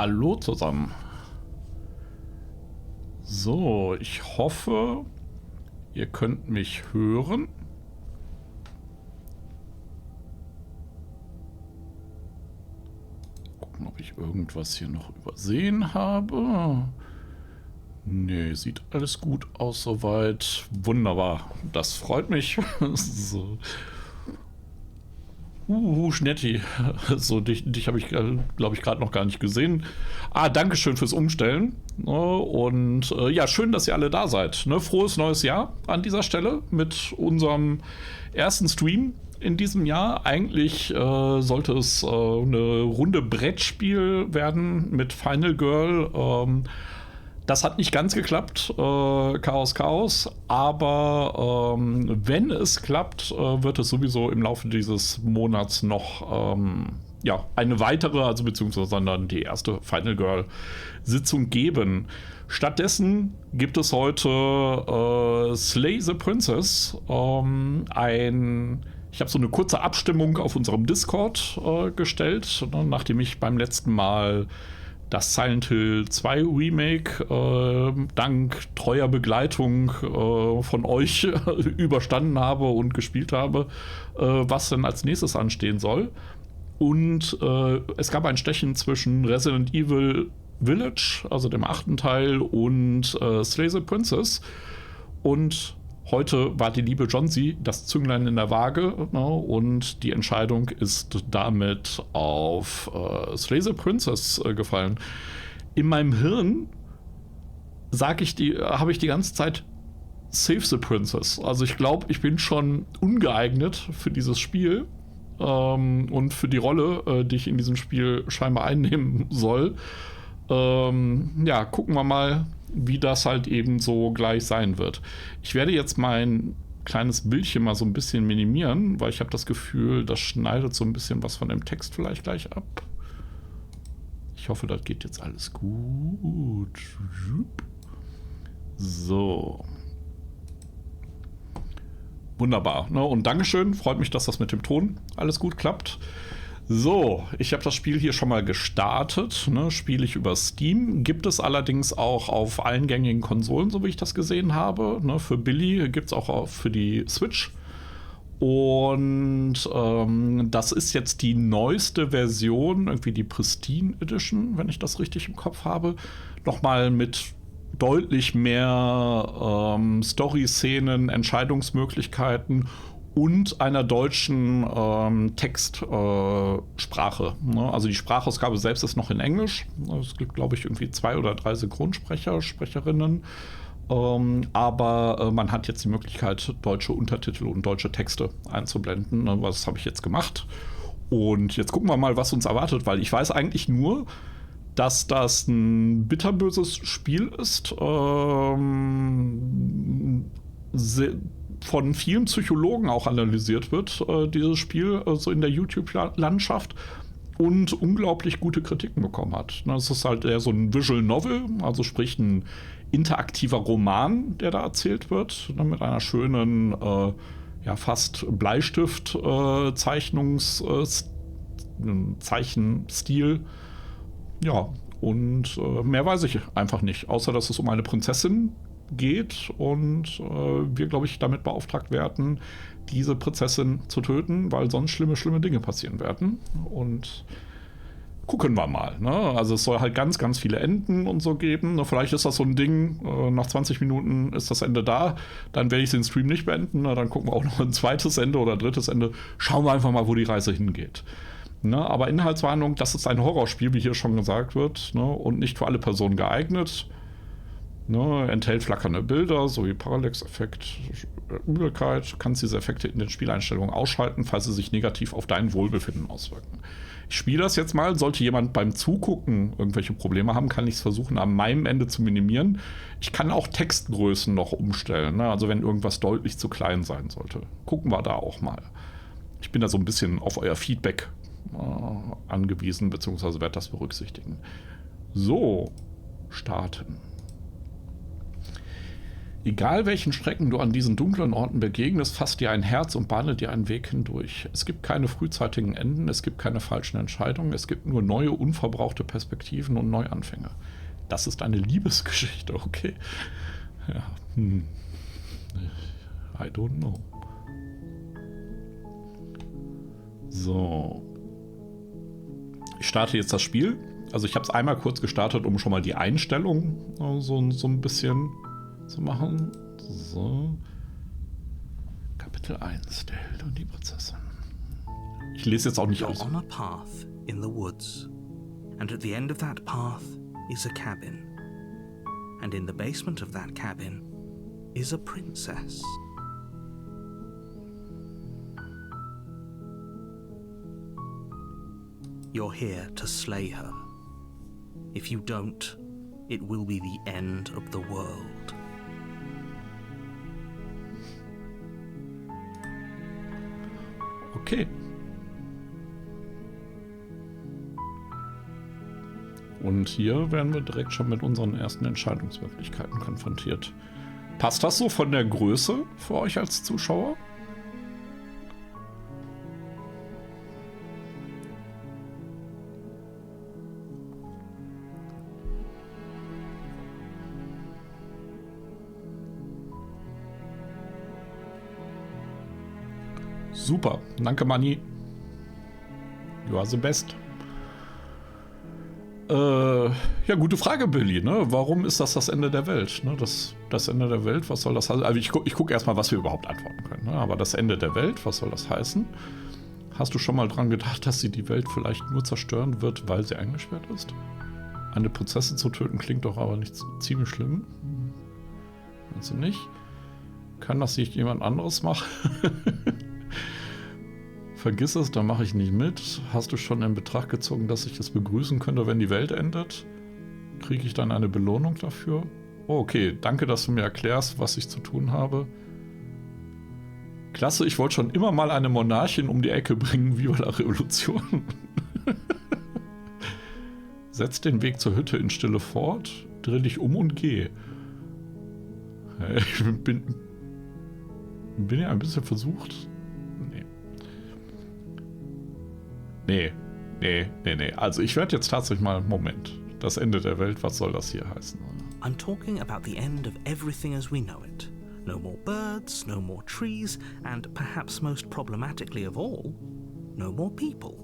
Hallo zusammen. So, ich hoffe, ihr könnt mich hören. Gucken, ob ich irgendwas hier noch übersehen habe. Nee, sieht alles gut aus soweit. Wunderbar, das freut mich. So. Schnetti. So, dich habe ich, glaube ich, gerade noch gar nicht gesehen. Dankeschön fürs Umstellen. Und ja, schön, dass ihr alle da seid. Ne? Frohes neues Jahr an dieser Stelle mit unserem ersten Stream in diesem Jahr. Eigentlich sollte es eine Runde Brettspiel werden mit Final Girl. Das hat nicht ganz geklappt, Chaos, aber wenn es klappt, wird es sowieso im Laufe dieses Monats noch eine weitere, also beziehungsweise dann die erste Final Girl Sitzung geben. Stattdessen gibt es heute Slay the Princess, ich habe so eine kurze Abstimmung auf unserem Discord gestellt, nachdem ich beim letzten Mal das Silent Hill 2 Remake dank treuer Begleitung von euch überstanden habe und gespielt habe, was denn als nächstes anstehen soll. Und es gab ein Stechen zwischen Resident Evil Village, also dem 8. Teil, und Slay the Princess. Und heute war die liebe Johnsy das Zünglein in der Waage, ne, und die Entscheidung ist damit auf Slay the Princess gefallen. In meinem Hirn habe ich die ganze Zeit Save the Princess. Also ich glaube, ich bin schon ungeeignet für dieses Spiel und für die Rolle, die ich in diesem Spiel scheinbar einnehmen soll. Ja, gucken wir mal, wie das halt eben so gleich sein wird. Ich werde jetzt mein kleines Bildchen mal so ein bisschen minimieren, weil ich habe das Gefühl, das schneidet so ein bisschen was von dem Text vielleicht gleich ab. Ich hoffe, das geht jetzt alles gut. So. Wunderbar. Ne? Und Dankeschön. Freut mich, dass das mit dem Ton alles gut klappt. So, ich habe das Spiel hier schon mal gestartet, ne, spiele ich über Steam, gibt es allerdings auch auf allen gängigen Konsolen, so wie ich das gesehen habe, ne, für Billy gibt es auch für die Switch und das ist jetzt die neueste Version, irgendwie die Pristine Edition, wenn ich das richtig im Kopf habe, nochmal mit deutlich mehr Story-Szenen, Entscheidungsmöglichkeiten und einer deutschen Textsprache. Ne? Also die Sprachausgabe selbst ist noch in Englisch. Es gibt, glaube ich, irgendwie 2 oder 3 Synchronsprecher, Sprecherinnen. Aber man hat jetzt die Möglichkeit, deutsche Untertitel und deutsche Texte einzublenden. Ne? Das habe ich jetzt gemacht. Und jetzt gucken wir mal, was uns erwartet, weil ich weiß eigentlich nur, dass das ein bitterböses Spiel ist. Von vielen Psychologen auch analysiert wird, dieses Spiel, so in der YouTube-Landschaft, und unglaublich gute Kritiken bekommen hat. Es ist halt eher so ein Visual Novel, also sprich ein interaktiver Roman, der da erzählt wird, mit einer schönen, fast Bleistift-Zeichenstil. Ja, und mehr weiß ich einfach nicht, außer dass es um eine Prinzessin geht und wir, glaube ich, damit beauftragt werden, diese Prinzessin zu töten, weil sonst schlimme Dinge passieren werden. Und gucken wir mal. Ne? Also es soll halt ganz, ganz viele Enden und so geben. Vielleicht ist das so ein Ding, nach 20 Minuten ist das Ende da, dann werde ich den Stream nicht beenden, dann gucken wir auch noch ein zweites Ende oder drittes Ende. Schauen wir einfach mal, wo die Reise hingeht. Ne? Aber Inhaltswarnung, das ist ein Horrorspiel, wie hier schon gesagt wird, ne? Und nicht für alle Personen geeignet. Ne, enthält flackernde Bilder sowie Parallax-Effekt, Übelkeit. Du kannst diese Effekte in den Spieleinstellungen ausschalten, falls sie sich negativ auf dein Wohlbefinden auswirken. Ich spiele das jetzt mal. Sollte jemand beim Zugucken irgendwelche Probleme haben, kann ich es versuchen, an meinem Ende zu minimieren. Ich kann auch Textgrößen noch umstellen, ne? Also wenn irgendwas deutlich zu klein sein sollte. Gucken wir da auch mal. Ich bin da so ein bisschen auf euer Feedback angewiesen, beziehungsweise werde das berücksichtigen. So, starten. Egal welchen Schrecken du an diesen dunklen Orten begegnest, fasst dir ein Herz und bahne dir einen Weg hindurch. Es gibt keine frühzeitigen Enden, es gibt keine falschen Entscheidungen, es gibt nur neue, unverbrauchte Perspektiven und Neuanfänge. Das ist eine Liebesgeschichte, okay. Ja, I don't know. So. Ich starte jetzt das Spiel. Also ich habe es einmal kurz gestartet, um schon mal die Einstellung so ein bisschen zu machen. So. Kapitel 1, der Held und die Prinzessin. Ich lese jetzt auch nicht aus. You're on a path in the woods, and at the end of that path is a cabin. And in the basement of that cabin is a princess. You're here to slay her. If you don't, it will be the end of the world. Okay. Und hier werden wir direkt schon mit unseren ersten Entscheidungsmöglichkeiten konfrontiert. Passt das so von der Größe für euch als Zuschauer? Super, danke Manni. You are the best. Ja, gute Frage, Billy. Ne? Warum ist das Ende der Welt? Ne? Das Ende der Welt, was soll das heißen? Also ich gucke erstmal, was wir überhaupt antworten können. Ne? Aber das Ende der Welt, was soll das heißen? Hast du schon mal dran gedacht, dass sie die Welt vielleicht nur zerstören wird, weil sie eingesperrt ist? Eine Prinzessin zu töten klingt doch aber nicht ziemlich schlimm. Meinst du nicht? Kann das nicht jemand anderes machen? Vergiss es, da mache ich nicht mit. Hast du schon in Betracht gezogen, dass ich es begrüßen könnte, wenn die Welt endet? Kriege ich dann eine Belohnung dafür? Oh, okay, danke, dass du mir erklärst, was ich zu tun habe. Klasse, ich wollte schon immer mal eine Monarchin um die Ecke bringen, wie bei der Revolution. Setz den Weg zur Hütte in Stille fort, dreh dich um und geh. Ich bin ja ein bisschen versucht. Nee. Also ich werde jetzt tatsächlich mal, Moment, das Ende der Welt, was soll das hier heißen? I'm talking about the end of everything as we know it. No more birds, no more trees, and perhaps most problematically of all, no more people.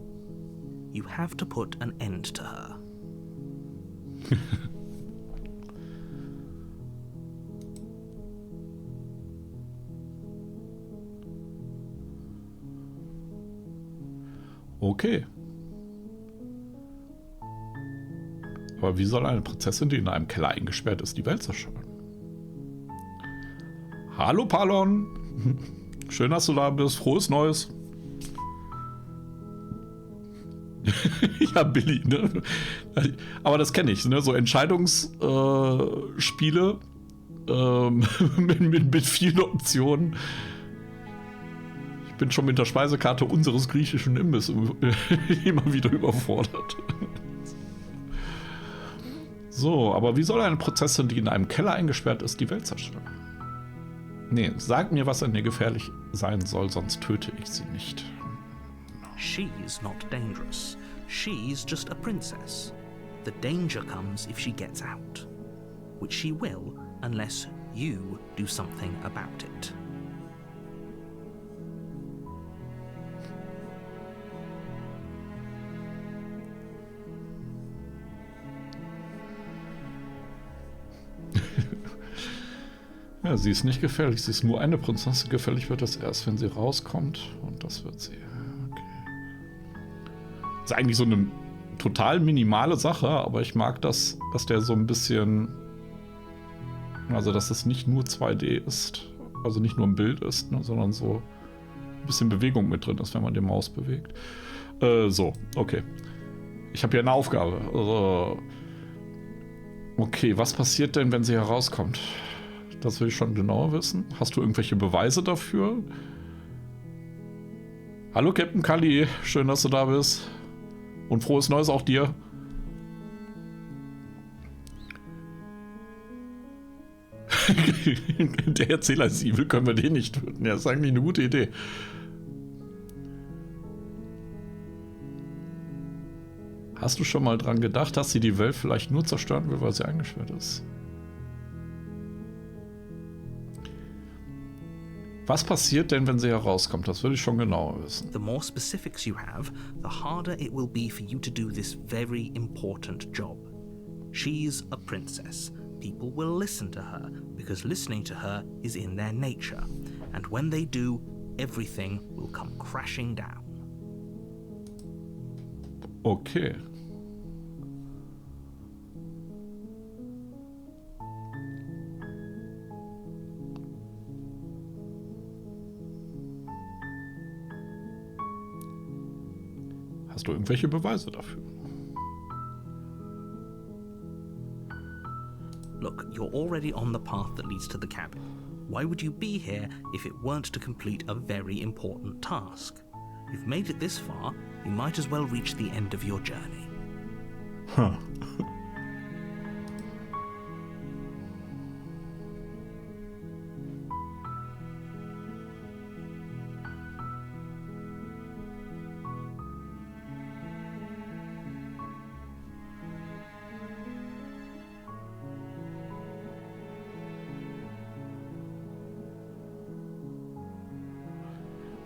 You have to put an end to her. Okay. Aber wie soll eine Prinzessin, die in einem Keller eingesperrt ist, die Welt zerstören? Hallo Palon! Schön, dass du da bist. Frohes Neues. Ja, Billy, ne? Aber das kenne ich, ne? So Entscheidungsspiele mit vielen Optionen. Ich bin schon mit der Speisekarte unseres griechischen Imbiss immer wieder überfordert. So, aber wie soll eine Prinzessin, die in einem Keller eingesperrt ist, die Welt zerstören? Nee, sag mir, was an ihr gefährlich sein soll, sonst töte ich sie nicht. She's not dangerous. She's just a princess. The danger comes if she gets out. Which she will, unless you do something about it. Ja, sie ist nicht gefährlich, sie ist nur eine Prinzessin. Gefährlich wird es erst, wenn sie rauskommt. Und das wird sie. Okay. Das ist eigentlich so eine total minimale Sache, aber ich mag das, dass der so ein bisschen. Also, dass es nicht nur 2D ist. Also nicht nur ein Bild ist, ne, sondern so ein bisschen Bewegung mit drin ist, wenn man die Maus bewegt. So, okay. Ich habe hier eine Aufgabe. Also, okay, was passiert denn, wenn sie herauskommt? Das will ich schon genauer wissen. Hast du irgendwelche Beweise dafür? Hallo Captain Kali, schön, dass du da bist. Und frohes Neues auch dir. Der Erzähler ist evil, können wir den nicht töten. Ja, das ist eigentlich eine gute Idee. Hast du schon mal dran gedacht, dass sie die Welt vielleicht nur zerstören will, weil sie eingesperrt ist? Was passiert denn, wenn sie herauskommt? Das würde ich schon genauer wissen. The more specifics you have, the harder it will be for you to do this very important job. She's a princess. People will listen to her because listening to her is in their nature. And when they do, everything will come crashing down. Okay. Hast du irgendwelche Beweise dafür? Look, you're already on the path that leads to the cabin. Why would you be here if it weren't to complete a very important task? You've made it this far, you might as well reach the end of your journey. Huh.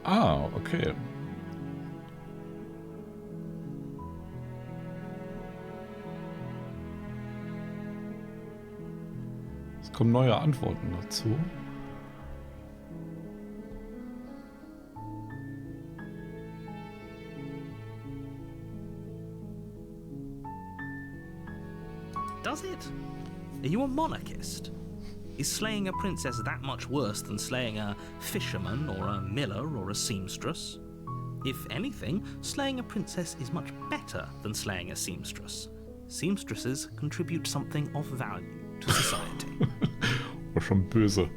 Ah, okay. Es kommen neue Antworten dazu. Does it? Are you a monarchist? Is slaying a princess that much worse than slaying a fisherman or a miller or a seamstress? If anything, slaying a princess is much better than slaying a seamstress. Seamstresses contribute something of value to society. War schon böse.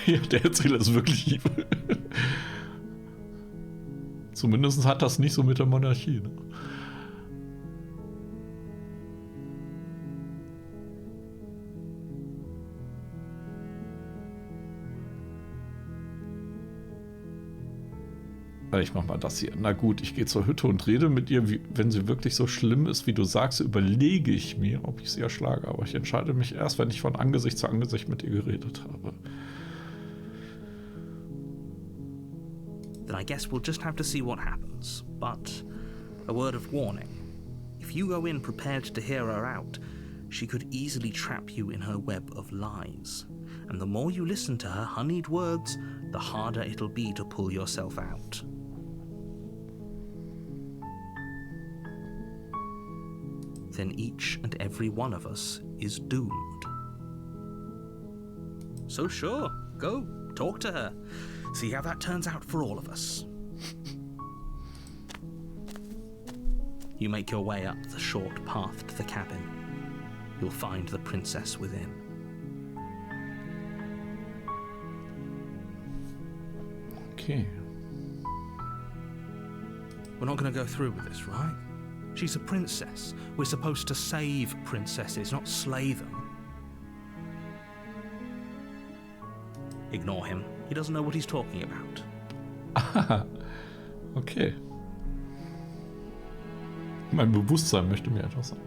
Ja, der Erzähler ist wirklich evil. Zumindest hat das nicht so mit der Monarchie. Ne? Ich mach mal das hier. Na gut, ich gehe zur Hütte und rede mit ihr. Wenn sie wirklich so schlimm ist, wie du sagst, überlege ich mir, ob ich sie erschlage. Aber ich entscheide mich erst, wenn ich von Angesicht zu Angesicht mit ihr geredet habe. Then I guess we'll just have to see what happens. But a word of warning. If you go in prepared to hear her out, she could easily trap you in her web of lies. And the more you listen to her honeyed words, the harder it'll be to pull yourself out. Then each and every one of us is doomed. So sure, go, talk to her. See how that turns out for all of us. You make your way up the short path to the cabin. You'll find the princess within. Okay. We're not going to go through with this, right? She's a princess. We're supposed to save princesses, not slay them. Ignore him. He doesn't know what he's talking about. Ah, okay. Mein Bewusstsein möchte mir etwas sagen.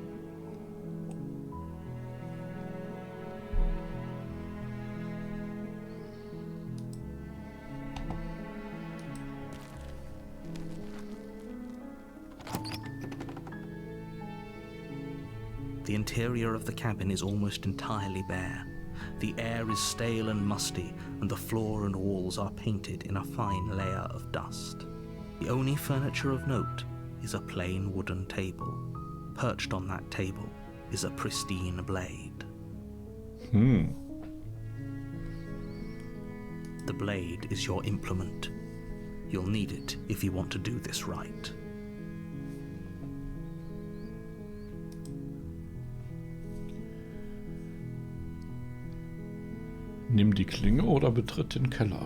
The interior of the cabin is almost entirely bare. The air is stale and musty, and the floor and walls are painted in a fine layer of dust. The only furniture of note is a plain wooden table. Perched on that table is a pristine blade. The blade is your implement. You'll need it if you want to do this right. Nimm die Klinge oder betritt den Keller.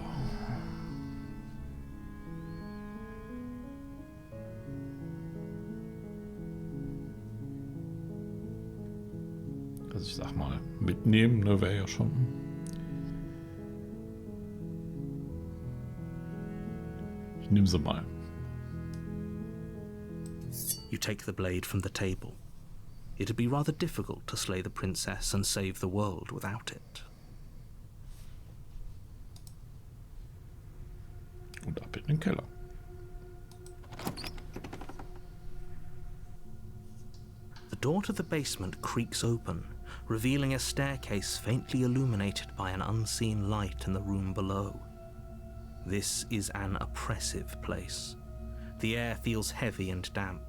Also ich sag mal, mitnehmen, ne, wäre ja schon... Ich nehme sie mal. You take the blade from the table. It'd be rather difficult to slay the princess and save the world without it. Und ab in den Keller. The door to the basement creaks open, revealing a staircase faintly illuminated by an unseen light in the room below. This is an oppressive place. The air feels heavy and damp,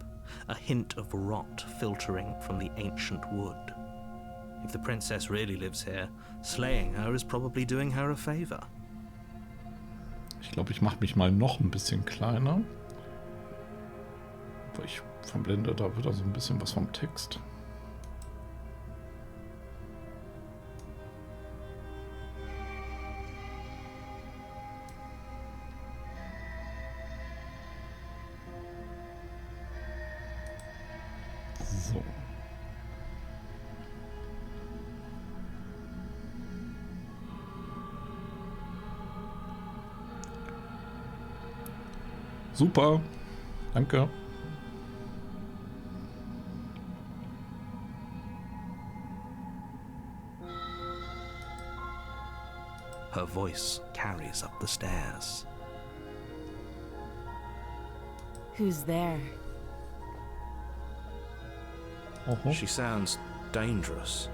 a hint of rot filtering from the ancient wood. If the princess really lives here, slaying her is probably doing her a favor. Ich glaube, ich mache mich mal noch ein bisschen kleiner. Weil ich verblende da wieder so ein bisschen was vom Text. So. Super, danke. Her voice carries up the stairs. Who's there? Oho. She sounds dangerous.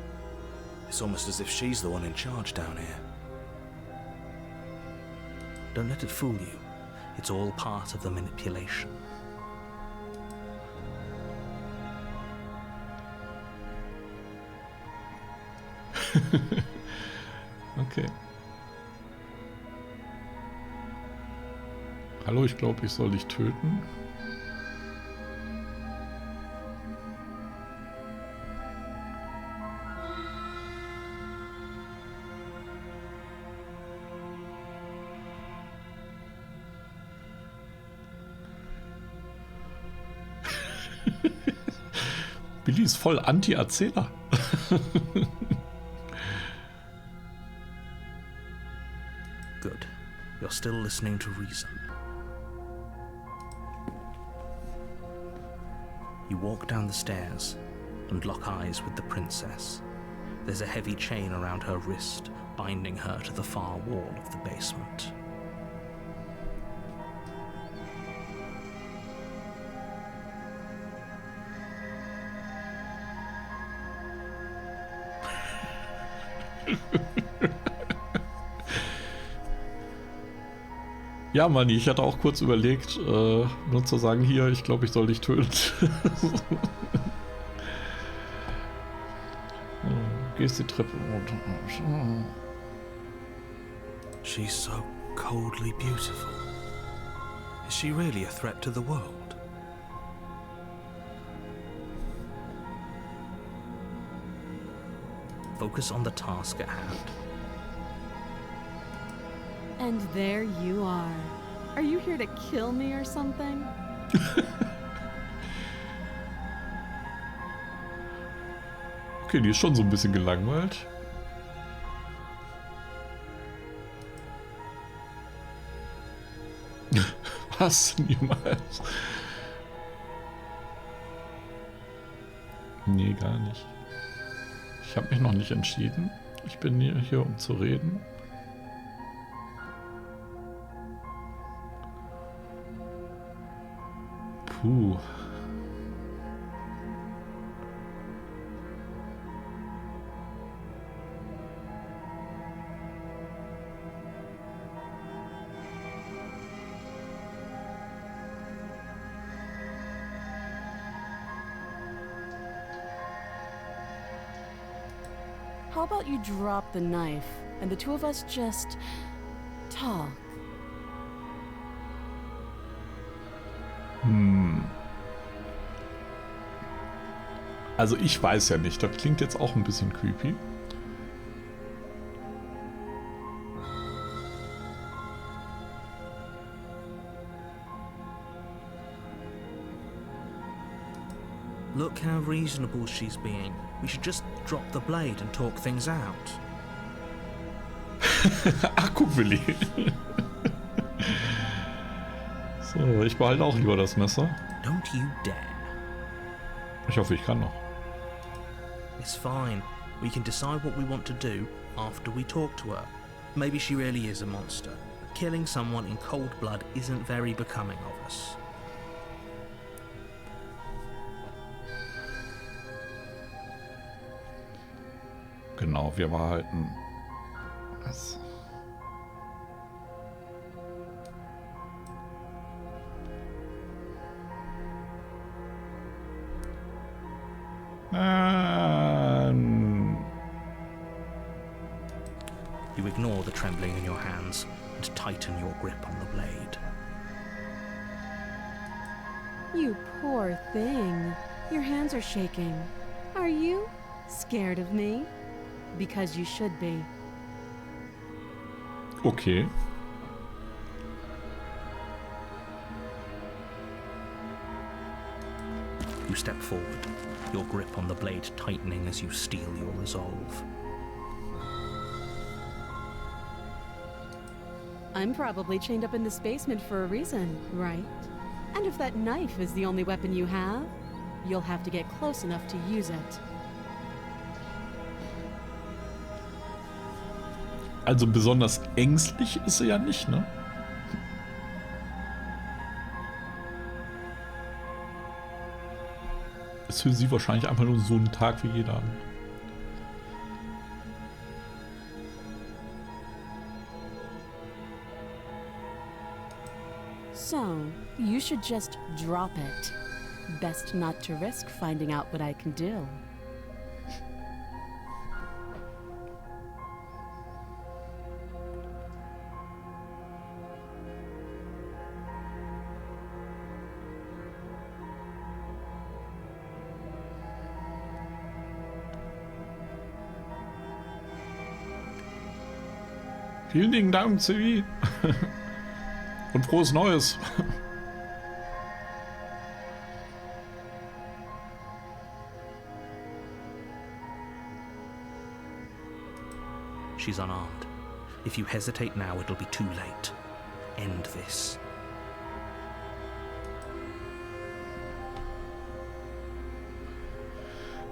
It's almost as if she's the one in charge down here. Don't let it fool you. It's all part of the manipulation. Okay. Hallo, ich glaube, ich soll dich töten. Billy ist voll Anti-Erzähler. Good. You're still listening to reason. You walk down the stairs and lock eyes with the princess. There's a heavy chain around her wrist, binding her to the far wall of the basement. Ja, Manni, ich hatte auch kurz überlegt, nur zu sagen, hier, ich glaube, ich soll dich töten. Gehst die Treppe runter. She's so coldly beautiful. Is she really a threat to the world? Focus on the task at hand. And there you are. Are you here to kill me or something? Okay, die ist schon so ein bisschen gelangweilt. Was? Niemals. Nee, gar nicht. Ich habe mich noch nicht entschieden. Ich bin hier, um zu reden. Puh. How about you drop the knife and the two of us just talk? Also ich weiß ja nicht, das klingt jetzt auch ein bisschen creepy. Look how reasonable she's being. We should just drop the blade and talk things out. Ach, guck, Willi. So, ich behalte auch lieber das Messer. Don't you dare. Ich hoffe, ich kann noch. It's fine. We can decide what we want to do after we talk to her. Maybe she really is a monster. Killing someone in cold blood isn't very becoming of us. Genau, wir behalten das. You ignore the trembling in your hands and tighten your grip on the blade. You poor thing. Your hands are shaking. Are you scared of me? Because you should be. Okay. You step forward, your grip on the blade tightening as you steel your resolve. I'm probably chained up in this basement for a reason, right? And if that knife is the only weapon you have, you'll have to get close enough to use it. Also besonders ängstlich ist sie ja nicht, ne? Ist für sie wahrscheinlich einfach nur so ein Tag wie jeder andere. So, you should just drop it. Best not to risk finding out what I can do. Vielen lieben Dank, Civi. Und frohes Neues. She's unarmed. If you hesitate now, it'll be too late. End this.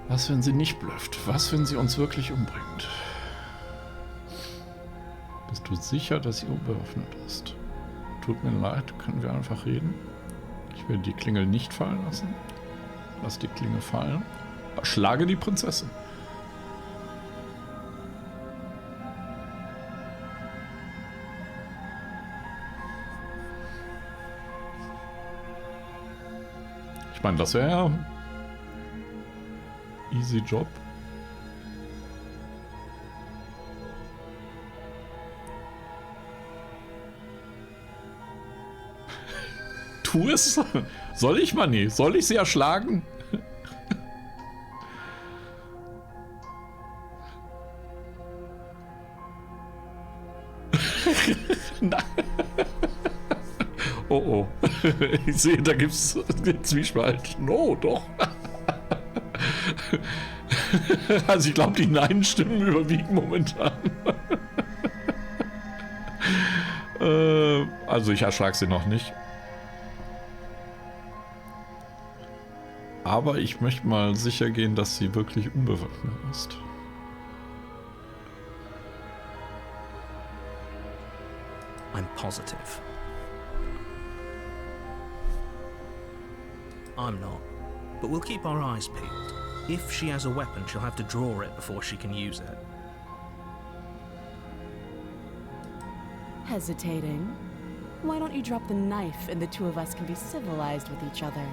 Was, wenn sie nicht blufft? Was, wenn sie uns wirklich umbringt? Bist du sicher, dass sie unbewaffnet ist? Tut mir leid, können wir einfach reden? Ich will die Klingel nicht fallen lassen. Lass die Klinge fallen. Schlage die Prinzessin. Ich meine, das wäre ja easy Job. Tu es. Soll ich, Manni? Soll ich sie erschlagen? Oh oh. Ich sehe, da gibt's Zwiespalt. No, doch. Also ich glaube, die Nein-Stimmen überwiegen momentan. Also ich erschlag sie noch nicht. Aber ich möchte mal sicher gehen, dass sie wirklich unbewaffnet ist. I'm positive. I'm not. But we'll keep our eyes peeled. If she has a weapon, she'll have to draw it before she can use it. Hesitating? Why don't you drop the knife and the two of us can be civilized with each other?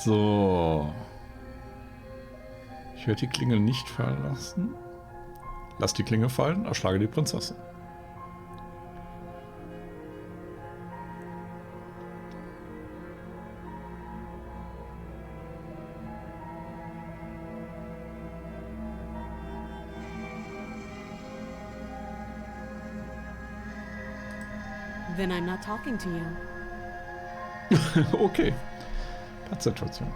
So. Ich werde die Klingel nicht fallen lassen. Lass die Klinge fallen, erschlage die Prinzessin. Then I'm not talking to you. Okay. Pattsituation.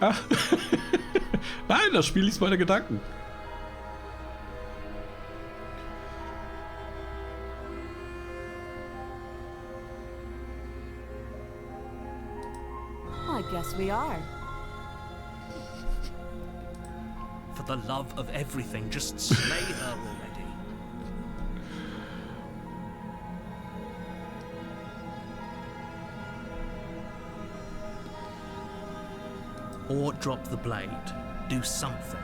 Ah. Nein, das Spiel liest meine Gedanken. I guess we are. For the love of everything, just slay her already. Or drop the blade. Do something.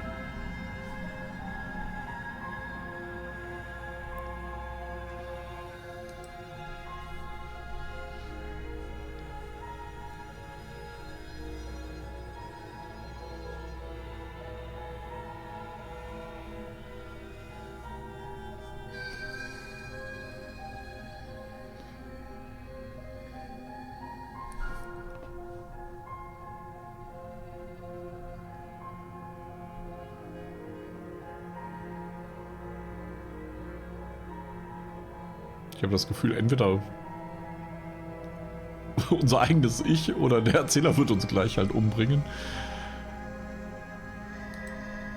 Ich habe das Gefühl, entweder unser eigenes Ich oder der Erzähler wird uns gleich halt umbringen.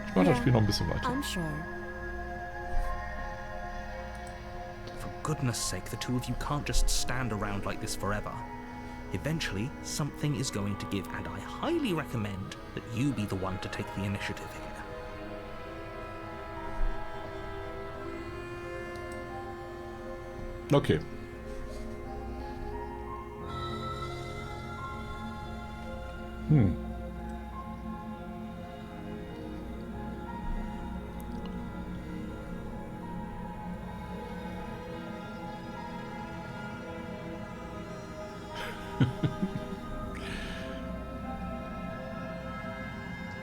Ich mache das Spiel noch ein bisschen weiter. I'm sure. For goodness sake, the two of you can't just stand around like this forever. Eventually, something is going to give, and I highly recommend that you be the one to take the initiative here. Okay.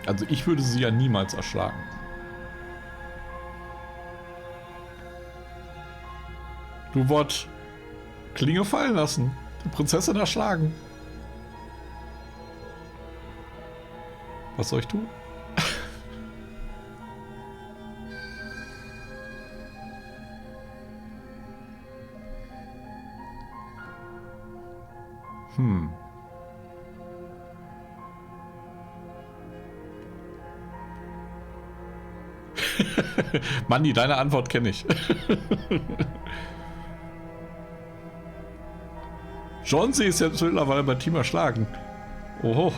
Also ich würde sie ja niemals erschlagen. Du Wort, Klinge fallen lassen, die Prinzessin erschlagen. Was soll ich tun? Manni, deine Antwort kenne ich. John C. ist jetzt mittlerweile bei Team erschlagen. Oho.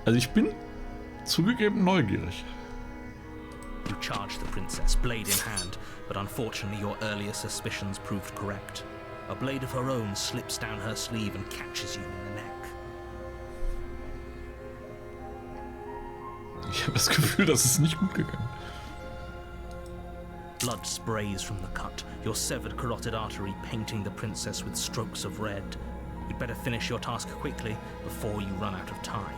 Also ich bin zugegeben neugierig. You charge the princess, blade in hand, but unfortunately your earlier suspicions proved correct. A blade of her own slips down her sleeve and catches you in the neck. Ich habe das Gefühl, das ist nicht gut gegangen. Blood sprays from the cut, your severed carotid artery painting the princess with strokes of red. You'd better finish your task quickly before you run out of time.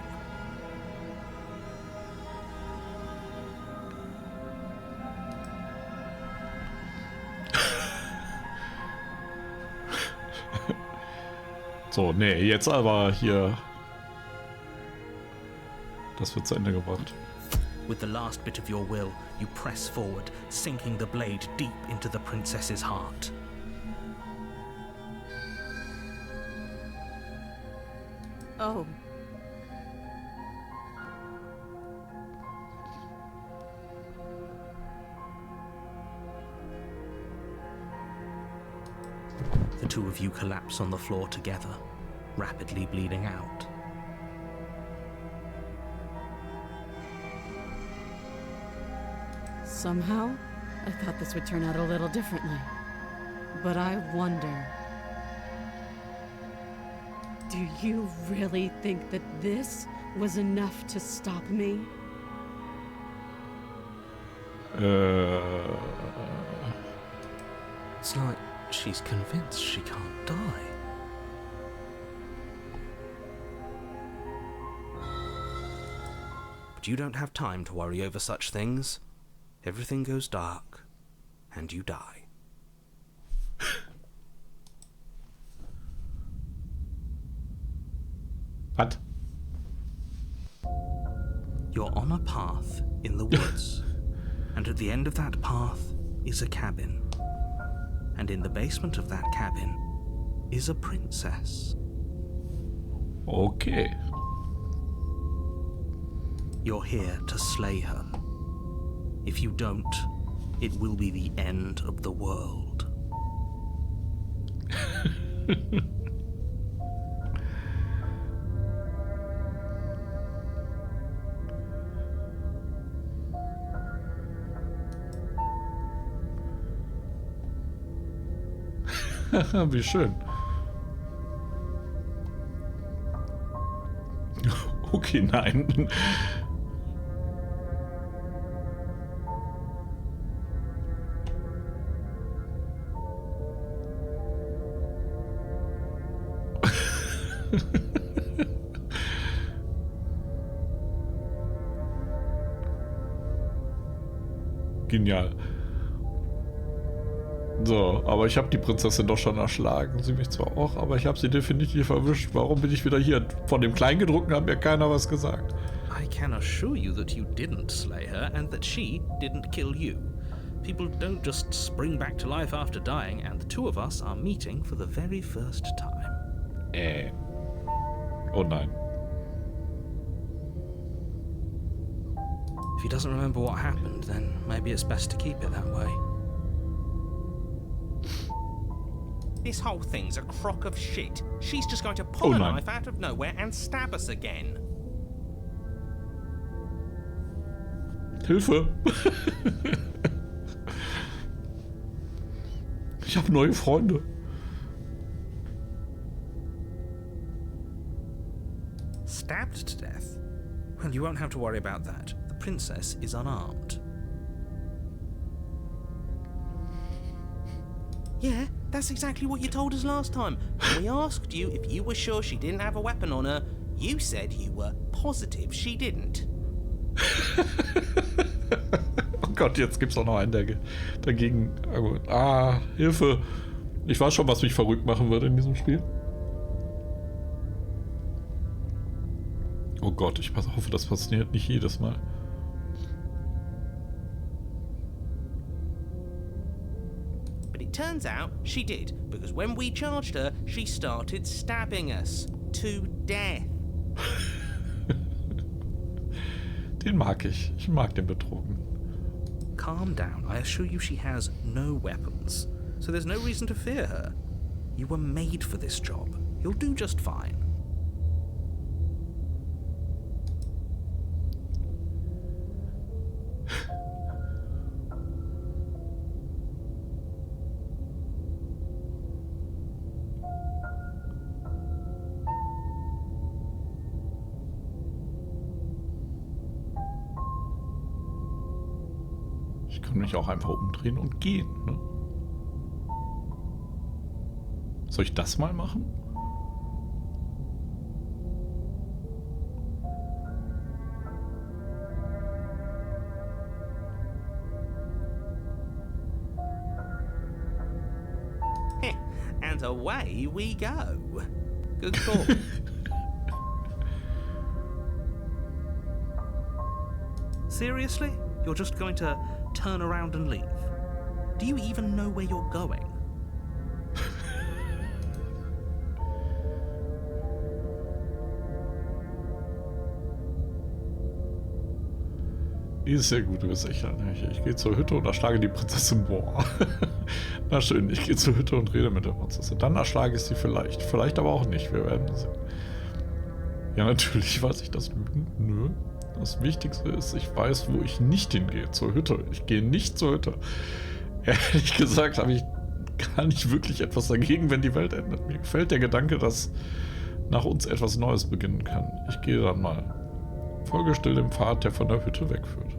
So, nee, jetzt aber hier. Das wird zu Ende gebracht. With the last bit of your will, you press forward, sinking the blade deep into the princess's heart. Oh. The two of you collapse on the floor together, rapidly bleeding out. Somehow, I thought this would turn out a little differently. But I wonder... Do you really think that this was enough to stop me? It's like she's convinced she can't die. But you don't have time to worry over such things. Everything goes dark, and you die. Was? You're on a path in the woods, and at the end of that path is a cabin. And in the basement of that cabin is a princess. Okay. You're here to slay her. If you don't, it will be the end of the world. Wie schön. Okay, nein. Genial. So, aber ich habe die Prinzessin doch schon erschlagen. Sie mich zwar auch, aber ich habe sie definitiv erwischt. Warum bin ich wieder hier? Von dem Kleingedruckten hat mir keiner was gesagt. I can assure you that you didn't slay her and that she didn't kill you. People don't just spring back to life after dying, and the two of us are meeting for the very first time. Oh nein. If he doesn't remember what happened, then maybe it's best to keep it that way. This whole thing's a crock of shit. She's just going to Oh, pull a nein. knife out of nowhere and stab us again. Hilfe! Ich habe neue Freunde. Stabbed to death? Well, you won't have to worry about that. The princess is unarmed. Yeah, that's exactly what you told us last time. When we asked you if you were sure she didn't have a weapon on her, you said you were positive she didn't. Oh Gott, jetzt gibt's auch noch einen, der dagegen... Hilfe! Ich weiß schon, was mich verrückt machen würde in diesem Spiel. Oh Gott, ich hoffe, das passiert nicht jedes Mal. But it turns out she did, because when we charged her, she started stabbing us to death. Den mag ich. Ich mag den Betrogen. Calm down. I assure you she has no weapons, so there's no reason to fear her. You were made for this job. You'll do just fine. Ich kann mich auch einfach umdrehen und gehen, ne? Soll ich das mal machen? And away we go. Good call. Seriously? You're just going to turn around and leave? Do you even know where you're going? Die ist sehr gut, du bist echt. Ich gehe zur Hütte und erschlage die Prinzessin. Boah. Na schön, ich gehe zur Hütte und rede mit der Prinzessin. Dann erschlage ich sie vielleicht. Vielleicht aber auch nicht. Wir werden sehen. Ja, natürlich weiß ich das Lügen. Nö. Das Wichtigste ist, ich weiß, wo ich nicht hingehe. Zur Hütte. Ich gehe nicht zur Hütte. Ehrlich gesagt habe ich gar nicht wirklich etwas dagegen, wenn die Welt endet. Mir gefällt der Gedanke, dass nach uns etwas Neues beginnen kann. Ich gehe dann mal. Folge still dem Pfad, der von der Hütte wegführt.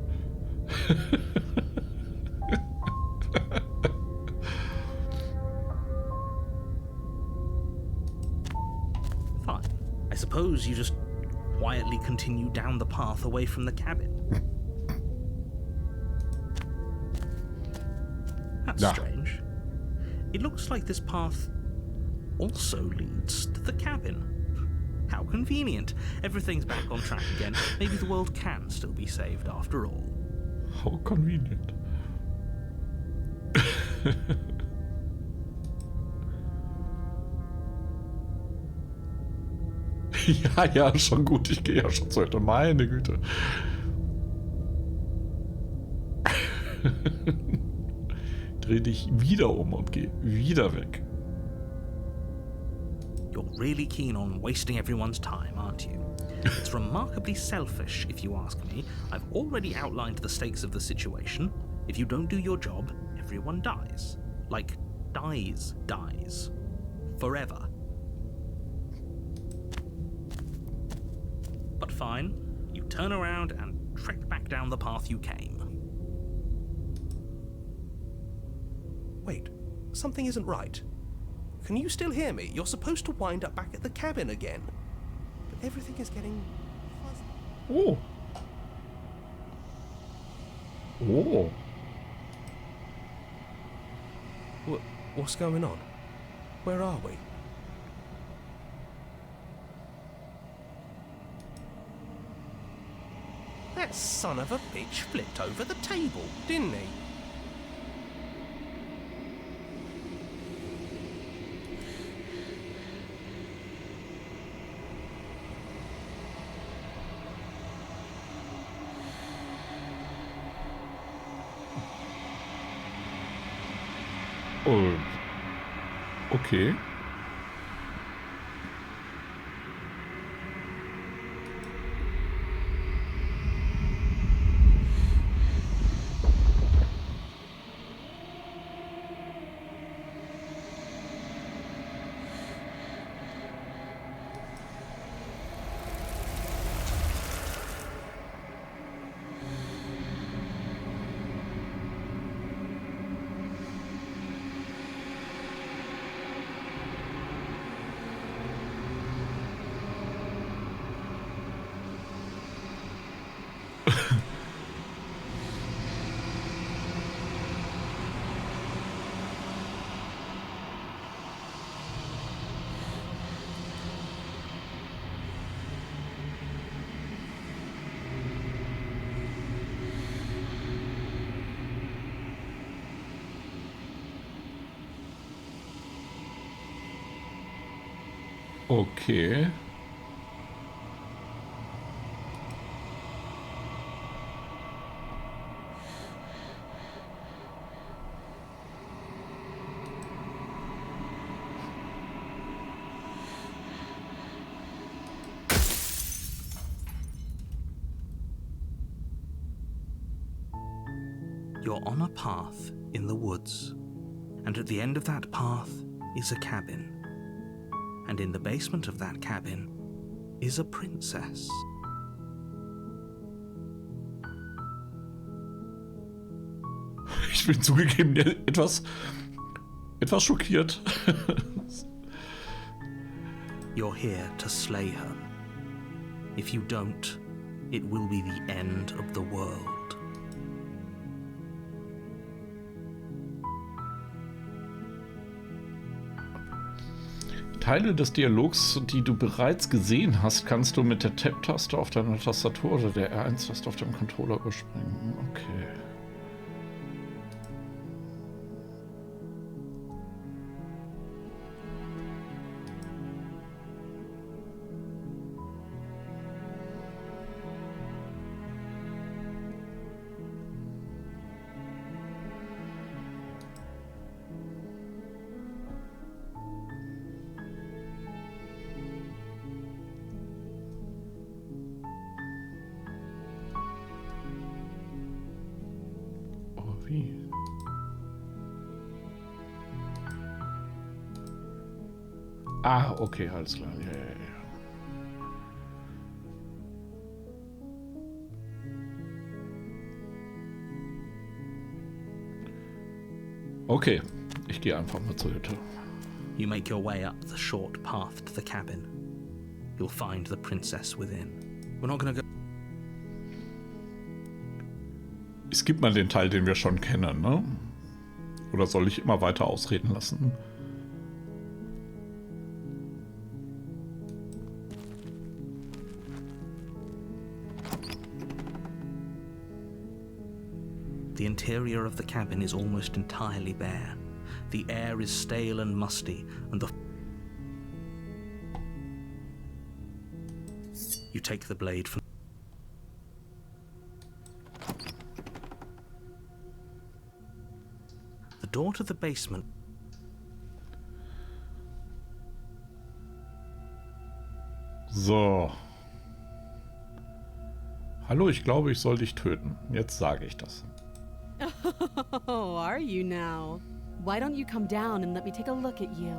suppose you just quietly continue down the path away from the cabin. That's Yeah. strange. It looks like this path also leads to the cabin. How convenient. Everything's back on track again. Maybe the world can still be saved after all. How convenient. Ja, schon gut. Ich gehe ja schon zu heute. Meine Güte. Dreh dich wieder um und geh wieder weg. You're really keen on wasting everyone's time, aren't you? It's remarkably selfish, if you ask me. I've already outlined the stakes of the situation. If you don't do your job, everyone dies. Like, dies. Forever. But fine, you turn around and trek back down the path you came. Wait, something isn't right. Can you still hear me? You're supposed to wind up back at the cabin again. But everything is getting fuzzy. Oh. Oh. What's going on? Where are we? That son of a bitch flipped over the table, didn't he? Okay. Okay. You're on a path in the woods, and at the end of that path is a cabin. And in the basement of that cabin is a princess. Ich bin zugegeben etwas schockiert. You're here to slay her. If you don't, it will be the end of the world. Teile des Dialogs, die du bereits gesehen hast, kannst du mit der Tab-Taste auf deiner Tastatur oder der R1-Taste auf dem Controller überspringen. Okay. Ah, okay, alles klar. Ja. Okay, ich gehe einfach mal zur Hütte. You make your way up the short path to the cabin. You'll find the princess within. We're not gonna go... Es gibt mal den Teil, den wir schon kennen, ne? Oder soll ich immer weiter ausreden lassen? The interior of the cabin is almost entirely bare. The air is stale and musty, and You take the blade from... The door to the basement... So. Hallo, ich glaube, ich soll dich töten. Jetzt sage ich das. Oh, are you now? Why don't you come down and let me take a look at you?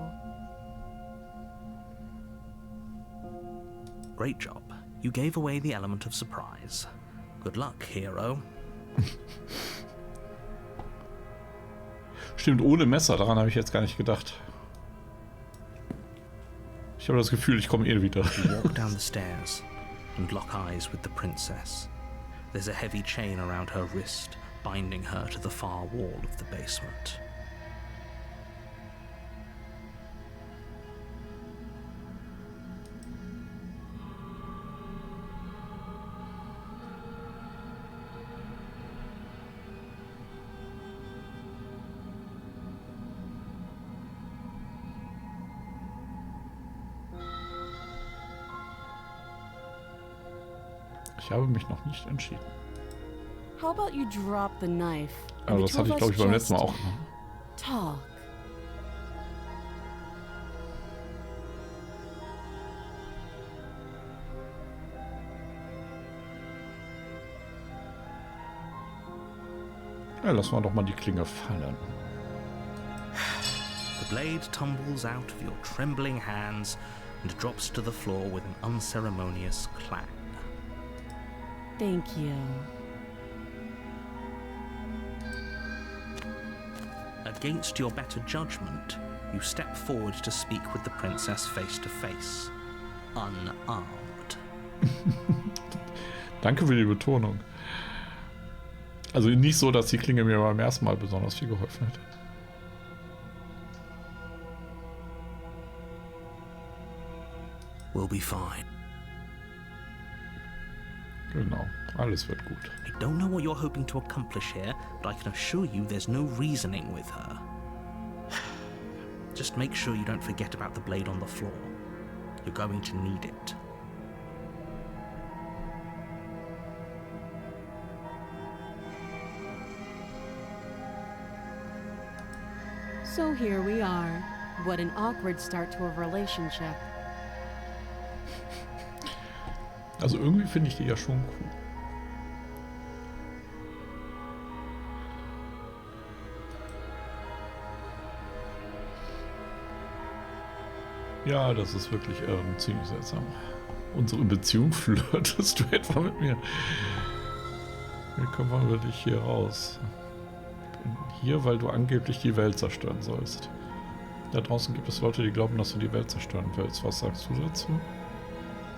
Great job. You gave away the element of surprise. Good luck, hero. Stimmt, ohne Messer, daran habe ich jetzt gar nicht gedacht. Ich habe das Gefühl, ich komme eh wieder. You walk down the stairs and lock eyes with the princess. There's a heavy chain around her wrist, binding her to the far wall of the basement. Ich habe mich noch nicht entschieden. How about you drop the knife? Aber das hatte ich, glaube ich, beim letzten Mal auch gemacht. Talk. Ja, lassen wir doch mal die Klinge fallen. The blade tumbles out of your trembling hands and drops to the floor with an unceremonious clang. Thank you. Against your better judgment, you step forward to speak with the princess face to face, unarmed. Danke für die Betonung. Also nicht so, dass die Klinge mir beim ersten Mal besonders viel geholfen hätte. We'll be fine. Genau, alles wird gut. I don't know what you're hoping to accomplish here, but I can assure you there's no reasoning with her. Just make sure you don't forget about the blade on the floor. You're going to need it. So here we are. What an awkward start to a relationship. Also irgendwie finde ich die ja schon cool. Ja, das ist wirklich ziemlich seltsam. Unsere Beziehung flirtest du etwa mit mir? Wie kommen wir dich hier raus? Ich bin hier, weil du angeblich die Welt zerstören sollst. Da draußen gibt es Leute, die glauben, dass du die Welt zerstören willst. Was sagst du dazu?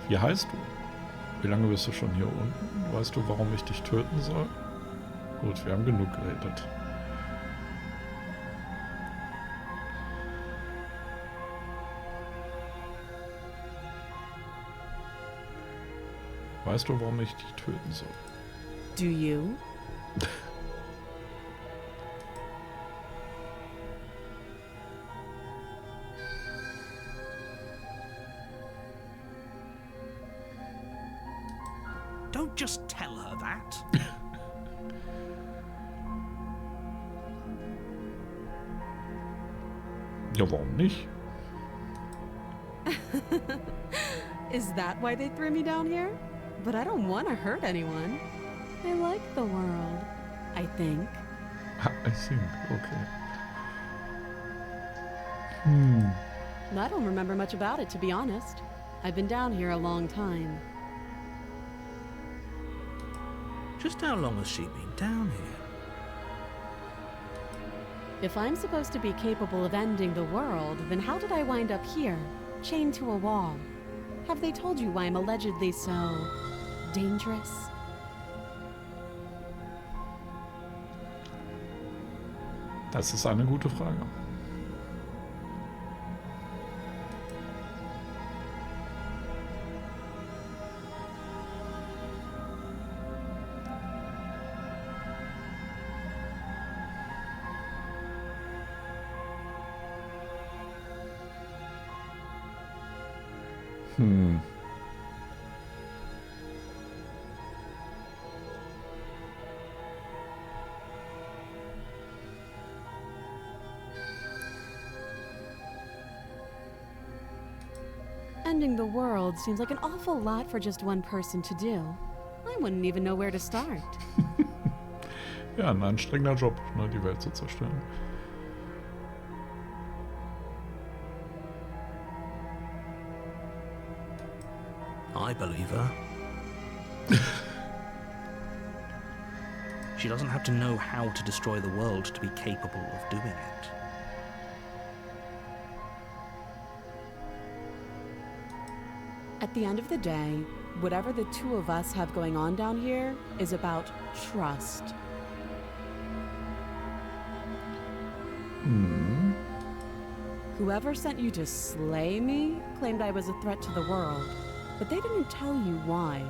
Wie heißt du? Wie lange bist du schon hier unten? Weißt du, warum ich dich töten soll? Gut, wir haben genug geredet. Weißt du, warum ich dich töten soll? Do you? Don't just tell her that. Ja, warum nicht? Is that why they threw me down here? But I don't want to hurt anyone. I like the world, I think. I think, okay. I don't remember much about it, to be honest. I've been down here a long time. Just how long has she been down here? If I'm supposed to be capable of ending the world, then how did I wind up here, chained to a wall? Have they told you why I'm allegedly so dangerous? Das ist eine gute Frage. Ending the world seems like an awful lot for just one person to do. I wouldn't even know where to start. Ja, ein anstrengender Job, ne, die Welt zu zerstören. I believe her. She doesn't have to know how to destroy the world to be capable of doing it. At the end of the day, whatever the two of us have going on down here is about trust. Whoever sent you to slay me claimed I was a threat to the world, but they didn't tell you why.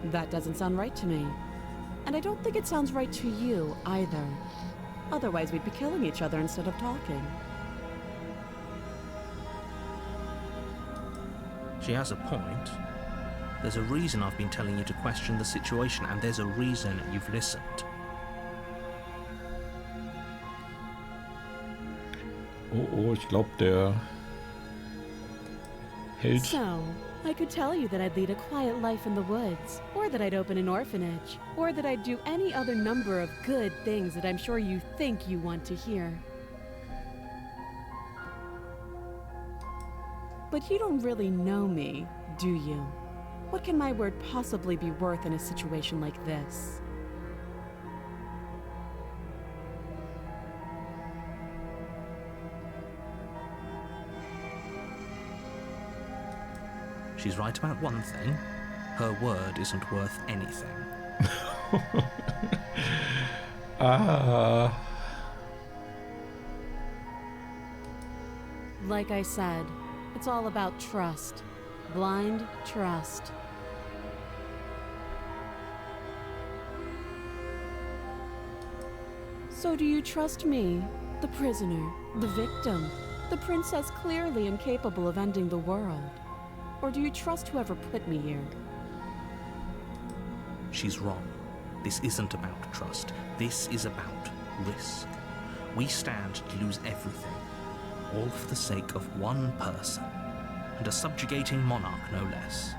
That doesn't sound right to me. And I don't think it sounds right to you either. Otherwise, we'd be killing each other instead of talking. She has a point. There's a reason I've been telling you to question the situation, and there's a reason you've listened. Oh, ich glaube, der Held. So, I could tell you that I'd lead a quiet life in the woods, or that I'd open an orphanage, or that I'd do any other number of good things that I'm sure you think you want to hear. But you don't really know me, do you? What can my word possibly be worth in a situation like this? She's right about one thing. Her word isn't worth anything. Like I said, it's all about trust. Blind trust. So do you trust me, the prisoner, the victim, the princess clearly incapable of ending the world? Or do you trust whoever put me here? She's wrong. This isn't about trust. This is about risk. We stand to lose everything, all for the sake of one person, and a subjugating monarch no less.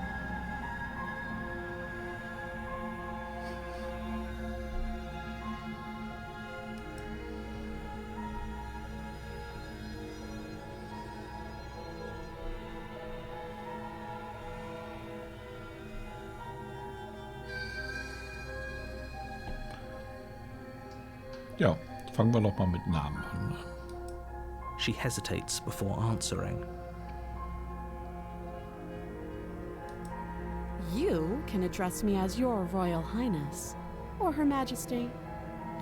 Ja, fangen wir doch mal mit Namen an. She hesitates before answering. You can address me as Your Royal Highness, or Her Majesty.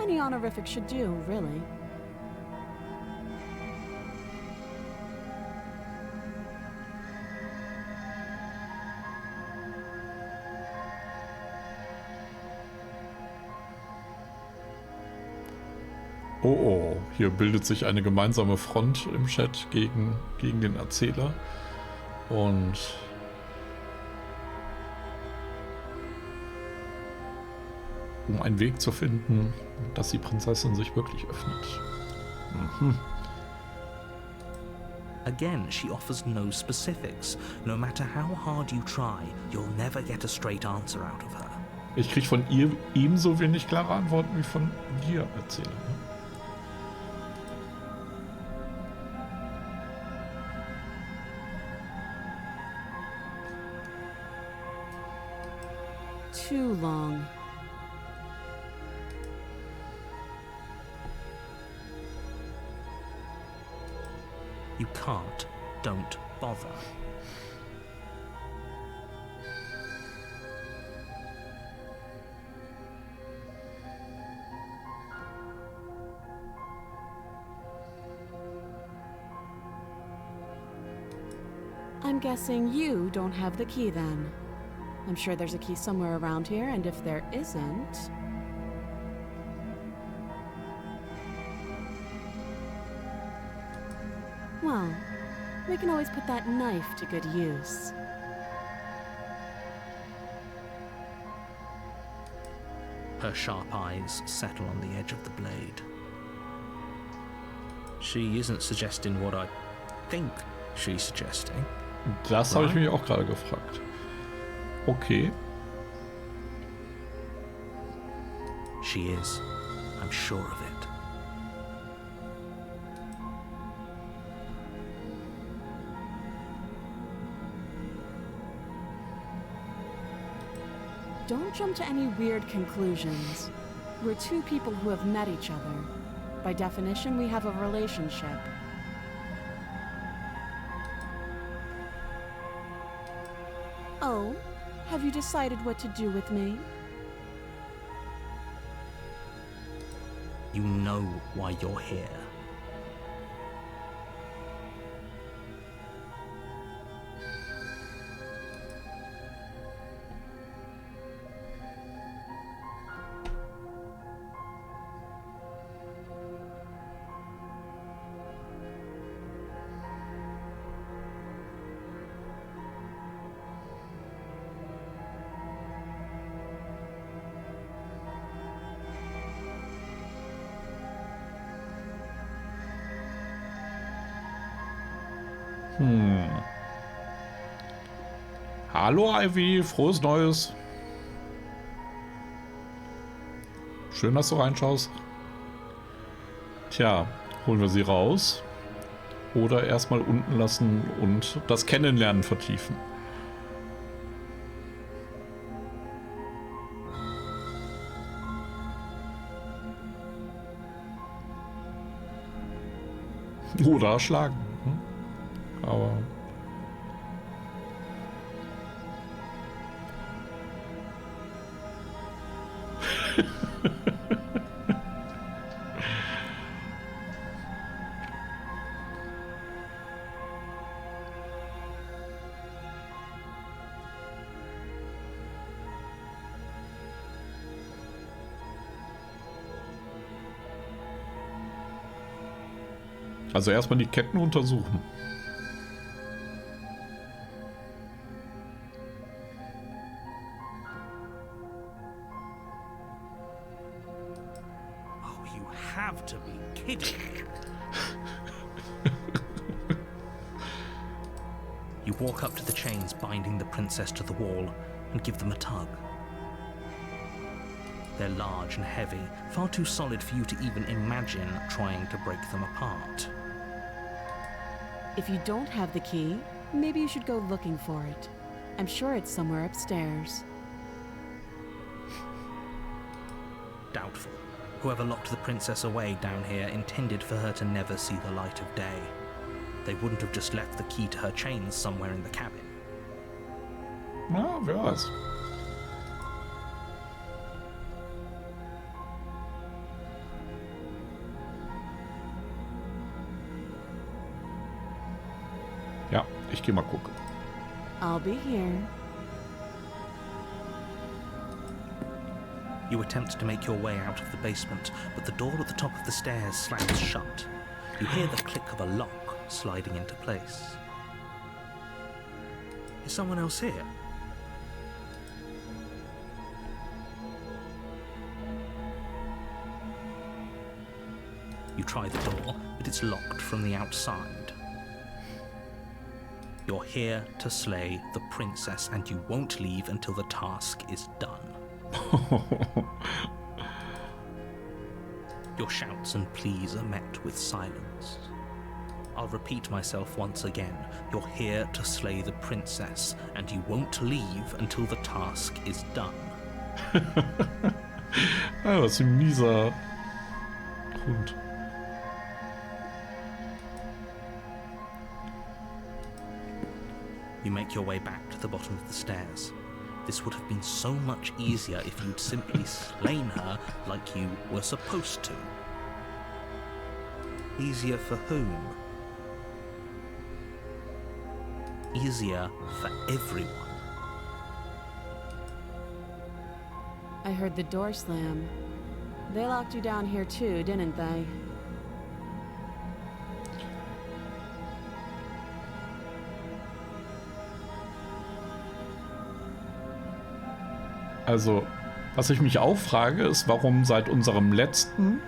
Any honorific should do, really. Oh, hier bildet sich eine gemeinsame Front im Chat gegen den Erzähler. Und um einen Weg zu finden, dass die Prinzessin sich wirklich öffnet. Again, she offers no specifics. No matter how hard you try, you'll never get a straight answer out of her. Ich kriege von ihr ebenso wenig klare Antworten wie von dir, Erzähler. Ne? Too long. You can't, don't bother. I'm guessing you don't have the key then. I'm sure there's a key somewhere around here, and if there isn't... well, we can always put that knife to good use. Her sharp eyes settle on the edge of the blade. She isn't suggesting what I think she's suggesting. Das habe ich mich auch gerade gefragt. Okay. She is. I'm sure of it. Don't jump to any weird conclusions. We're two people who have met each other. By definition, we have a relationship. Oh, have you decided what to do with me? You know why you're here. Hallo Ivy, frohes Neues. Schön, dass du reinschaust. Tja, holen wir sie raus. Oder erstmal unten lassen und das Kennenlernen vertiefen. Oder erschlagen. Aber... Also erstmal die Ketten untersuchen. Oh, you have to be kidding. You walk up to the chains binding the princess to the wall and give them a tug. They're large and heavy, far too solid for you to even imagine trying to break them apart. If you don't have the key, maybe you should go looking for it. I'm sure it's somewhere upstairs. Doubtful. Whoever locked the princess away down here intended for her to never see the light of day. They wouldn't have just left the key to her chains somewhere in the cabin. Na, wer weiß. Ja, ich gehe mal gucken. I'll be here. You attempt to make your way out of the basement, but the door at the top of the stairs slams shut. You hear the click of a lock sliding into place. Is someone else here? You try the door, but it's locked from the outside. You're here to slay the princess, and you won't leave until the task is done. Your shouts and pleas are met with silence. I'll repeat myself once again. You're here to slay the princess, and you won't leave until the task is done. Ah, was für ein mieser Hund. You make your way back to the bottom of the stairs. This would have been so much easier if you'd simply slain her like you were supposed to. Easier for whom? Easier for everyone. I heard the door slam. They locked you down here too, didn't they? Also, was ich mich auch frage, ist, warum seit unserem letzten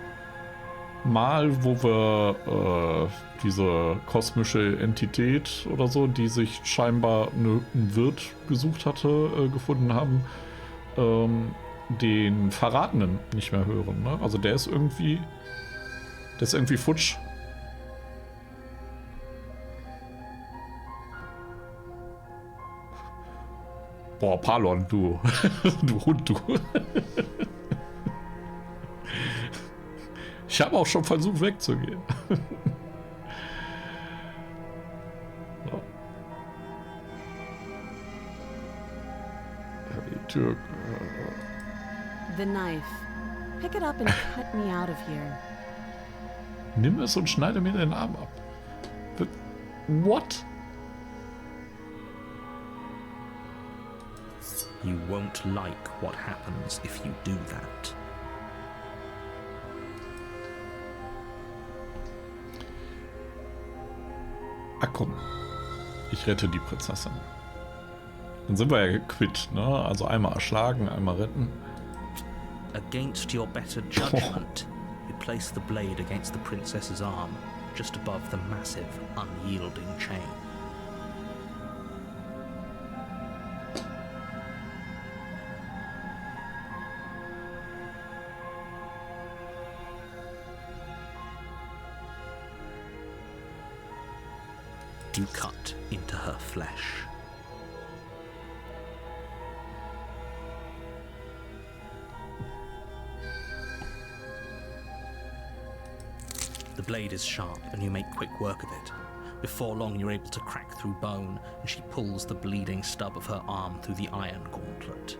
Mal, wo wir diese kosmische Entität oder so, die sich scheinbar einen Wirt gesucht hatte, gefunden haben, den Verratenen nicht mehr hören. Ne? Also der ist irgendwie futsch. Boah, Palon, du. Du Hund, du. Ich habe auch schon versucht wegzugehen. So. Die Tür. The knife. Pick it up and cut me out of here. Nimm es und schneide mir den Arm ab. What? You won't like what happens if you do that. Ach komm, ich rette die Prinzessin. Dann sind wir ja quitt, ne? Also einmal erschlagen, einmal retten. Against your better judgment, you place the blade against the princess's arm, just above the massive, unyielding chain. You cut into her flesh. The blade is sharp and you make quick work of it. Before long you're able to crack through bone and she pulls the bleeding stub of her arm through the iron gauntlet.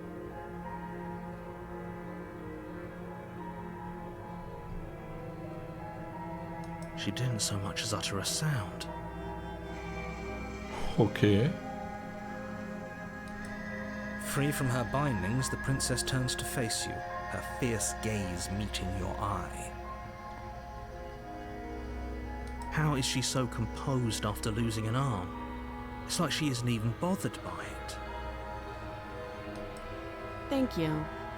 She didn't so much as utter a sound. Okay. Free from her bindings, the princess turns to face you, her fierce gaze meeting your eye. How is she so composed after losing an arm? It's like she isn't even bothered by it. Thank you.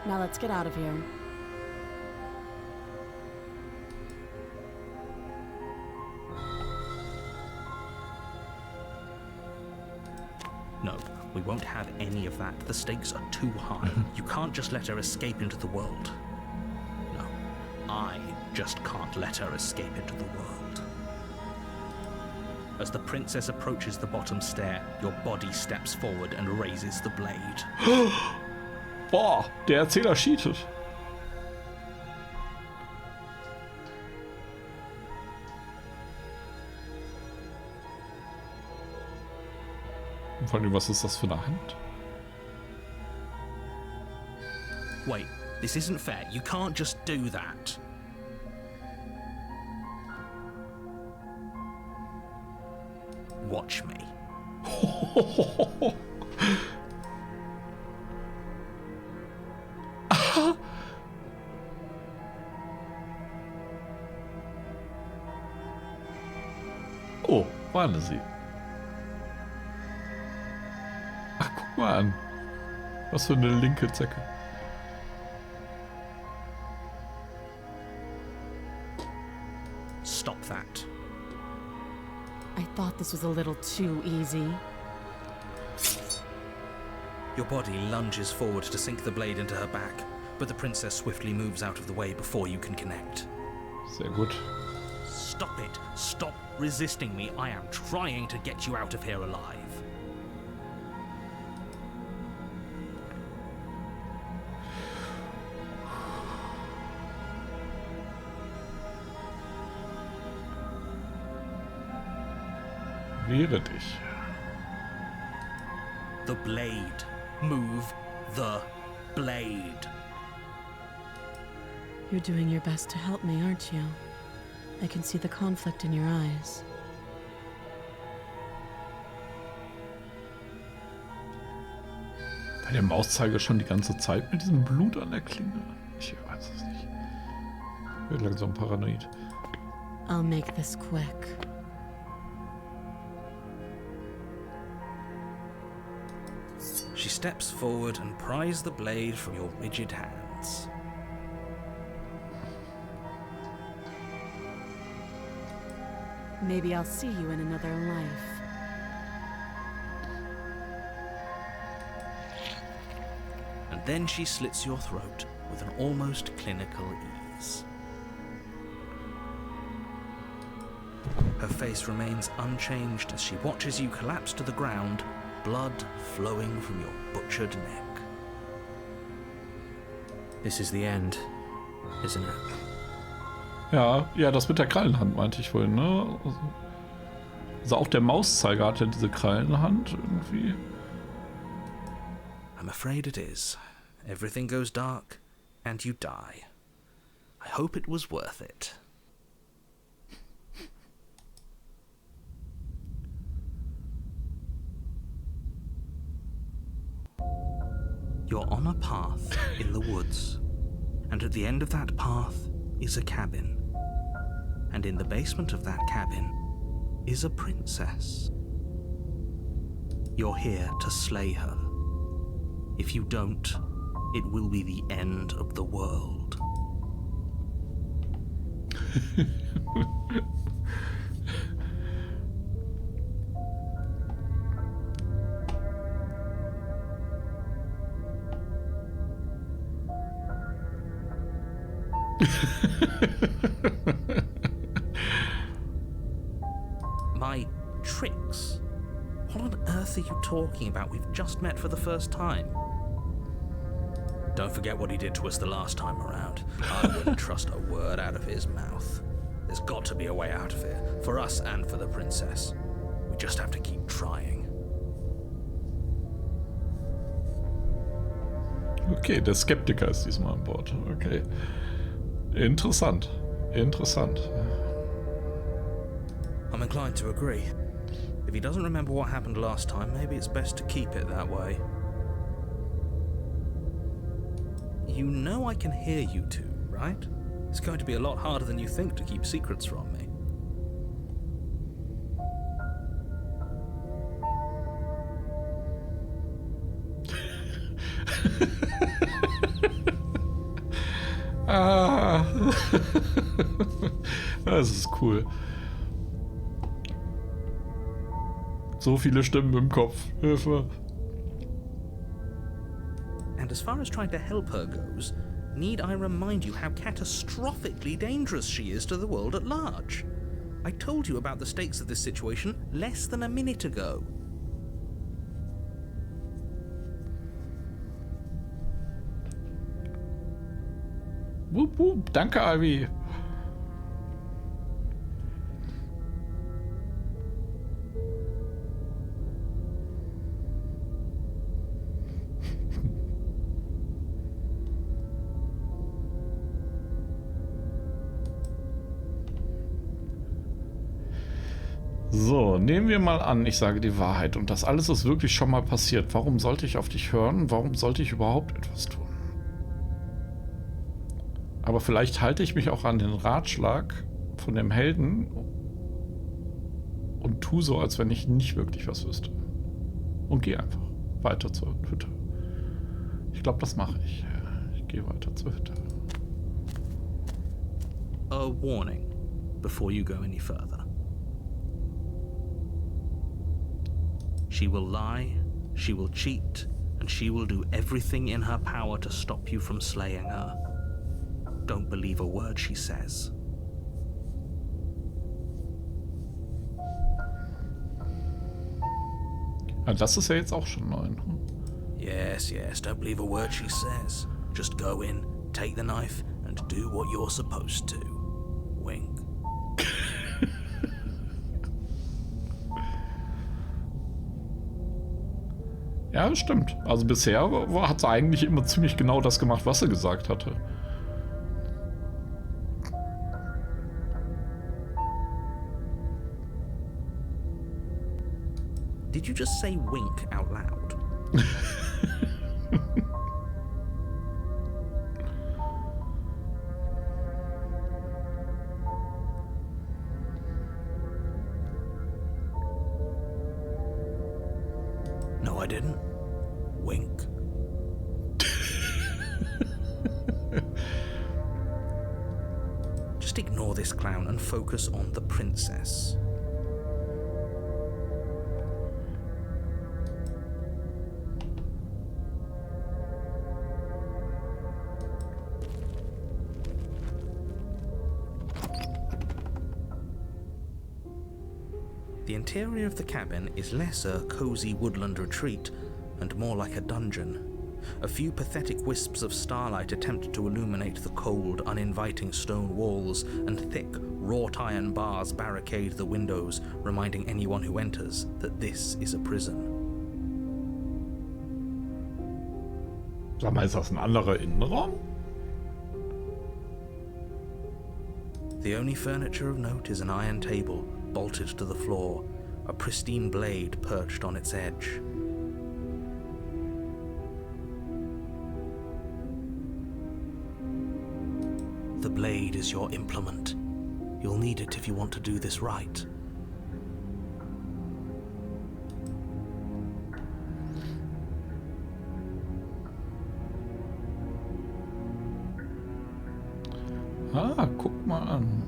Now let's get out of here. No, we won't have any of that. The stakes are too high. You can't just let her escape into the world. No, I just can't let her escape into the world. As the princess approaches the bottom stair, your body steps forward and raises the blade. Boah, der Erzähler cheatet. Vor allem, was ist das für eine Hand? Wait, this isn't fair. You can't just do that. Watch me. Oh, warne sie. Ach, guck mal an. Was für eine linke Zecke. Stop that. I thought this was a little too easy. Your body lunges forward to sink the blade into her back, but the princess swiftly moves out of the way before you can connect. Sehr gut. Stop it! Stop resisting me! I am trying to get you out of here alive. Wehre dich. the blade. Move the blade. You're doing your best to help me, aren't you? I can see the conflict in your eyes. War der Mauszeiger schon die ganze Zeit mit diesem Blut an der Klinge? Ich weiß es nicht. Wird langsam paranoid. I'll make this quick. She steps forward and pries the blade from your rigid hands. Maybe I'll see you in another life. And then she slits your throat with an almost clinical ease. Her face remains unchanged as she watches you collapse to the ground, blood flowing from your butchered neck. This is the end, isn't it? Ja, das mit der Krallenhand meinte ich vorhin, ne? Also auch der Mauszeiger hat ja diese Krallenhand irgendwie. I'm afraid it is. Everything goes dark, and you die. I hope it was worth it. You're on a path in the woods, and at the end of that path is a cabin. And in the basement of that cabin is a princess. You're here to slay her. If you don't, it will be the end of the world. My tricks? What on earth are you talking about? We've just met for the first time. Don't forget what he did to us the last time around. I wouldn't trust a word out of his mouth. There's got to be a way out of here, for us and for the princess. We just have to keep trying. Okay, der Skeptiker ist diesmal an Bord. Okay. Interessant. Interessant. I'm inclined to agree. If he doesn't remember what happened last time, maybe it's best to keep it that way. You know I can hear you two, right? It's going to be a lot harder than you think to keep secrets from me. Ah. Das ist cool. So viele Stimmen im Kopf. Hilfe. And as far as trying to help her goes, need I remind you how catastrophically dangerous she is to the world at large? I told you about the stakes of this situation less than a minute ago. Wup, wup. Danke, Ivy. So, nehmen wir mal an, ich sage die Wahrheit und das alles ist wirklich schon mal passiert. Warum sollte ich auf dich hören? Warum sollte ich überhaupt etwas tun? Aber vielleicht halte ich mich auch an den Ratschlag von dem Helden und tue so, als wenn ich nicht wirklich was wüsste. Und gehe einfach weiter zur Hütte. Ich glaube, das mache ich. Ich gehe weiter zur Hütte. A warning before you go any further. She will lie, she will cheat, and she will do everything in her power to stop you from slaying her. Don't believe a word she says. Ja, das ist ja jetzt auch schon neu. Ne? Yes, don't believe a word she says. Just go in, take the knife, and do what you're supposed to. Wink. Ja, das stimmt. Also bisher hat sie eigentlich immer ziemlich genau das gemacht, was sie gesagt hatte. Did you just say wink out loud? No, I didn't. Wink. Just ignore this clown and focus on the princess. The interior of the cabin is less a cosy woodland retreat and more like a dungeon. A few pathetic wisps of starlight attempt to illuminate the cold, uninviting stone walls, and thick, wrought iron bars barricade the windows, reminding anyone who enters that this is a prison. Sag mal, ist das ein anderer Innenraum? The only furniture of note is an iron table, bolted to the floor, a pristine blade perched on its edge. The blade is your implement. You'll need it if you want to do this right. Ah, guck mal an.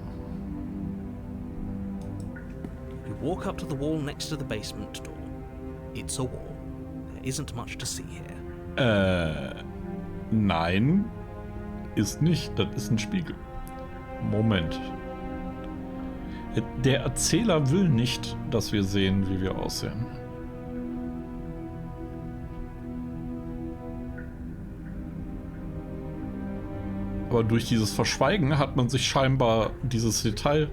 You walk up to the wall next to the basement door. It's a wall. There isn't much to see here. Nein, ist nicht. Das ist ein Spiegel. Moment. Der Erzähler will nicht, dass wir sehen, wie wir aussehen. Aber durch dieses Verschweigen hat man sich scheinbar dieses Detail...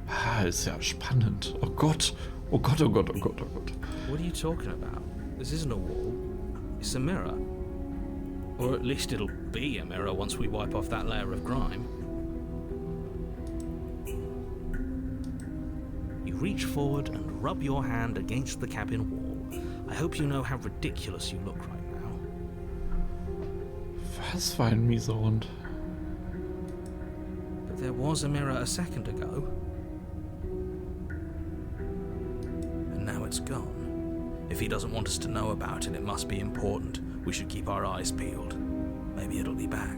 Ah, ist ja spannend. Oh Gott. Oh Gott, oh Gott, oh Gott, oh Gott. What are you talking about? This isn't a wall. It's a mirror. Or at least it'll be a mirror once we wipe off that layer of grime. You reach forward and rub your hand against the cabin wall. I hope you know how ridiculous you look right now. Was für ein mieser Hund. But there was a mirror a second ago. And now it's gone. If he doesn't want us to know about it, it must be important. We should keep our eyes peeled. Maybe it'll be back.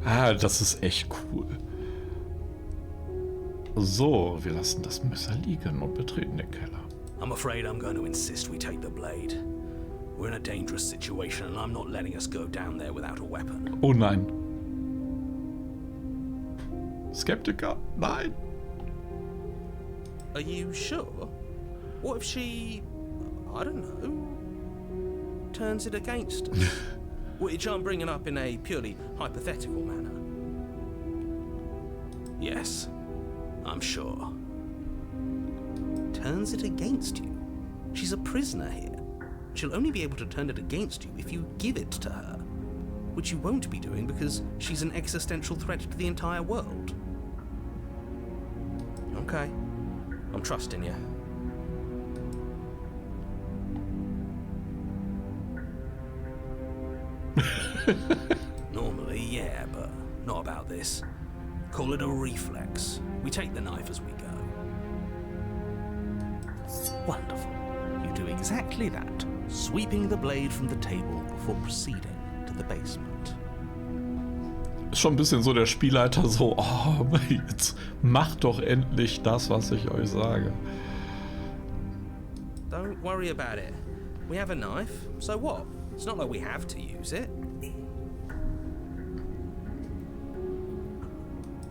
Ah, das ist echt cool. So, wir lassen das Messer liegen und betreten den Keller. I'm afraid I'm going to insist we take the blade. We're in a dangerous situation and I'm not letting us go down there without a weapon. Oh nein. Skeptiker, nein. Are you sure? What if she, I don't know, turns it against us? Which I'm bringing up in a purely hypothetical manner. Yes, I'm sure. Turns it against you? She's a prisoner here. She'll only be able to turn it against you if you give it to her. Which you won't be doing because she's an existential threat to the entire world. Okay, I'm trusting you. Normally, yeah, but not about this. Call it a reflex. We take the knife as we go. Wonderful. You do exactly that, sweeping the blade from the table before proceeding to the basement. Ist schon ein bisschen so der Spielleiter so, oh, jetzt macht doch endlich das, was ich euch sage. Don't worry about it. We have a knife, so what? It's not like we have to use it.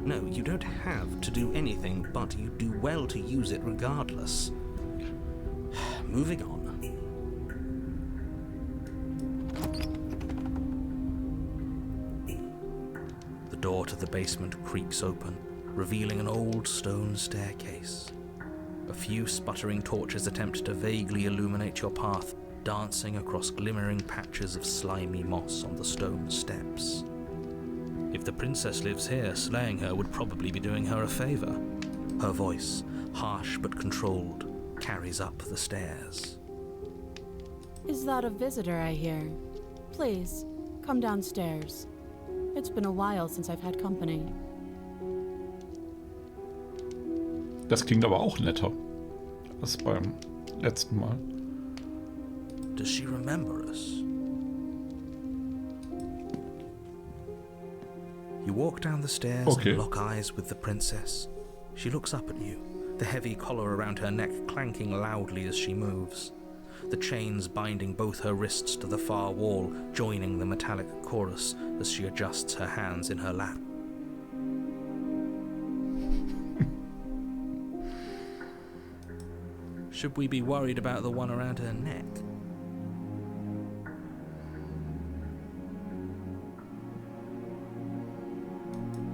No, you don't have to do anything, but you do well to use it regardless. Moving on. The door to the basement creaks open. revealing an old stone staircase. A few sputtering torches attempt to vaguely illuminate your path, dancing across glimmering patches of slimy moss on the stone steps. If the princess lives here, slaying her would probably be doing her a favor. Her voice, harsh but controlled, carries up the stairs. Is that a visitor I hear? Please, come downstairs. It's been a while since I've had company. Das klingt aber auch netter als beim letzten Mal. Does she remember us? You walk down the stairs and lock eyes with the princess. She looks up at you, the heavy collar around her neck clanking loudly as she moves. The chains binding both her wrists to the far wall, joining the metallic chorus as she adjusts her hands in her lap. Should we be worried about the one around her neck?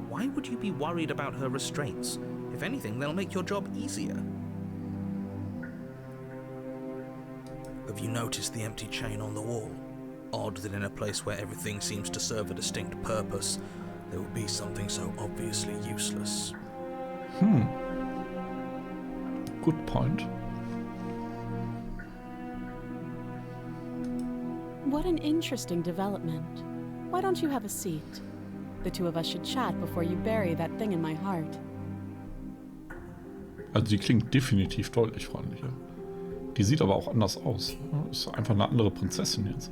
Why would you be worried about her restraints? If anything, they'll make your job easier. Have you noticed the empty chain on the wall? Odd that in a place where everything seems to serve a distinct purpose, there would be something so obviously useless. Good point. What an interesting development. Why don't you have a seat? The two of us should chat before you bury that thing in my heart. Also sie klingt definitiv deutlich freundlicher. Die sieht aber auch anders aus. Ist einfach eine andere Prinzessin jetzt.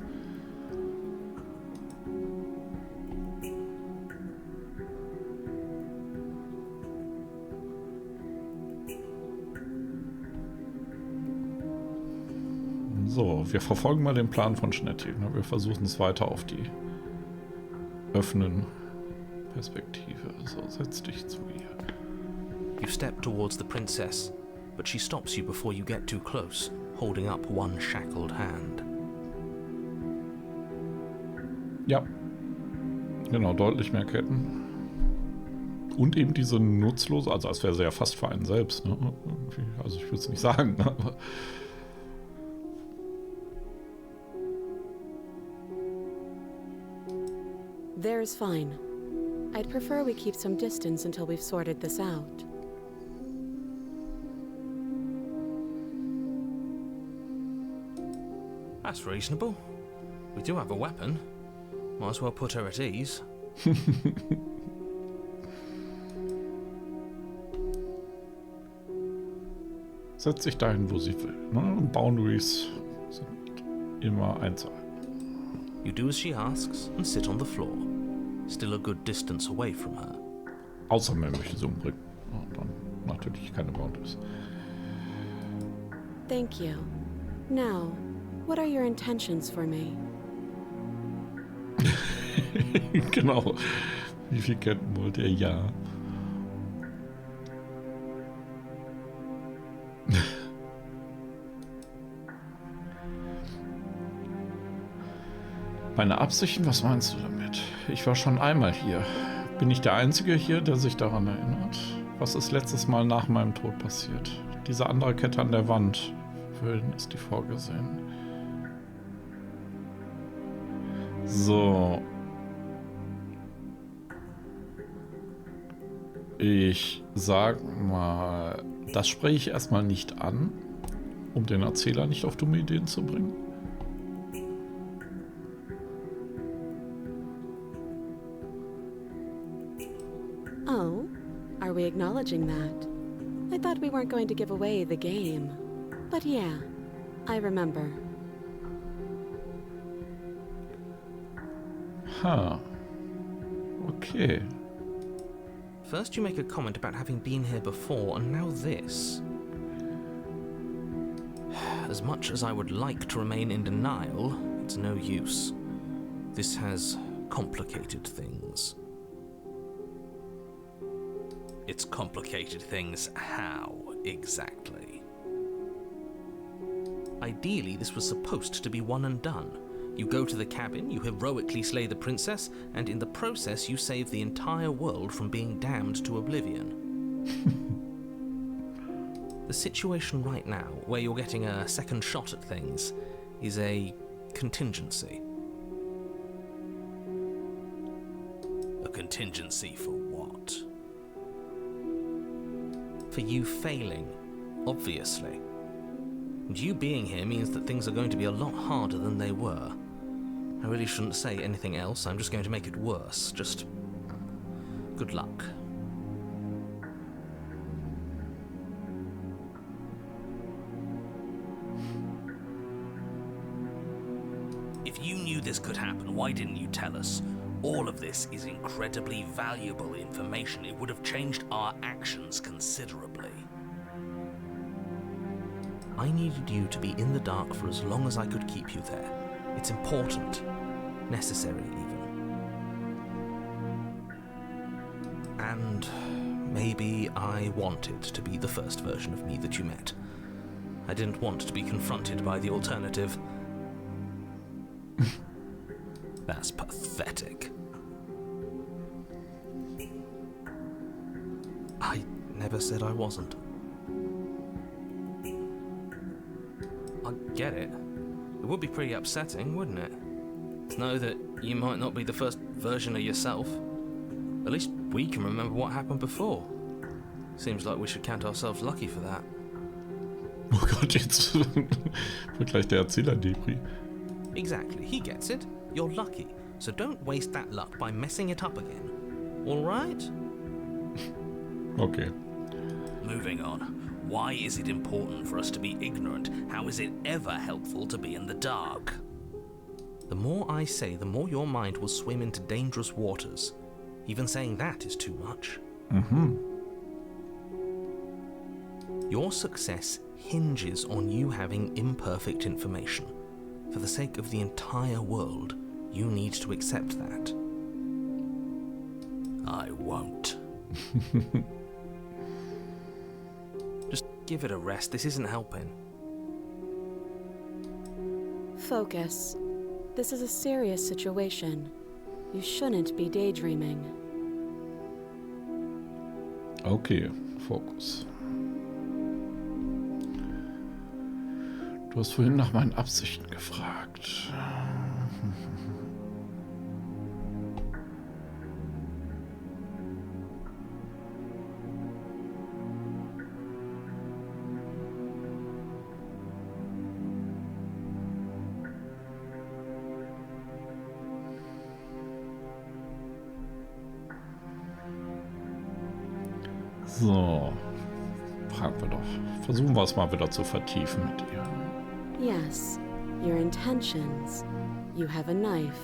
So, wir verfolgen mal den Plan von Schnetti. Wir versuchen es weiter auf die öffnen Perspektive. So, setz dich zu ihr. You step towards the princess, but she stops you before you get too close, holding up one shackled hand. Ja, genau, deutlich mehr Ketten. Und eben diese nutzlose, also als wäre sie ja fast für einen selbst. Ne? Also ich würde es nicht sagen, ne? Aber There's fine. I'd prefer we keep some distance until we've sorted this out. That's reasonable. We do have a weapon. Might as well put her at ease. setzt sich dahin, wo sie will. Ne? Boundaries sind immer einzuhalten. You do as she asks and sit on the floor, still a good distance away from her. Außer man möchte sie umbringen. Und dann natürlich keine Boundaries. Thank you. Now, what are your intentions for me? Genau. Wie viel Ketten wollt ihr? Ja. Meine Absichten, was meinst du damit? Ich war schon einmal hier. Bin ich der Einzige hier, der sich daran erinnert? Was ist letztes Mal nach meinem Tod passiert? Diese andere Kette an der Wand. Für wen ist die vorgesehen? So. Ich sag mal, das spreche ich erstmal nicht an, um den Erzähler nicht auf dumme Ideen zu bringen. Oh, are we acknowledging that? I thought we weren't going to give away the game. But yeah, I remember. Ha. Okay. First you make a comment about having been here before, and now this. As much as I would like to remain in denial, it's no use. This has complicated things. It's complicated things how, exactly? Ideally, this was supposed to be one and done. You go to the cabin, you heroically slay the princess, and in the process you save the entire world from being damned to oblivion. The situation right now, where you're getting a second shot at things, is a contingency. A contingency for what? For you failing, obviously. And you being here means that things are going to be a lot harder than they were. I really shouldn't say anything else, I'm just going to make it worse. Just good luck. If you knew this could happen, why didn't you tell us? All of this is incredibly valuable information. It would have changed our actions considerably. I needed you to be in the dark for as long as I could keep you there. It's important. Necessary, even. And maybe I wanted to be the first version of me that you met. I didn't want to be confronted by the alternative. That's pathetic. I never said I wasn't. I get it. It would be pretty upsetting, wouldn't it? To know that you might not be the first version of yourself. At least we can remember what happened before. Seems like we should count ourselves lucky for that. Oh Gott, jetzt wird gleich der Erzähler Depri. Exactly, he gets it. You're lucky, so don't waste that luck by messing it up again. All right? Okay. Moving on. Why is it important for us to be ignorant? How is it ever helpful to be in the dark? The more I say, the more your mind will swim into dangerous waters. Even saying that is too much. Your success hinges on you having imperfect information. For the sake of the entire world, you need to accept that. I won't. Just give it a rest. This isn't helping. Focus. This is a serious situation. You shouldn't be daydreaming. Okay, Fokus. Du hast vorhin nach meinen Absichten gefragt. So, fragen wir doch. Versuchen wir es mal wieder zu vertiefen mit ihr. Yes, your intentions. You have a knife.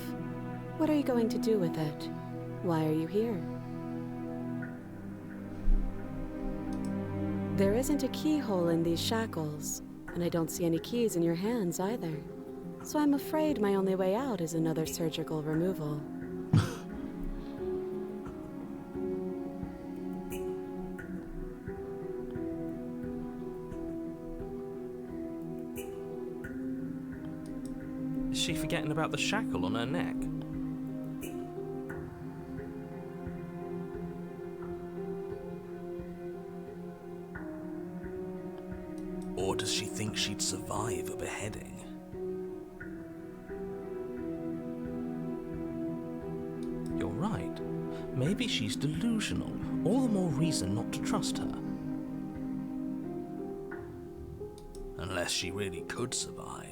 What are you going to do with it? Why are you here? There isn't a keyhole in these shackles, and I don't see any keys in your hands either. So I'm afraid my only way out is another surgical removal. Is she forgetting about the shackle on her neck? Or does she think she'd survive a beheading? You're right. Maybe she's delusional. All the more reason not to trust her. Unless she really could survive.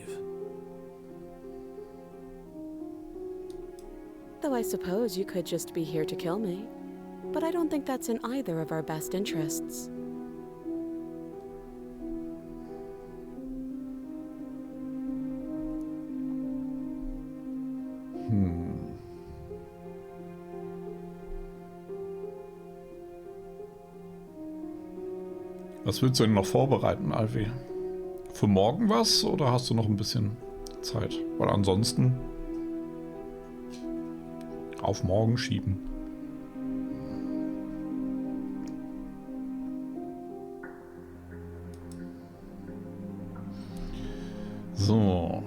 Though I suppose you could just be here to kill me. But I don't think that's in either of our best interests. Was willst du denn noch vorbereiten, Alvi? Für morgen was oder hast du noch ein bisschen Zeit? Weil ansonsten auf morgen schieben. So.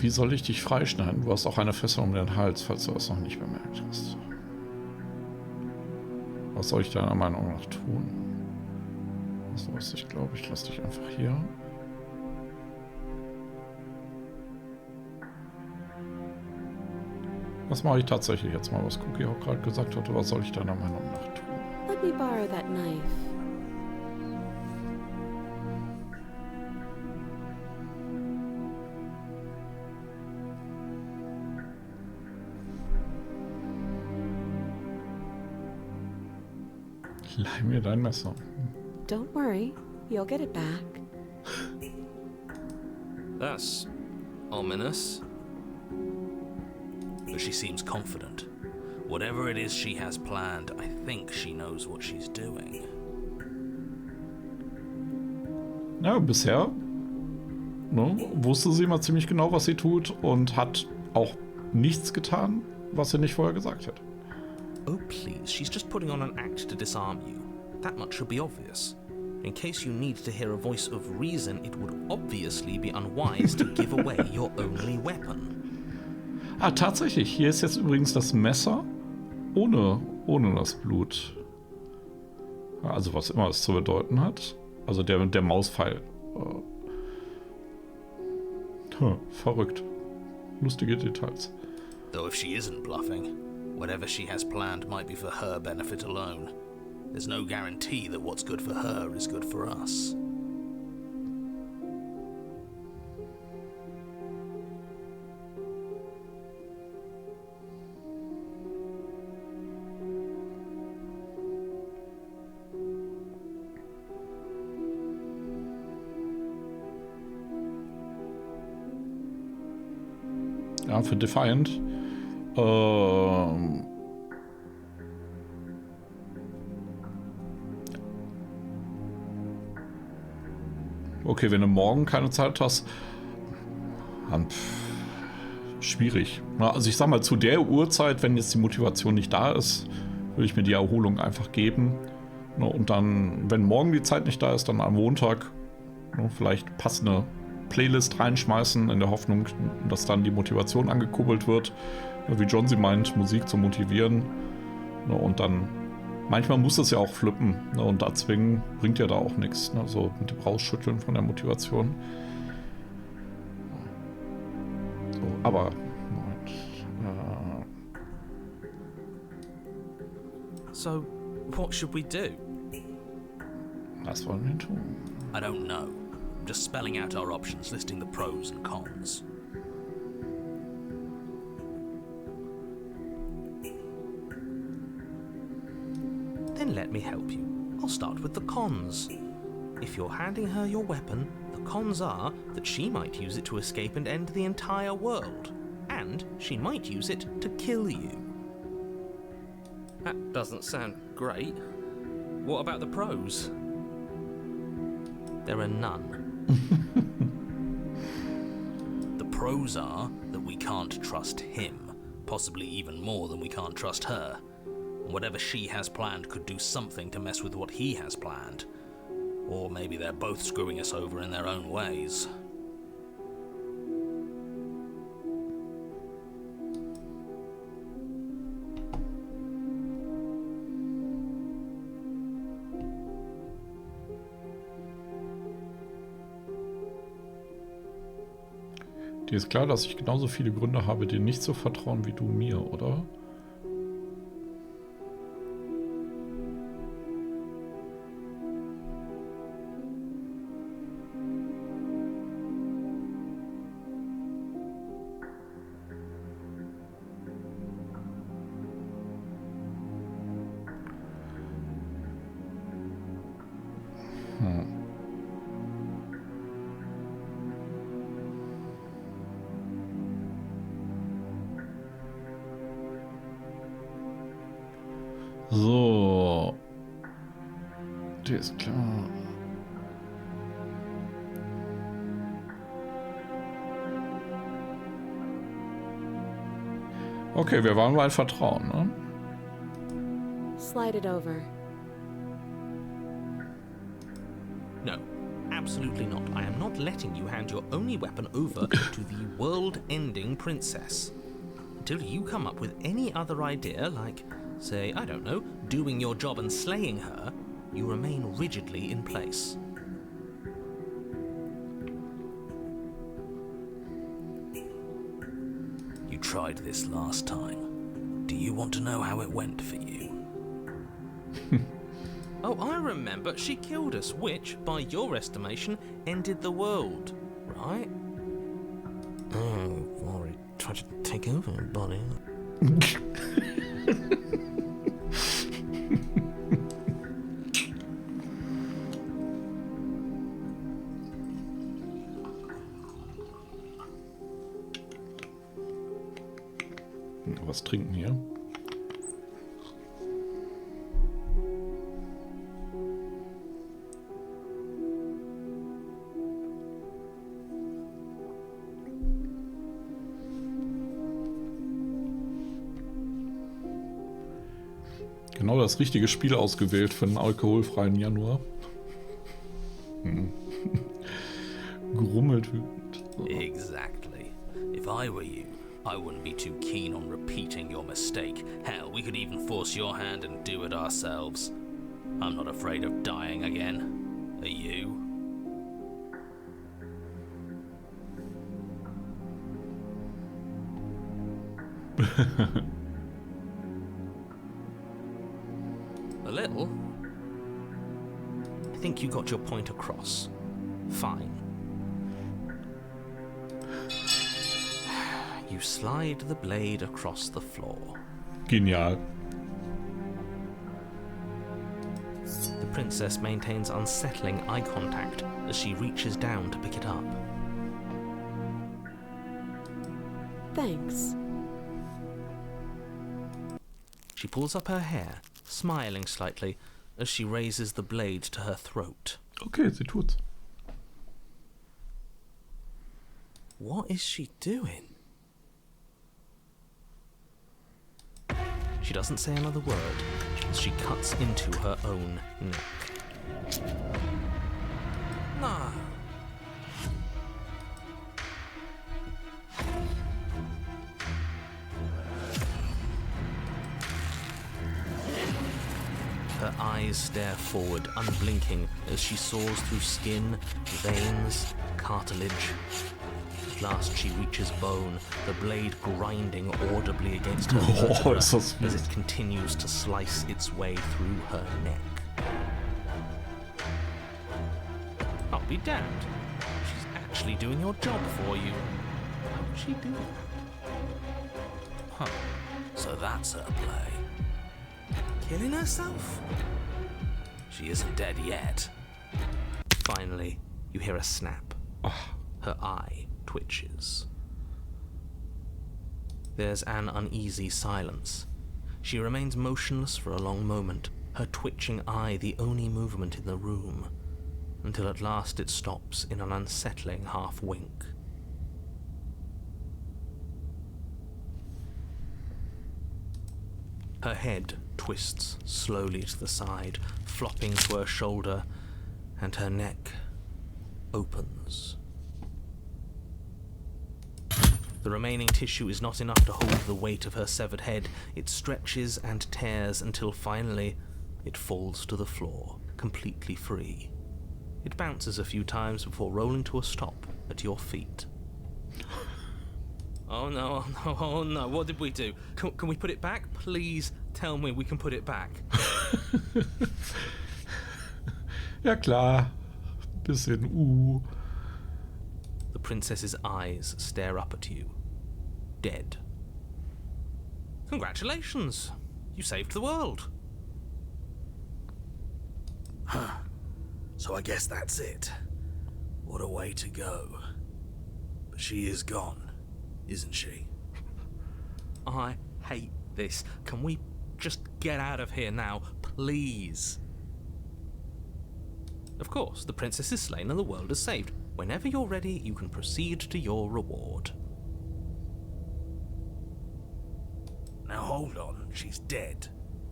Wie soll ich dich freischneiden? Du hast auch eine Fessel um den Hals, falls du das noch nicht bemerkt hast. Was soll ich deiner Meinung nach tun? Also, was ich glaube, ich lasse dich einfach hier. Was mache ich tatsächlich jetzt mal, was Cookie auch gerade gesagt hatte? Was soll ich deiner Meinung nach tun? Let me borrow that knife. Leih mir dein Messer. Don't worry, you'll get it back. That's ominous. But she seems confident. Whatever it is she has planned, I think she knows what she's doing. Ja, bisher wusste sie immer ziemlich genau, was sie tut und hat auch nichts getan, was sie nicht vorher gesagt hätte. Oh, please, she's just putting on an act to disarm you. That much should be obvious. In case you need to hear a voice of reason, it would obviously be unwise to give away your only weapon. Ah, tatsächlich. Hier ist jetzt übrigens das Messer ohne das Blut. Also was immer es zu bedeuten hat. Also der Mauspfeil. Verrückt. Lustige Details. Though if she isn't bluffing, whatever she has planned might be for her benefit alone. There's no guarantee that what's good for her is good for us. Ja, für Defiant. Okay, wenn du morgen keine Zeit hast, dann schwierig. Also ich sag mal, zu der Uhrzeit, wenn jetzt die Motivation nicht da ist, würde ich mir die Erholung einfach geben. Und dann, wenn morgen die Zeit nicht da ist, dann am Montag vielleicht passende Playlist reinschmeißen, in der Hoffnung, dass dann die Motivation angekurbelt wird. Wie John sie meint, Musik zu motivieren. Und dann, manchmal muss das ja auch flippen. Und da zwingen bringt ja da auch nichts. So mit dem Rausschütteln von der Motivation. So, aber, Moment. So, what should we do? Was wollen wir tun? I don't know. I'm just spelling out our options, listing the pros and cons. Then let me help you. I'll start with the cons. If you're handing her your weapon, the cons are that she might use it to escape and end the entire world. And she might use it to kill you. That doesn't sound great. What about the pros? There are none. The pros are that we can't trust him, possibly even more than we can't trust her. And whatever she has planned could do something to mess with what he has planned. Or maybe they're both screwing us over in their own ways. Dir ist klar, dass ich genauso viele Gründe habe, dir nicht zu vertrauen wie du mir, oder? So. Dir ist klar. Okay, wir waren bei Vertrauen, ne? Slide it over. No, absolutely not. I am not letting you hand your only weapon over to the world-ending princess. Until you come up with any other idea, like, say, I don't know, doing your job and slaying her, you remain rigidly in place. You tried this last time. Do you want to know how it went for you? Oh, I remember. She killed us, which, by your estimation, ended the world, right? Oh, Rory tried to take over her body. Was trinken hier? Genau das richtige Spiel ausgewählt für einen alkoholfreien Januar. Gerummelt wütend. Exactly. If I were you, I wouldn't be too keen on repeating your mistake. Hell, we could even force your hand and do it ourselves. I'm not afraid of dying again. Are you? A little. I think you got your point across. Fine. You slide the blade across the floor. Genial. The princess maintains unsettling eye contact as she reaches down to pick it up. Thanks. She pulls up her hair, smiling slightly as she raises the blade to her throat. Okay, sie tut's. What is she doing? She doesn't say another word as she cuts into her own neck. No. Her eyes stare forward, unblinking, as she soars through skin, veins, cartilage. At last she reaches bone, the blade grinding audibly against her vertebra as it continues to slice its way through her neck. I'll be damned. She's actually doing your job for you. How would she do that? Huh. So that's her play. Killing herself? She isn't dead yet. Finally, you hear a snap. Her eye twitches. There's an uneasy silence. She remains motionless for a long moment, her twitching eye the only movement in the room, until at last it stops in an unsettling half-wink. Her head twists slowly to the side, flopping to her shoulder, and her neck opens. The remaining tissue is not enough to hold the weight of her severed head. It stretches and tears until finally it falls to the floor, completely free. It bounces a few times before rolling to a stop at your feet. Oh no, oh no, oh no, what did we do? Can we put it back? Please tell me we can put it back. Ja klar. Bisschen The princess's eyes stare up at you. Dead. Congratulations! You saved the world. So I guess that's it. What a way to go. But she is gone, isn't she? I hate this. Can we just get out of here now, please? Of course, the princess is slain and the world is saved. Whenever you're ready, you can proceed to your reward. Now hold on, she's dead.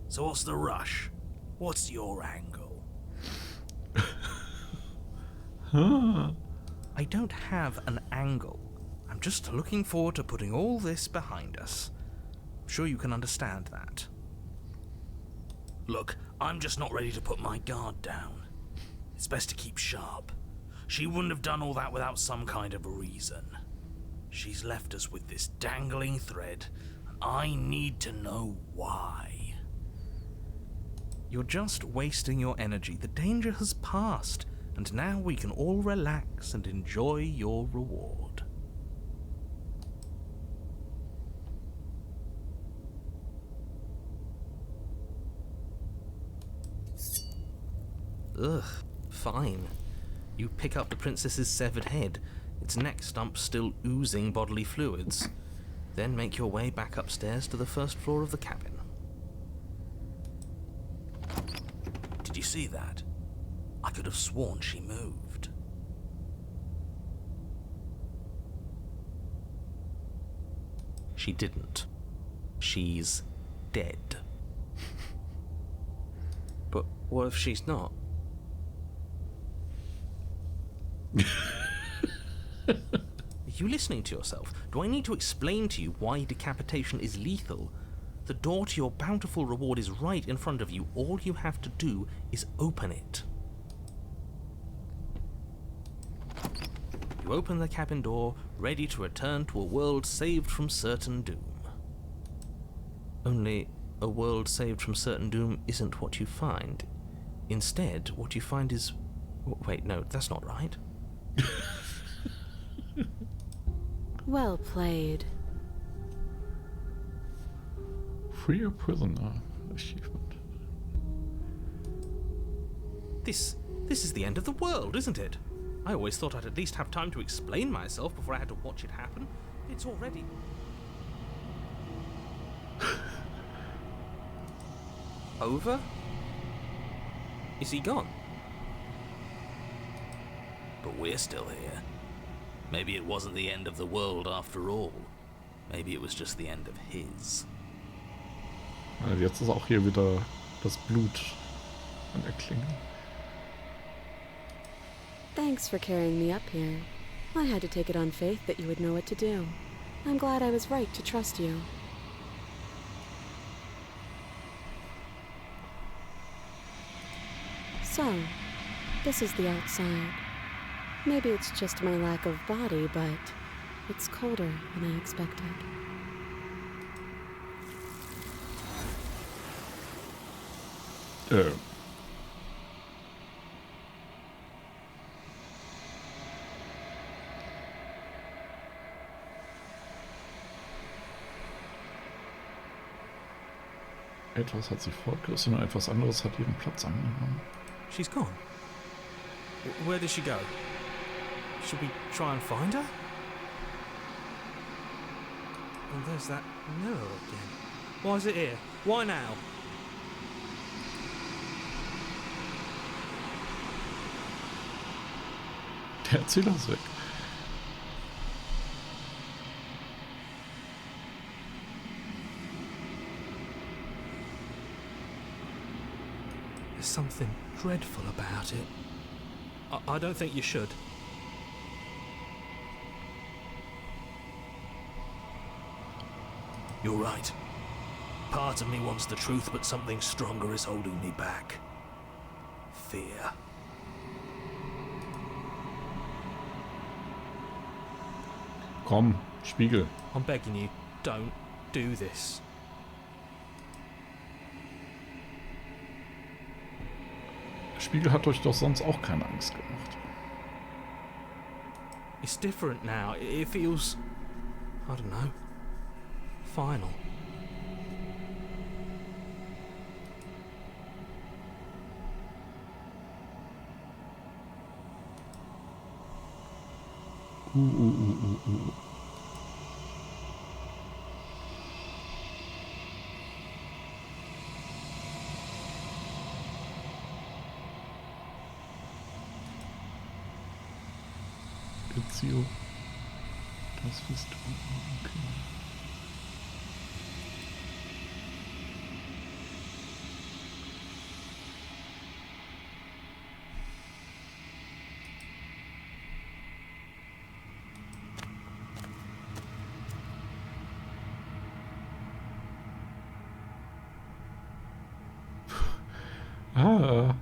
So what's the rush? What's your angle? I don't have an angle. I'm just looking forward to putting all this behind us. I'm sure you can understand that. Look, I'm just not ready to put my guard down. It's best to keep sharp. She wouldn't have done all that without some kind of a reason. She's left us with this dangling thread, and I need to know why. You're just wasting your energy. The danger has passed, and now we can all relax and enjoy your reward. Ugh, fine. You pick up the princess's severed head, its neck stump still oozing bodily fluids, then make your way back upstairs to the first floor of the cabin. Did you see that? I could have sworn she moved. She didn't. She's dead. But what if she's not? Are you listening to yourself? Do I need to explain to you why decapitation is lethal? The door to your bountiful reward is right in front of you. All you have to do is open it. You open the cabin door, ready to return to a world saved from certain doom. Only a world saved from certain doom isn't what you find. Instead, what you find is... Wait, no, that's not right. Well played. Free a prisoner achievement. This is the end of the world, isn't it? I always thought I'd at least have time to explain myself before I had to watch it happen. It's already... Over? Is he gone? But we're still here. Maybe it wasn't the end of the world after all. Maybe it was just the end of his. Also jetzt ist auch hier wieder das Blut an der Klinge. Thanks for carrying me up here. I had to take it on faith that you would know what to do. I'm glad I was right to trust you. So, this is the outside. Maybe it's just my lack of body, but it's colder than I expected. Etwas hat sie fortgerissen und etwas anderes hat ihren Platz angenommen. She's gone. Where did she go? Should we try and find her? And there's that mirror again. Why is it here? Why now? Der Erzähler ist weg. There's something dreadful about it. I don't think you should. You're right. Part of me wants the truth, but something stronger is holding me back. Fear. Komm, Spiegel. I'm begging you, don't do this. Der Spiegel hat euch doch sonst auch keine Angst gemacht. It's different now. It feels... I don't know. Final. Beziehung. Das wirst du. Okay. Ah.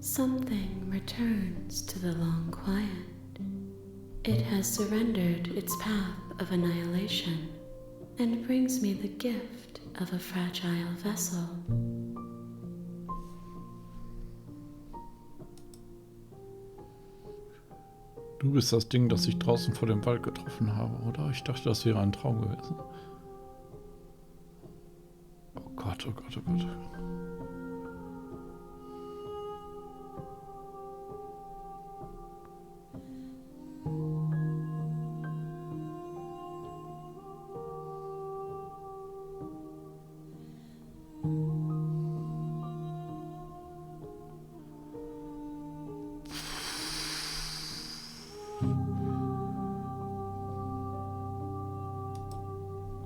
Something returns to the long quiet. It has surrendered its path of annihilation and brings me the gift of a fragile vessel. Du bist das Ding, das ich draußen vor dem Wald getroffen habe, oder? Ich dachte, das wäre ein Traum gewesen. Oh Gott, oh Gott, oh Gott.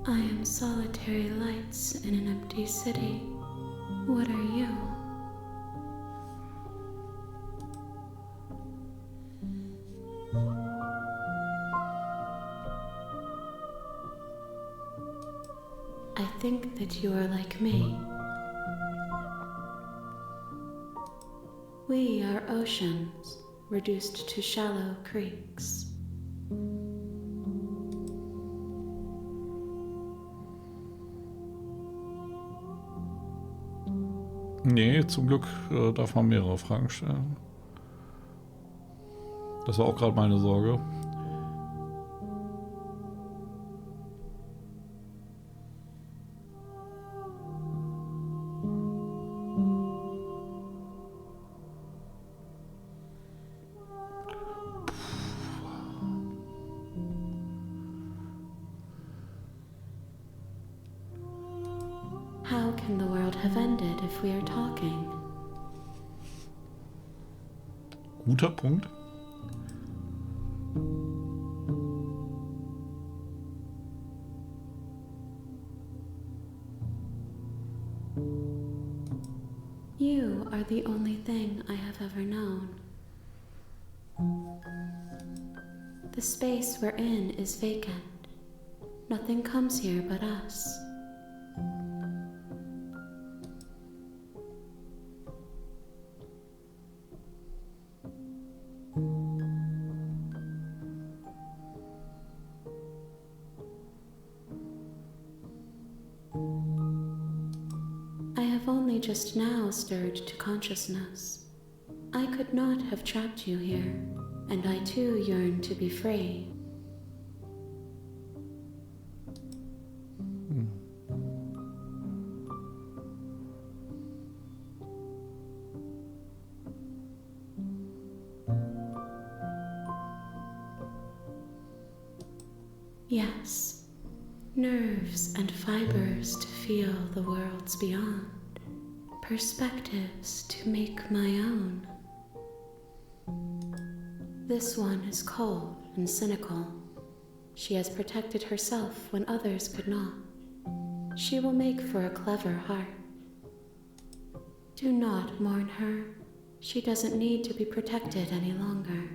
I am solitary lights in an empty city. What are you? I think that you are like me. We are oceans, reduced to shallow creeks. Nee, zum Glück darf man mehrere Fragen stellen. Das war auch gerade meine Sorge. How can the world have ended if we are talking? Guter Punkt. You are the only thing I have ever known. The space we're in is vacant. Nothing comes here but us. I have only just now stirred to consciousness. I could not have trapped you here, and I too yearn to be free. Yes, nerves and fibers to feel the worlds beyond, perspectives to make my own. This one is cold and cynical. She has protected herself when others could not. She will make for a clever heart. Do not mourn her. She doesn't need to be protected any longer.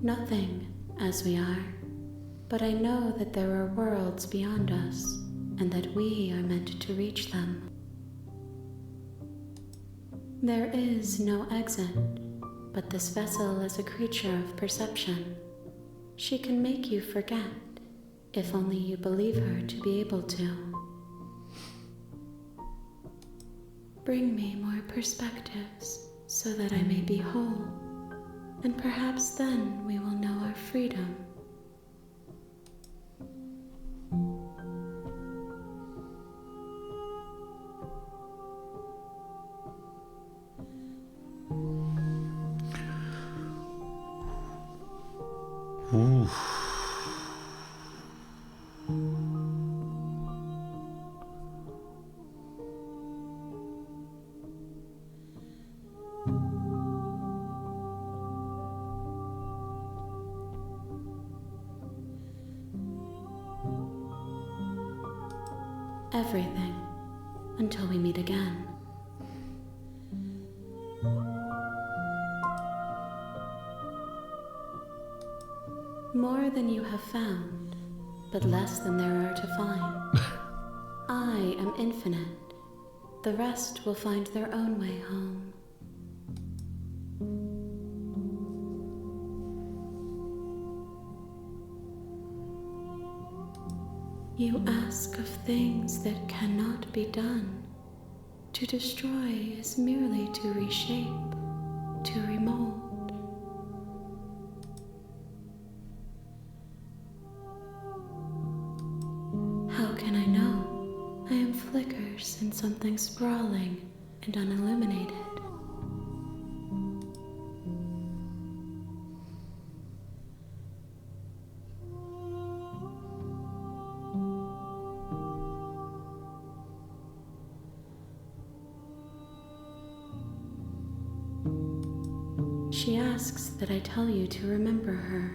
Nothing, as we are, but I know that there are worlds beyond us, and that we are meant to reach them. There is no exit, but this vessel is a creature of perception. She can make you forget, if only you believe her to be able to. Bring me more perspectives, so that I may be whole. And perhaps then we will know our freedom. everything, until we meet again. More than you have found, but less than there are to find. I am infinite. The rest will find their own way home. You ask of things that cannot be done. To destroy is merely to reshape, to remold. How can I know? I am flickers in something sprawling and unilluminated. She asks that I tell you to remember her.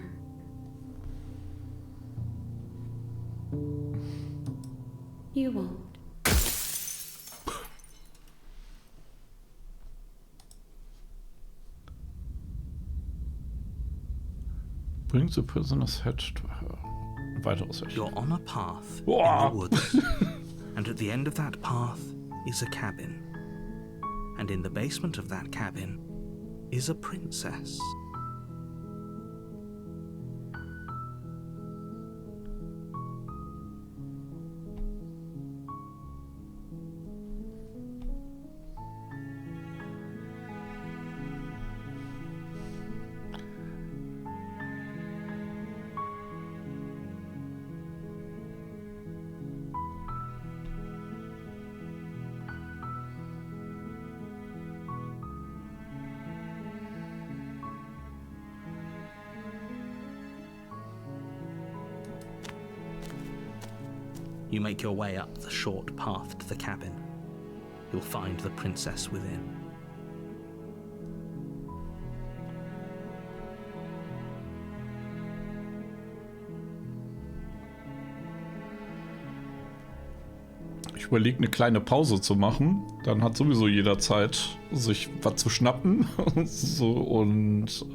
You won't. Bring the prisoner's head to her. Weiteres Echo. You're on a path Wow. in the woods, and at the end of that path is a cabin. And in the basement of that cabin is a princess. You make your way up the short path to the cabin. You'll find the princess within. Ich überlege, eine kleine Pause zu machen. Dann hat sowieso jeder Zeit, sich was zu schnappen. So, und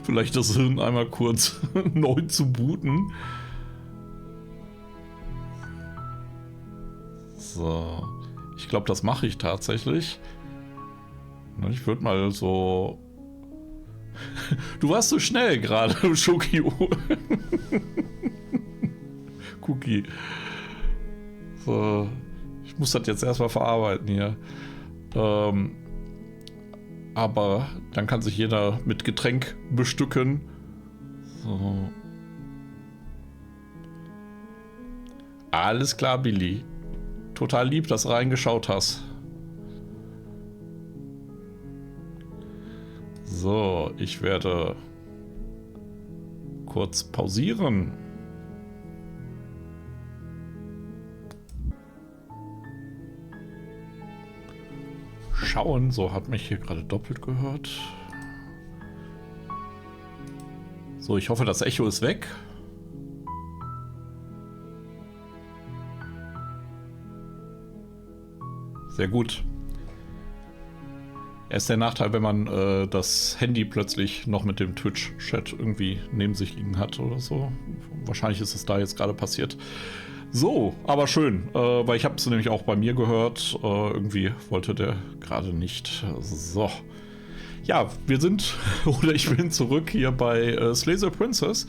vielleicht das Hirn einmal kurz neu zu booten. So, ich glaube, das mache ich tatsächlich. Ich würde mal so... Du warst so schnell gerade, Schokio. Cookie. So, ich muss das jetzt erstmal verarbeiten hier. Aber dann kann sich jeder mit Getränk bestücken. So. Alles klar, Billy. Total lieb, dass du reingeschaut hast. So, ich werde kurz pausieren. Schauen, so hat mich hier gerade doppelt gehört. So, ich hoffe, das Echo ist weg. Sehr gut. Erst der Nachteil, wenn man das Handy plötzlich noch mit dem Twitch-Chat irgendwie neben sich liegen hat oder so. Wahrscheinlich ist es da jetzt gerade passiert. So, aber schön, weil ich habe es nämlich auch bei mir gehört. Irgendwie wollte der gerade nicht. So. Ja, wir sind, oder ich bin zurück hier bei Slay the Princess.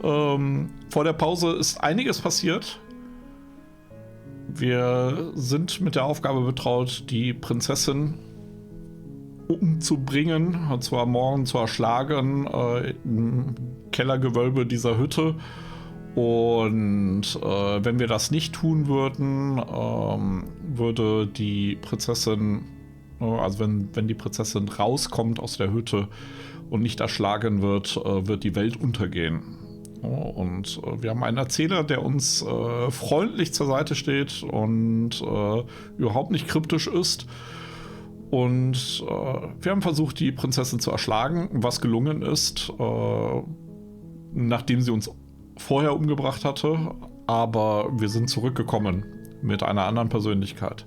Vor der Pause ist einiges passiert. Wir sind mit der Aufgabe betraut, die Prinzessin umzubringen, und zwar morgen zu erschlagen im Kellergewölbe dieser Hütte. Und wenn wir das nicht tun würden, würde die Prinzessin, also wenn die Prinzessin rauskommt aus der Hütte und nicht erschlagen wird, wird die Welt untergehen. Und wir haben einen Erzähler, der uns freundlich zur Seite steht und überhaupt nicht kryptisch ist. Und wir haben versucht, die Prinzessin zu erschlagen, was gelungen ist, nachdem sie uns vorher umgebracht hatte. aber wir sind zurückgekommen mit einer anderen Persönlichkeit.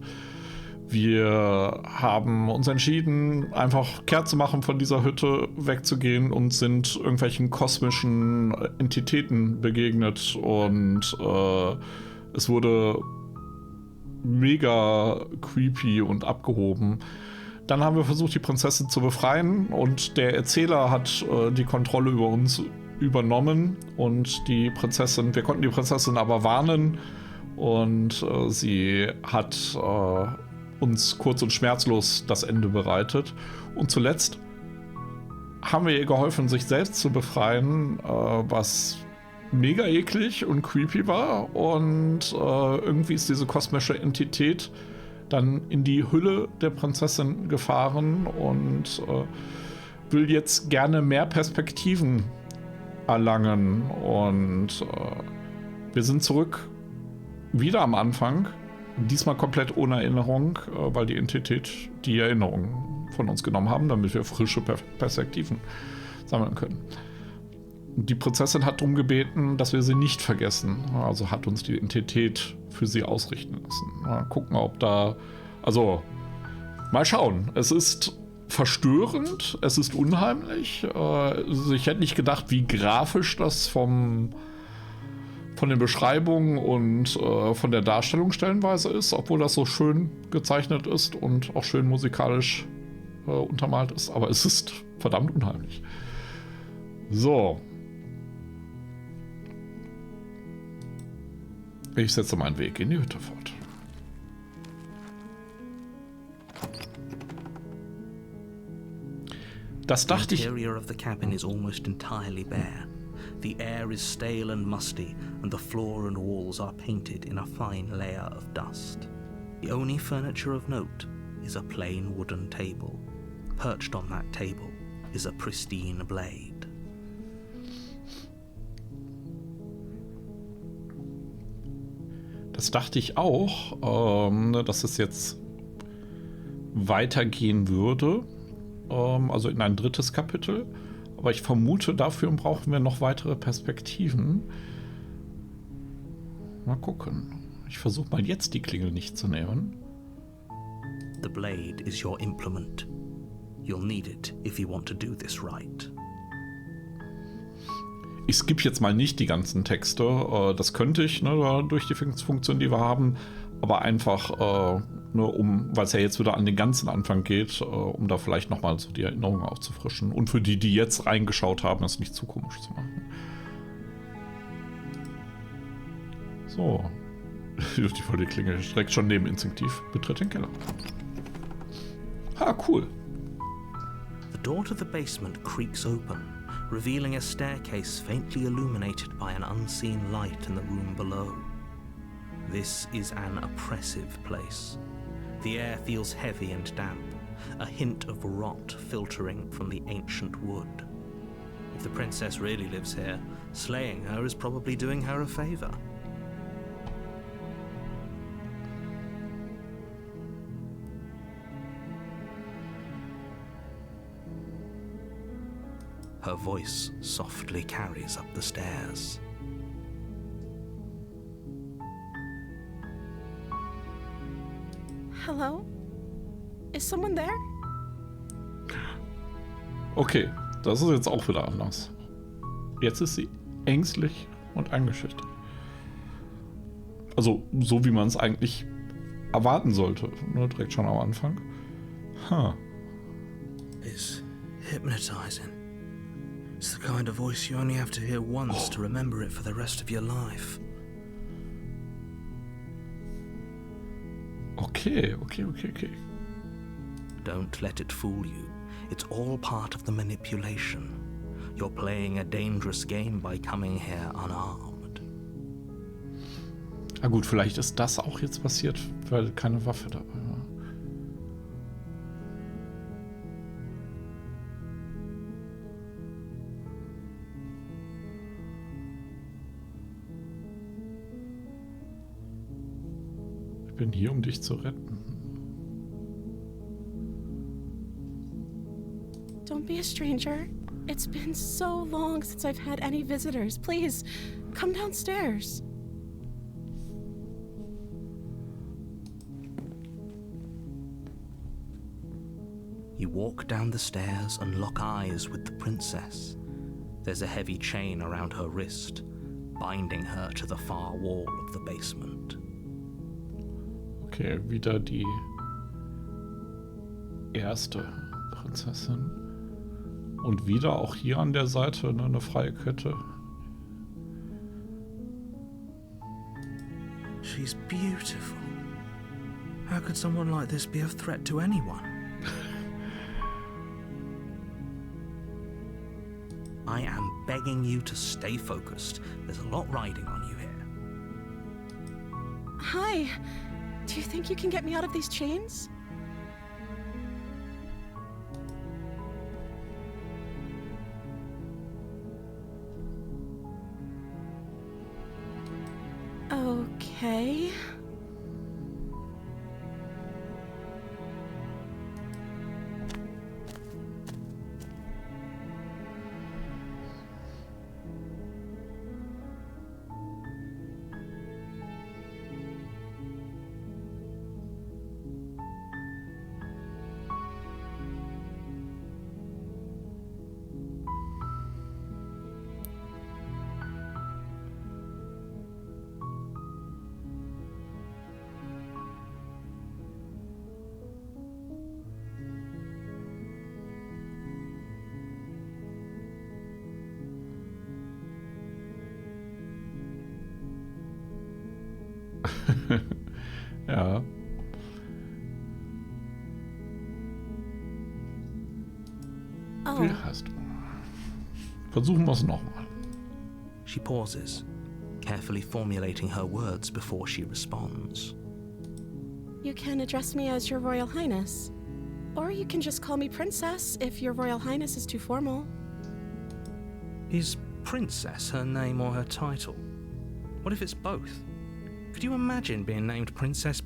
Wir haben uns entschieden, einfach kehrt zu machen, von dieser Hütte wegzugehen und sind irgendwelchen kosmischen Entitäten begegnet und es wurde mega creepy und abgehoben. Dann haben wir versucht, die Prinzessin zu befreien und der Erzähler hat die Kontrolle über uns übernommen und wir konnten die Prinzessin aber warnen und sie hat uns kurz und schmerzlos das Ende bereitet. Und zuletzt haben wir ihr geholfen, sich selbst zu befreien, was mega eklig und creepy war. Und irgendwie ist diese kosmische Entität dann in die Hülle der Prinzessin gefahren und will jetzt gerne mehr Perspektiven erlangen. Und wir sind zurück, wieder am Anfang. Diesmal komplett ohne Erinnerung, weil die Entität die Erinnerung von uns genommen haben, damit wir frische Perspektiven sammeln können. Die Prinzessin hat darum gebeten, dass wir sie nicht vergessen. Also hat uns die Entität für sie ausrichten lassen. Mal gucken, ob da... Also, mal schauen. Es ist verstörend, es ist unheimlich. Ich hätte nicht gedacht, wie grafisch das von den Beschreibungen und von der Darstellung stellenweise ist, obwohl das so schön gezeichnet ist und auch schön musikalisch untermalt ist. Aber es ist verdammt unheimlich. So. Ich setze meinen Weg in die Hütte fort. Das dachte ich... The interior of the cabin is almost entirely bare. The air is stale and musty, and the floor and walls are painted in a fine layer of dust. The only furniture of note is a plain wooden table. Perched on that table is a pristine blade. Das dachte ich auch, dass es jetzt weitergehen würde, also in ein drittes Kapitel. Aber ich vermute, dafür brauchen wir noch weitere Perspektiven. Mal gucken. Ich versuche mal jetzt die Klingel nicht zu nehmen. The blade is your implement. You'll need it if you want to do this right. Ich skippe jetzt mal nicht die ganzen Texte. Das könnte ich, ne, durch die Funktion, die wir haben. Aber einfach, weil es ja jetzt wieder an den ganzen Anfang geht, um da vielleicht nochmal so die Erinnerungen aufzufrischen. Und für die, die jetzt reingeschaut haben, es nicht zu komisch zu machen. So. Die volle Klingel direkt schon neben instinktiv. Betritt den Keller. Ah, cool. The door to the basement creaks open, revealing a staircase faintly illuminated by an unseen light in the room below. This is an oppressive place. The air feels heavy and damp, a hint of rot filtering from the ancient wood. If the princess really lives here, slaying her is probably doing her a favor. Her voice softly carries up the stairs. Hello? Is someone there? Okay, das ist jetzt auch wieder anders. Jetzt ist sie ängstlich und eingeschüchtert. Also, so wie man es eigentlich erwarten sollte, ne? Direkt schon am Anfang. It's hypnotizing. It's the kind of voice you only have to hear once to remember it for the rest of your life. Okay. Don't let it fool you. It's all part of the manipulation. You're playing a dangerous game by coming here unarmed. Na gut, vielleicht ist das auch jetzt passiert, weil keine Waffe dabei war. Ich bin hier, um dich zu retten. Don't be a stranger. It's been so long since I've had any visitors. Please, come downstairs. You walk down the stairs and lock eyes with the princess. There's a heavy chain around her wrist, binding her to the far wall of the basement. Okay, wieder die erste Prinzessin. Und wieder auch hier an der Seite eine freie Kette. She's beautiful. How could someone like this be a threat to anyone? I am begging you to stay focused. There's a lot riding on you here. Hi. Do you think you can get me out of these chains? Okay. Ja. Oh. Wie heißt du? Versuchen wir es nochmal. She pauses, carefully formulating her words before she responds. You can address me as Your Royal Highness. Or you can just call me Princess if Your Royal Highness is too formal. Is Princess her name or her title? What if it's both? Could you imagine being named Princess?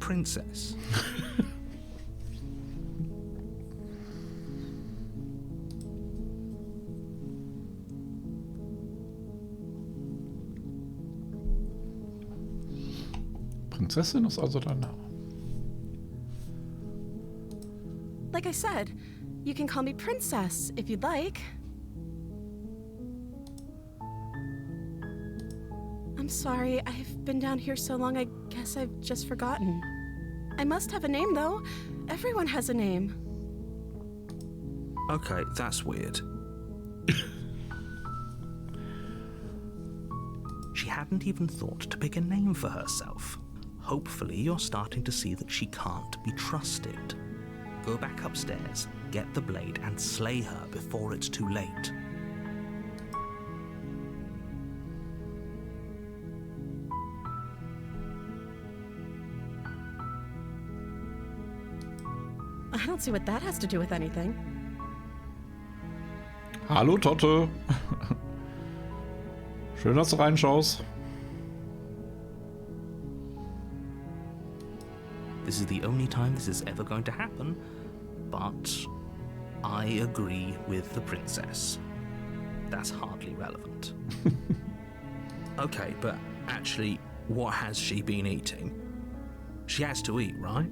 Prinzessin ist also dein Name. Like I said, you can call me Princess if you'd like. I'm sorry, I've been down here so long, I guess I've just forgotten. I must have a name, though. Everyone has a name. Okay, that's weird. She hadn't even thought to pick a name for herself. Hopefully you're starting to see that she can't be trusted. Go back upstairs, get the blade, and slay her before it's too late. I don't see what that has to do with anything. Hallo Totte. Schön, dass du reinschaust. This is the only time this is ever going to happen, but I agree with the princess. That's hardly relevant. Okay, but actually, what has she been eating? She has to eat, right?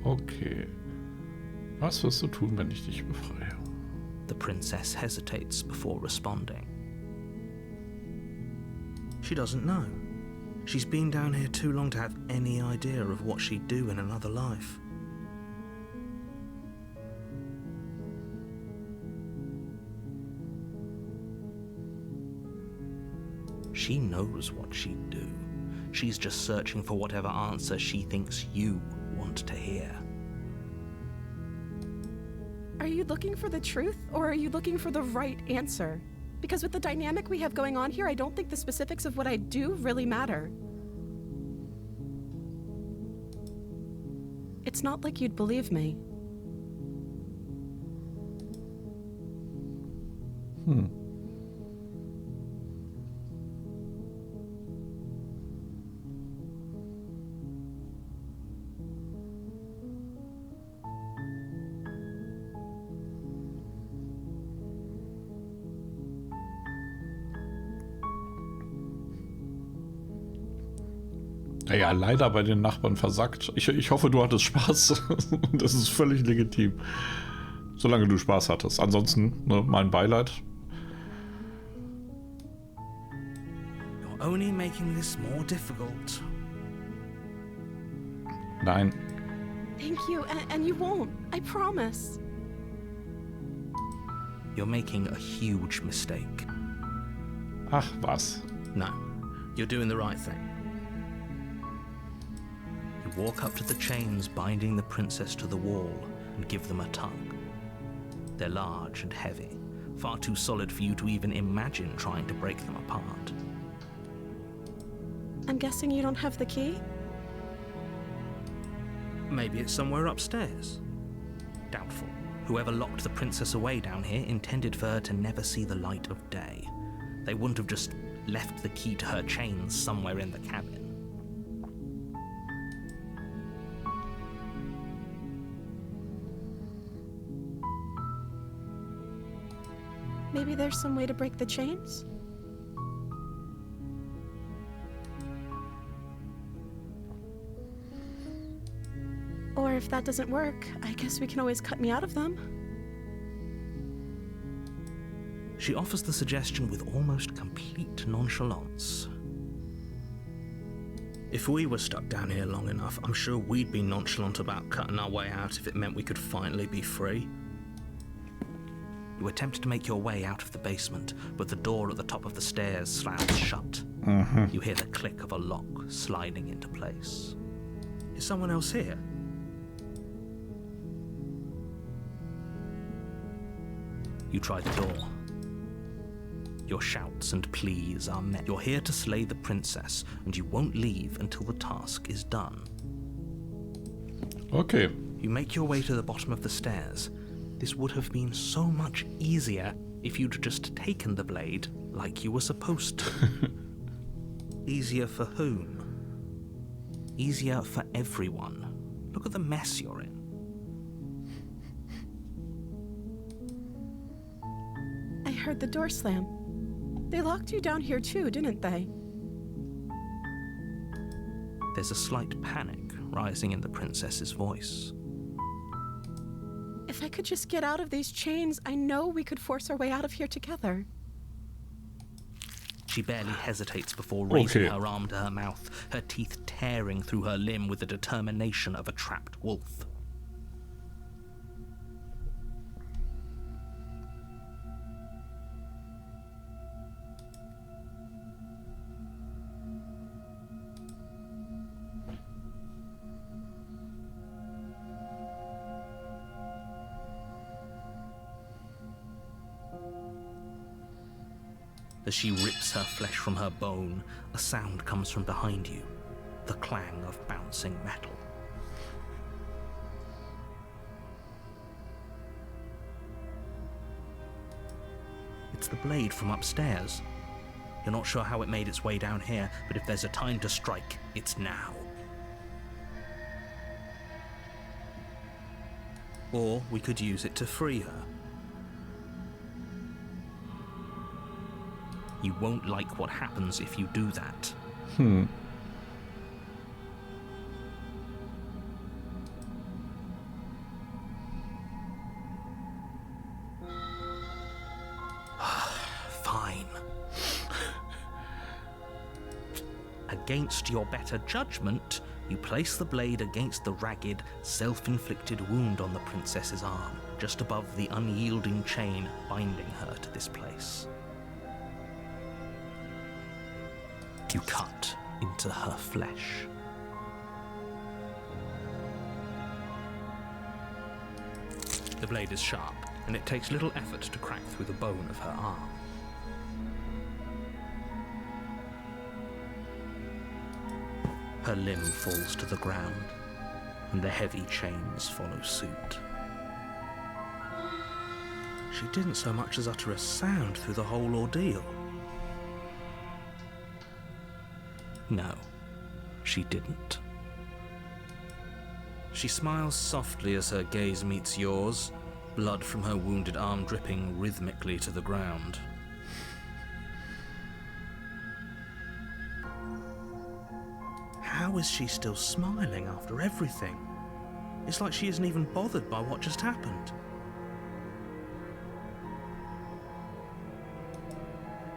Okay. Was wirst du tun, wenn ich dich befreie? The princess hesitates before responding. She doesn't know. She's been down here too long to have any idea of what she'd do in another life. She knows what she'd do. She's just searching for whatever answer she thinks you want to hear. Are you looking for the truth, or are you looking for the right answer? Because with the dynamic we have going on here, I don't think the specifics of what I do really matter. It's not like you'd believe me. Naja, leider bei den Nachbarn versackt. Ich hoffe, du hattest Spaß. Das ist völlig legitim. Solange du Spaß hattest. Ansonsten, ne, mein Beileid. You're only making this more difficult. Nein. Thank you, and you won't. I promise. You're making a huge mistake. Ach, was? No, you're doing the right thing. You walk up to the chains binding the princess to the wall and give them a tug. They're large and heavy, far too solid for you to even imagine trying to break them apart. I'm guessing you don't have the key? Maybe it's somewhere upstairs. Doubtful. Whoever locked the princess away down here intended for her to never see the light of day. They wouldn't have just left the key to her chains somewhere in the cabin. Maybe there's some way to break the chains? Or if that doesn't work, I guess we can always cut me out of them. She offers the suggestion with almost complete nonchalance. If we were stuck down here long enough, I'm sure we'd be nonchalant about cutting our way out if it meant we could finally be free. You attempt to make your way out of the basement, but the door at the top of the stairs slams shut. You hear the click of a lock sliding into place. Is someone else here? You try the door. Your shouts and pleas are met. You're here to slay the princess, and you won't leave until the task is done. Okay. You make your way to the bottom of the stairs. This would have been so much easier if you'd just taken the blade like you were supposed to. Easier for whom? Easier for everyone. Look at the mess you're in. I heard the door slam. They locked you down here too, didn't they? There's a slight panic rising in the princess's voice. If I could just get out of these chains, I know we could force our way out of here together. She barely hesitates before raising her arm to her mouth, her teeth tearing through her limb with the determination of a trapped wolf. As she rips her flesh from her bone, a sound comes from behind you, the clang of bouncing metal. It's the blade from upstairs. You're not sure how it made its way down here, but if there's a time to strike, it's now. Or we could use it to free her. You won't like what happens if you do that. Fine. Against your better judgment, you place the blade against the ragged, self-inflicted wound on the princess's arm, just above the unyielding chain binding her to this place. You cut into her flesh. The blade is sharp, and it takes little effort to crack through the bone of her arm. Her limb falls to the ground, and the heavy chains follow suit. She didn't so much as utter a sound through the whole ordeal. No, she didn't. She smiles softly as her gaze meets yours, blood from her wounded arm dripping rhythmically to the ground. How How is she still smiling after everything? It's like she isn't even bothered by what just happened.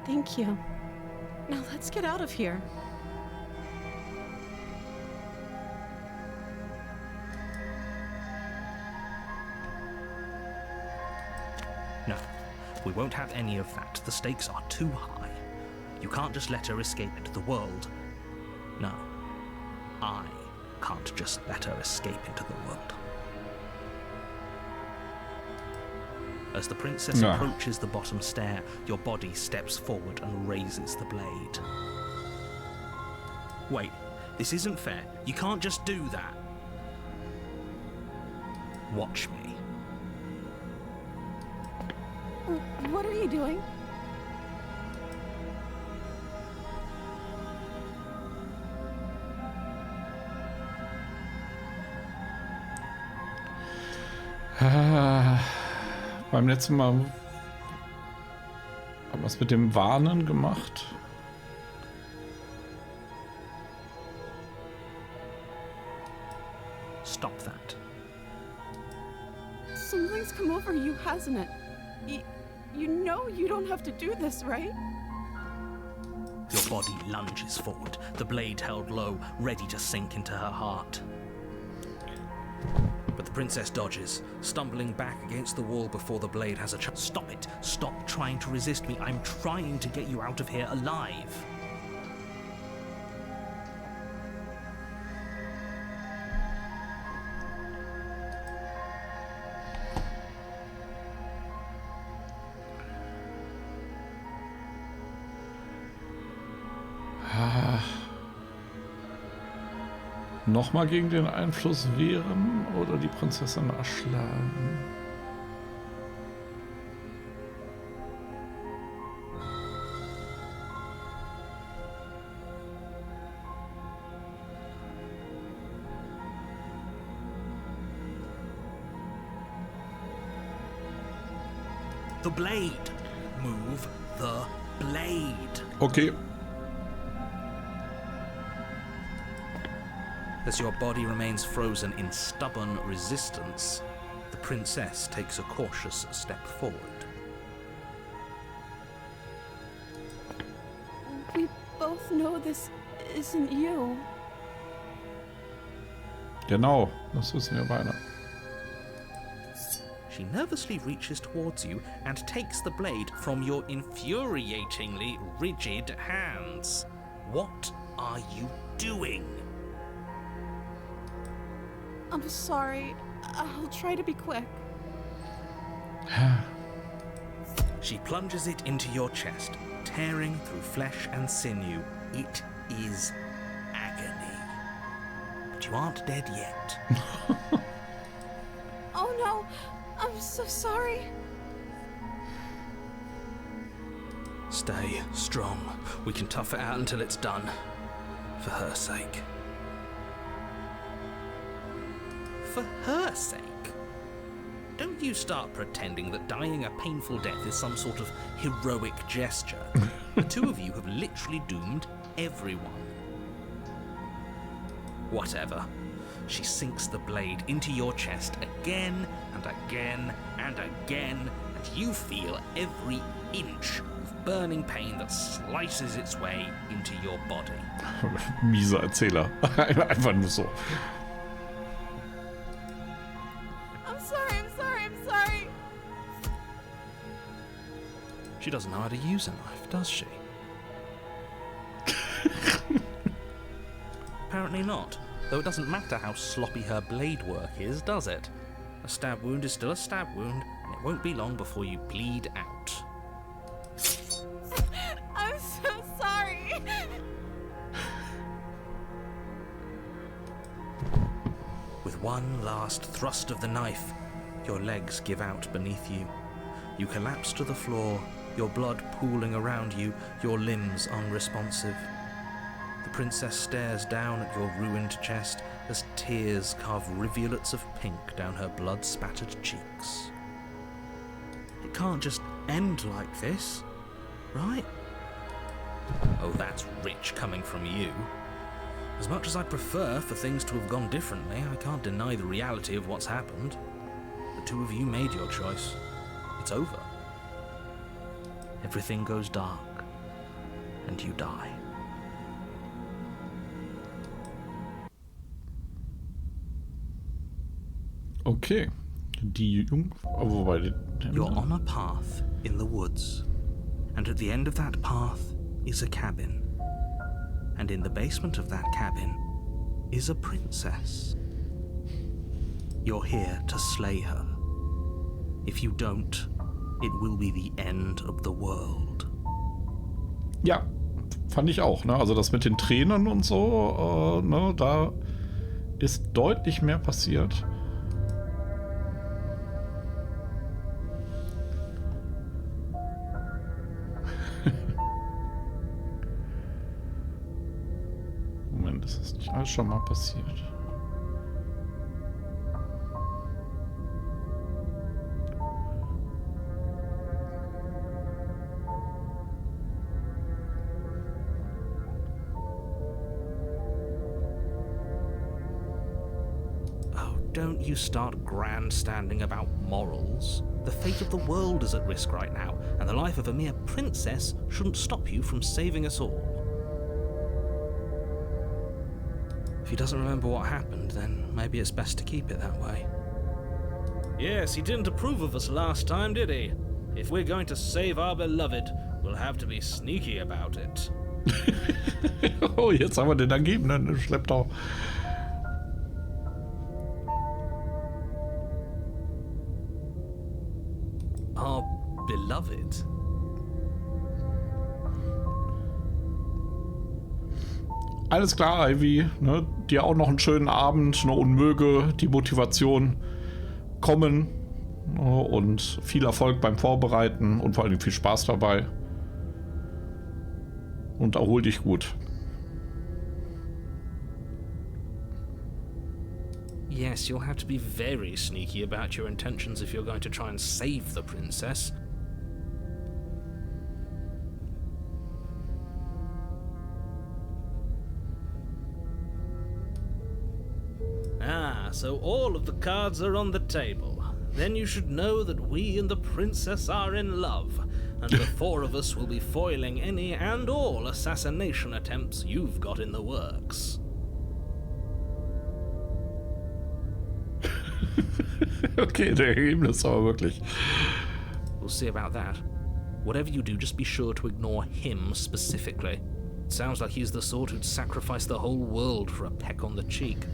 Thank you. Now let's get out of here. No, we won't have any of that. The stakes are too high. You can't just let her escape into the world. No, I can't just let her escape into the world. As the princess approaches the bottom stair, your body steps forward and raises the blade. Wait, this isn't fair. You can't just do that. Watch me. What are you doing? Beim letzten Mal haben wir es mit dem Warnen gemacht. Stop that. Something's come over you, hasn't it? You know you don't have to do this, right? Your body lunges forward, the blade held low, ready to sink into her heart. But the princess dodges, stumbling back against the wall before the blade has a chance. Stop it! Stop trying to resist me. I'm trying to get you out of here alive. Nochmal gegen den Einfluss wehren oder die Prinzessin erschlagen? The blade. Move the blade. Okay. As your body remains frozen in stubborn resistance, the princess takes a cautious step forward. We both know this isn't you. Genau, das wissen wir beide. She nervously reaches towards you and takes the blade from your infuriatingly rigid hands. What are you doing? I'm sorry. I'll try to be quick. She plunges it into your chest, tearing through flesh and sinew. It is agony. But you aren't dead yet. Oh no! I'm so sorry. Stay strong. We can tough it out until it's done. For her sake. For her sake? Don't you start pretending that dying a painful death is some sort of heroic gesture. The two of you have literally doomed everyone. Whatever. She sinks the blade into your chest again and again and again, and you feel every inch of burning pain that slices its way into your body. Mieser Erzähler. Einfach nur so. I'm sorry. She doesn't know how to use a knife, does she? Apparently not. Though it doesn't matter how sloppy her blade work is, does it? A stab wound is still a stab wound, and it won't be long before you bleed out. I'm so sorry. With one last thrust of the knife, your legs give out beneath you. You collapse to the floor, your blood pooling around you, your limbs unresponsive. The princess stares down at your ruined chest as tears carve rivulets of pink down her blood-spattered cheeks. It can't just end like this, right? Oh, that's rich coming from you. As much as I'd prefer for things to have gone differently, I can't deny the reality of what's happened. The two of you made your choice. It's over. Everything goes dark, and you die. Okay. Die wobei. You're on a path in the woods, and at the end of that path is a cabin. And in the basement of that cabin is a princess. You're here to slay her. If you don't, it will be the end of the world. Ja, fand ich auch. Ne? Also das mit den Tränen und so, ne? Da ist deutlich mehr passiert. Moment, ist das nicht alles schon mal passiert? Don't you start grandstanding about morals. The fate of the world is at risk right now, and the life of a mere princess shouldn't stop you from saving us all. If he doesn't remember what happened, then maybe it's best to keep it that way. Yes, he didn't approve of us last time, did he? If we're going to save our beloved, we'll have to be sneaky about it. Oh, jetzt haben wir den Ergebenen im Schlepptau. Our beloved? Alles klar, Ivy. Ne? Dir auch noch einen schönen Abend, ne? Und möge die Motivation kommen. Ne? Und viel Erfolg beim Vorbereiten und vor allem viel Spaß dabei. Und erhol dich gut. Yes, you'll have to be very sneaky about your intentions if you're going to try and save the princess. Ah, so all of the cards are on the table. Then you should know that we and the princess are in love, and the four of us will be foiling any and all assassination attempts you've got in the works. Okay, der Ergebnis aber wirklich. We'll see about that. Whatever you do, just be sure to ignore him specifically. It sounds like he's the sort who'd sacrifice the whole world for a peck on the cheek.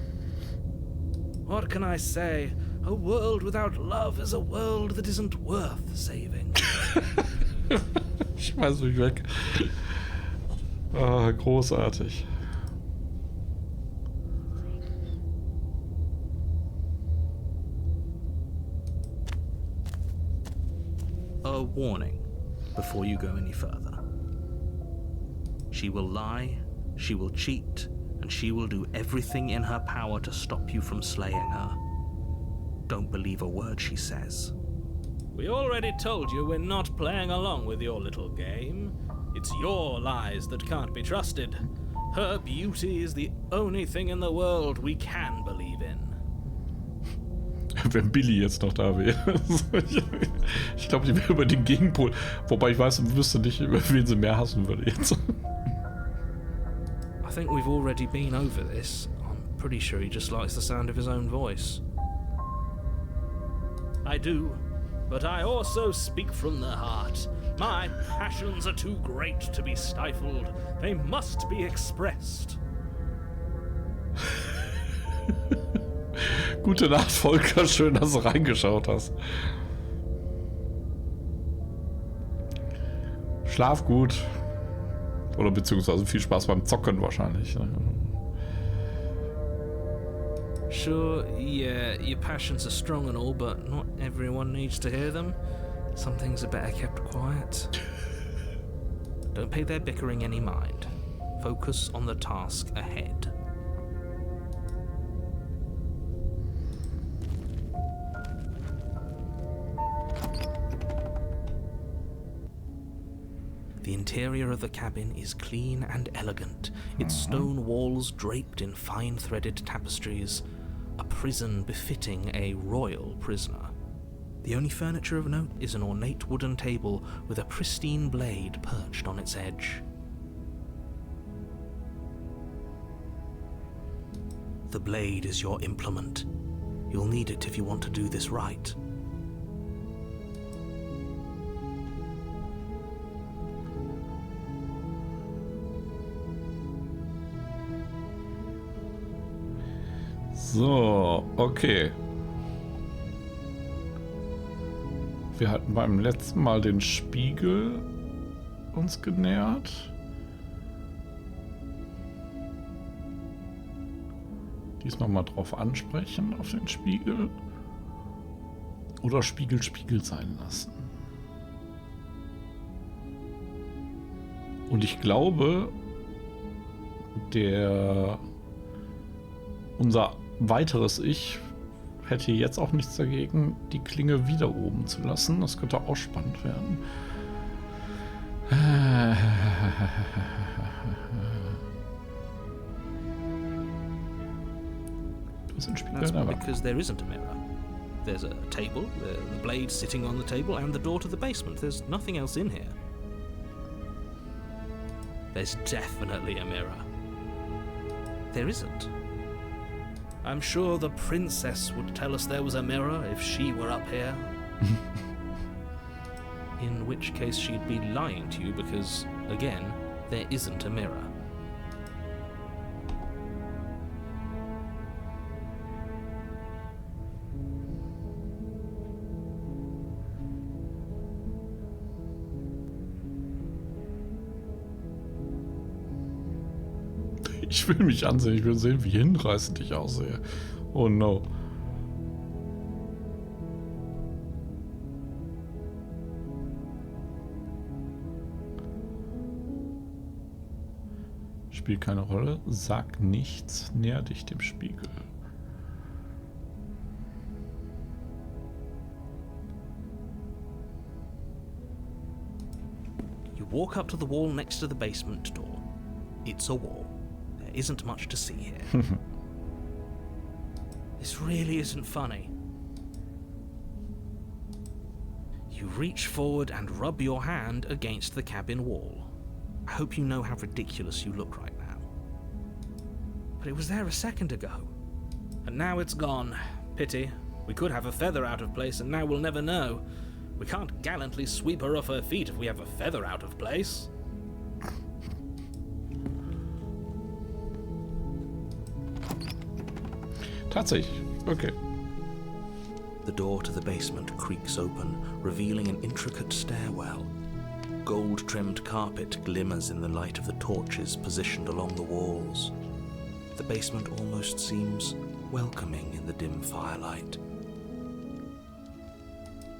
What can I say? A world without love is a world that isn't worth saving. Schmeiß mich weg. Ah, großartig. A warning before you go any further. She will lie, she will cheat, and she will do everything in her power to stop you from slaying her. Don't believe a word she says. We already told you we're not playing along with your little game. It's your lies that can't be trusted. Her beauty is the only thing in the world we can believe in. Wenn Billy jetzt noch da wäre. Ich glaube, die wäre über den Gegenpol. Wobei ich weiß, wüsste nicht, über wen sie mehr hassen würde jetzt. I think we've already been over this. I'm pretty sure he just likes the sound of his own voice. I do, but I also speak from the heart. My passions are too great to be stifled. They must be expressed. Gute Nacht, Volker. Schön, dass du reingeschaut hast. Schlaf gut. Oder beziehungsweise viel Spaß beim Zocken wahrscheinlich. Sure, yeah, your passions are strong and all, but not everyone needs to hear them. Some things are better kept quiet. Don't pay their bickering any mind. Focus on the task ahead. The interior of the cabin is clean and elegant, its stone walls draped in fine-threaded tapestries, a prison befitting a royal prisoner. The only furniture of note is an ornate wooden table with a pristine blade perched on its edge. The blade is your implement. You'll need it if you want to do this right. So, okay. Wir hatten beim letzten Mal den Spiegel uns genähert. Diesmal mal drauf ansprechen, auf den Spiegel. Oder Spiegel Spiegel sein lassen. Und ich glaube, unser weiteres Ich hätte jetzt auch nichts dagegen, die Klinge wieder oben zu lassen. Das könnte auch spannend werden. Das ist ein Spiegel. That's because there isn't a mirror. There's a table, the blade sitting on the table, and the door to the basement. There's nothing else in here. There's definitely a mirror. There isn't. I'm sure the princess would tell us there was a mirror if she were up here. In which case she'd be lying to you because, again, there isn't a mirror. Ich will mich ansehen, ich will sehen, wie hinreißend ich aussehe. Oh no. Spielt keine Rolle, sag nichts, näher dich dem Spiegel. You walk up to the wall next to the basement door. It's a wall. There isn't much to see here. This really isn't funny. You reach forward and rub your hand against the cabin wall. I hope you know how ridiculous you look right now. But it was there a second ago. And now it's gone. Pity. We could have a feather out of place and now we'll never know. We can't gallantly sweep her off her feet if we have a feather out of place. Tatsächlich, okay. The door to the basement creaks open, revealing an intricate stairwell. Gold-trimmed carpet glimmers in the light of the torches positioned along the walls. The basement almost seems welcoming in the dim firelight.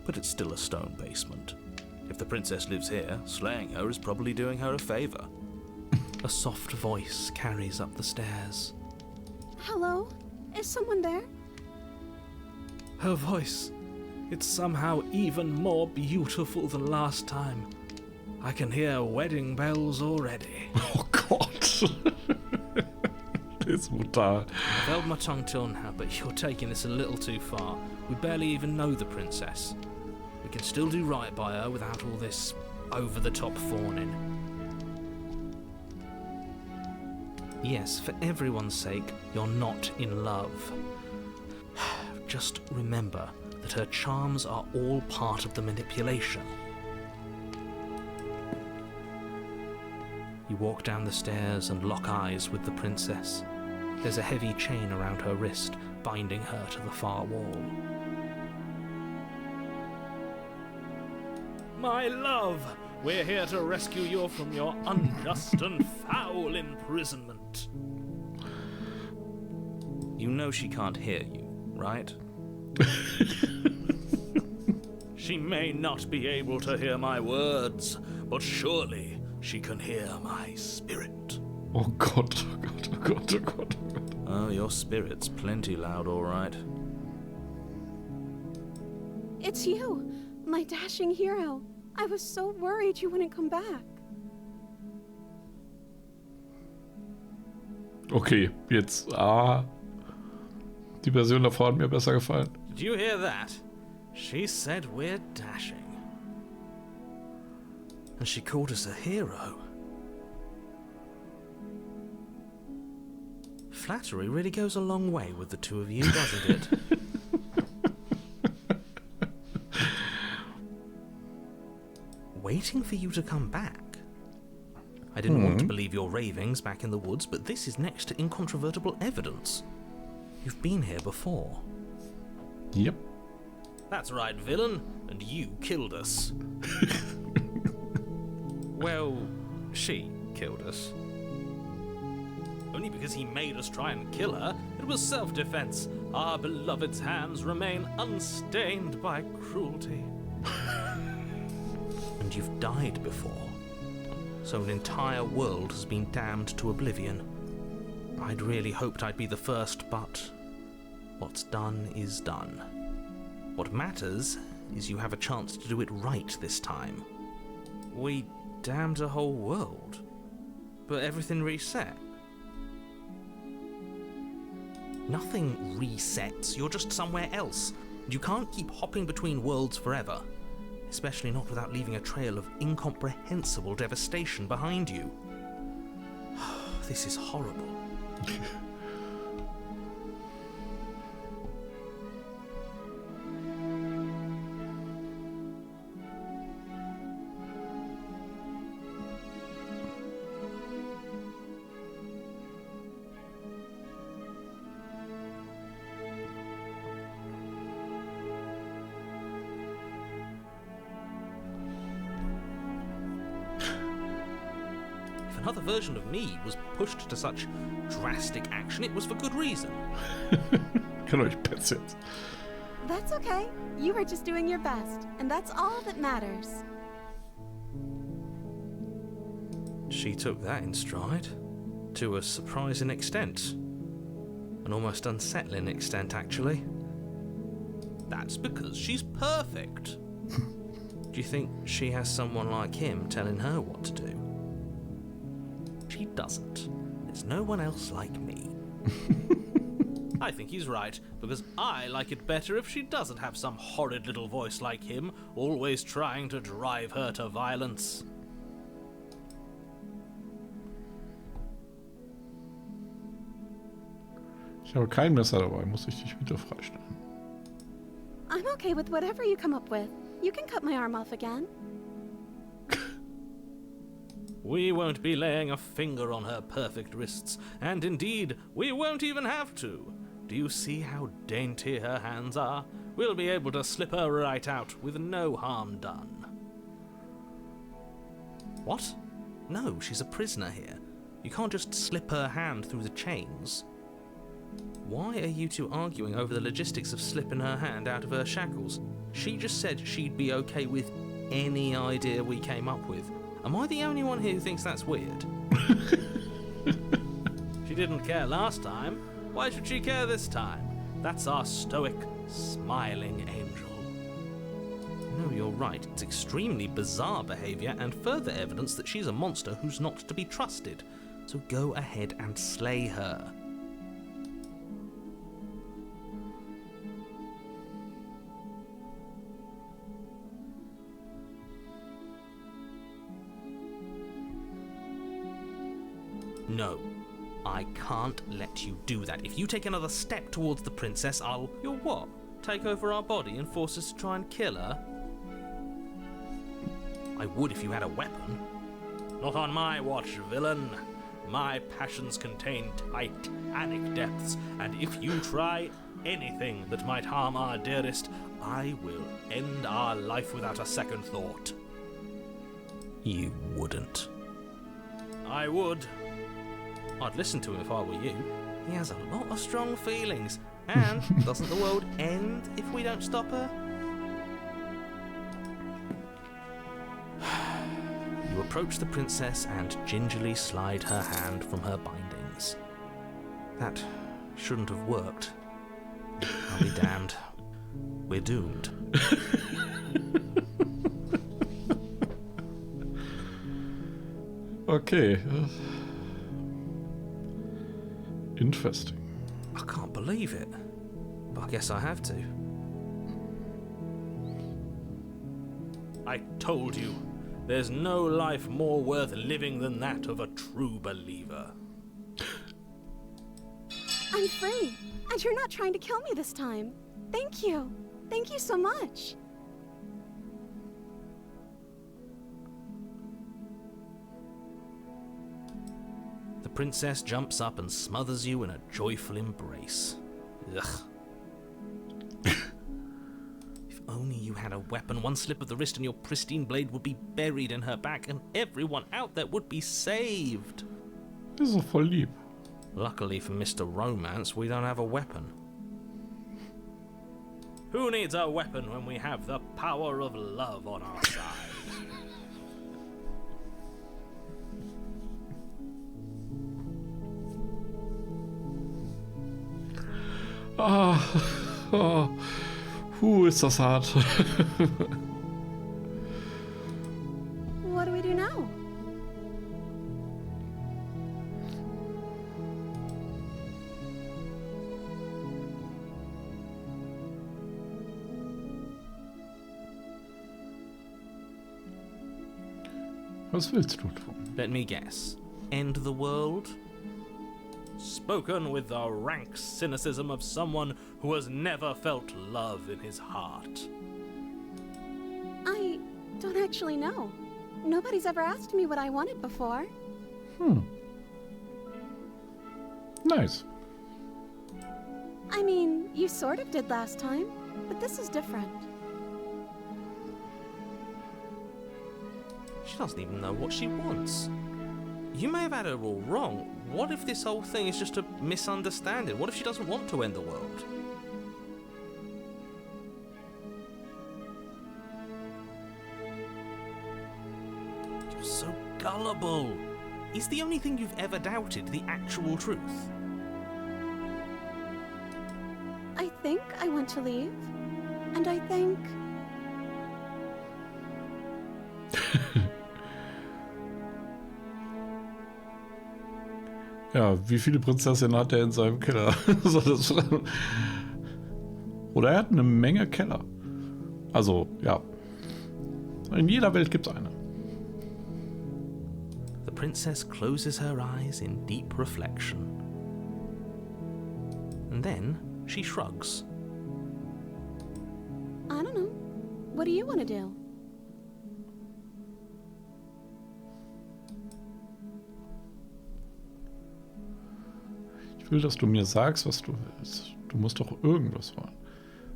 But it's still a stone basement. If the princess lives here, slaying her is probably doing her a favor. A soft voice carries up the stairs. Hello? Is someone there? Her voice, it's somehow even more beautiful than last time. I can hear wedding bells already. Oh Gott. Das ist brutal. I've held my tongue till now, but you're taking this a little too far. We barely even know the princess. We can still do right by her without all this over-the-top fawning. Yes, for everyone's sake, you're not in love. Just remember that her charms are all part of the manipulation. You walk down the stairs and lock eyes with the princess. There's a heavy chain around her wrist, binding her to the far wall. My love, we're here to rescue you from your unjust and foul imprisonment. You know she can't hear you, right? She may not be able to hear my words, but surely she can hear my spirit. Oh Gott, oh Gott, oh Gott, oh Gott, oh Gott. Oh, your spirit's plenty loud, all right. It's you, my dashing hero. I was so worried you wouldn't come back. Okay, jetzt, die Version davor hat mir besser gefallen. Did you hear that? She said we're dashing. And she called us a hero. Flattery really goes a long way with the two of you, doesn't it? Waiting for you to come back. I didn't want to believe your ravings back in the woods, but this is next to incontrovertible evidence. You've been here before. Yep. That's right, villain, and you killed us. Well, she killed us. Only because he made us try and kill her. It was self-defense. Our beloved's hands remain unstained by cruelty. And you've died before. So an entire world has been damned to oblivion. I'd really hoped I'd be the first, but what's done is done. What matters is you have a chance to do it right this time. We damned a whole world, but everything reset. Nothing resets, you're just somewhere else. You can't keep hopping between worlds forever. Especially not without leaving a trail of incomprehensible devastation behind you. This is horrible. Another version of me was pushed to such drastic action, it was for good reason. Kann euch Pets jetzt. That's okay. You were just doing your best, and that's all that matters. She took that in stride, to a surprising extent. An almost unsettling extent, actually. That's because she's perfect. Do you think she has someone like him telling her what to do? She doesn't. There's no one else like me. I think he's right, because I like it better if she doesn't have some horrid little voice like him, always trying to drive her to violence. Ich habe kein Messer dabei, muss ich dich wieder freistellen. I'm okay with whatever you come up with. You can cut my arm off again. We won't be laying a finger on her perfect wrists, and indeed, we won't even have to. Do you see how dainty her hands are? We'll be able to slip her right out with no harm done. What? No, she's a prisoner here. You can't just slip her hand through the chains. Why are you two arguing over the logistics of slipping her hand out of her shackles? She just said she'd be okay with any idea we came up with. Am I the only one here who thinks that's weird? She didn't care last time. Why should she care this time? That's our stoic, smiling angel. No, you're right. It's extremely bizarre behavior and further evidence that she's a monster who's not to be trusted. So go ahead and slay her. No, I can't let you do that. If you take another step towards the princess, You'll what? Take over our body and force us to try and kill her? I would if you had a weapon. Not on my watch, villain. My passions contain titanic depths, and if you try anything that might harm our dearest, I will end our life without a second thought. You wouldn't. I would. I'd listen to him if I were you. He has a lot of strong feelings. And doesn't the world end if we don't stop her? You approach the princess and gingerly slide her hand from her bindings. That shouldn't have worked. I'll be damned. We're doomed. Okay. Interesting. I can't believe it. But I guess I have to. I told you, there's no life more worth living than that of a true believer. I'm free, and you're not trying to kill me this time. Thank you. Thank you so much. The princess jumps up and smothers you in a joyful embrace. Ugh. If only you had a weapon, one slip of the wrist and your pristine blade would be buried in her back and everyone out there would be saved. Das ist doch voll lieb. Luckily for Mr. Romance, we don't have a weapon. Who needs a weapon when we have the power of love on our side? Ist das hart. What do we do now? Was willst du tun? Let me guess. End the world? Spoken with the rank cynicism of someone who has never felt love in his heart. I don't actually know. Nobody's ever asked me what I wanted before. Nice. I mean, you sort of did last time, but this is different. She doesn't even know what she wants. You may have had her all wrong. What if this whole thing is just a misunderstanding? What if she doesn't want to end the world? You're so gullible. Is the only thing you've ever doubted the actual truth? I think I want to leave, and I think... Ja, wie viele Prinzessinnen hat er in seinem Keller? Oder er hat eine Menge Keller. Also, ja. In jeder Welt gibt's eine. The princess closes her eyes in deep reflection. And then she shrugs. I don't know. What do you want to do? Ich will, dass du mir sagst, was du willst. Du musst doch irgendwas wollen.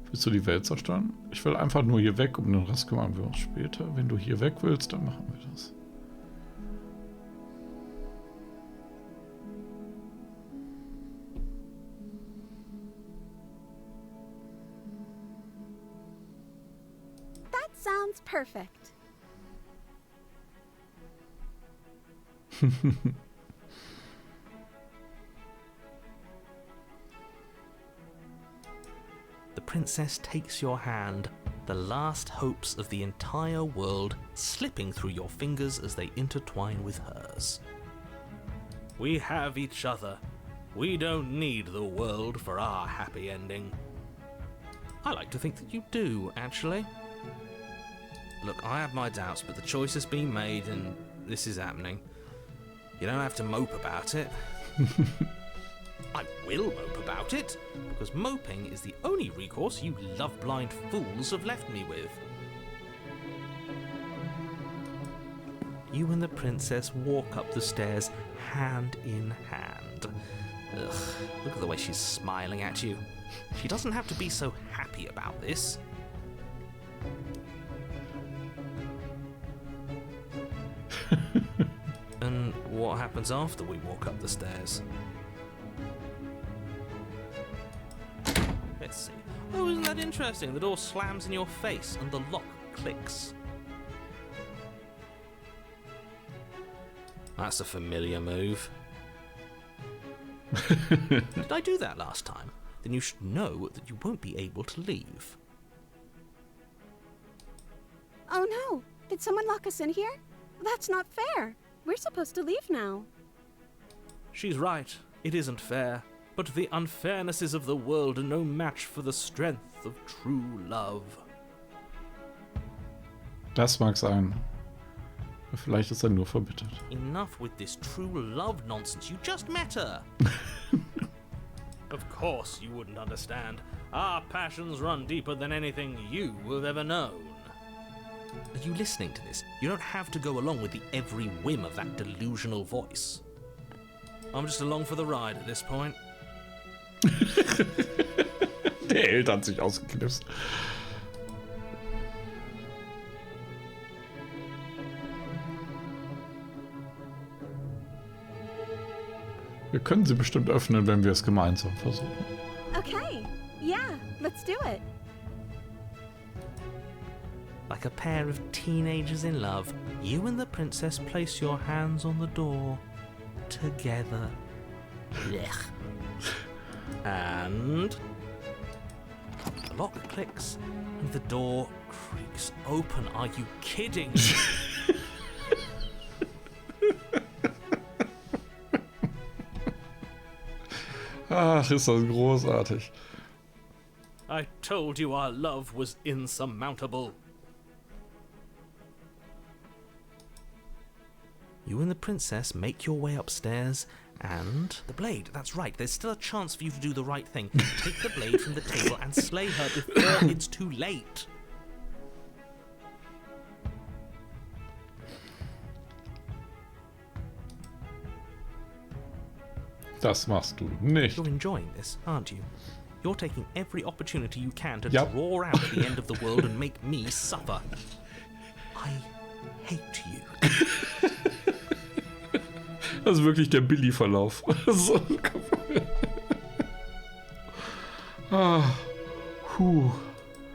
Willst du die Welt zerstören? Ich will einfach nur hier weg, um den Rest kümmern wir uns später. Wenn du hier weg willst, dann machen wir das. That sounds perfect. The princess takes your hand, the last hopes of the entire world slipping through your fingers as they intertwine with hers. We have each other. We don't need the world for our happy ending. I like to think that you do, actually. Look, I have my doubts, but the choice has been made and this is happening. You don't have to mope about it. I will mope about it, because moping is the only recourse you love-blind fools have left me with. You and the princess walk up the stairs hand in hand. Ugh, look at the way she's smiling at you. She doesn't have to be so happy about this. And what happens after we walk up the stairs? Let's see. Oh, isn't that interesting? The door slams in your face and the lock clicks. That's a familiar move. Did I do that last time? Then you should know that you won't be able to leave. Oh no! Did someone lock us in here? That's not fair! We're supposed to leave now. She's right. It isn't fair. but the unfairnesses of the world are no match for the strength of true love. Das mag sein. Vielleicht ist er nur verbittert. Enough with this true love nonsense. You just met her. Of course you wouldn't understand. Our passions run deeper than anything you have ever known. Are you listening to this? You don't have to go along with the every whim of that delusional voice. I'm just along for the ride at this point. Der Held hat sich ausgeknipst. Wir können sie bestimmt öffnen, wenn wir es gemeinsam versuchen. Okay, yeah, let's do it. Like a pair of teenagers in love, you and the princess place your hands on the door together. Blech. And the lock clicks and the door creaks open. Are you kidding me? Ach, ist das großartig. I told you our love was insurmountable. You and the princess make your way upstairs, and the blade, that's right, there's still a chance for you to do the right thing. Take the blade from the table and slay her before it's too late. Das machst du nicht. You're enjoying this, aren't you? You're taking every opportunity you can to Yep. draw out the end of the world and make me suffer. I hate you. Das ist wirklich der Billy-Verlauf. So.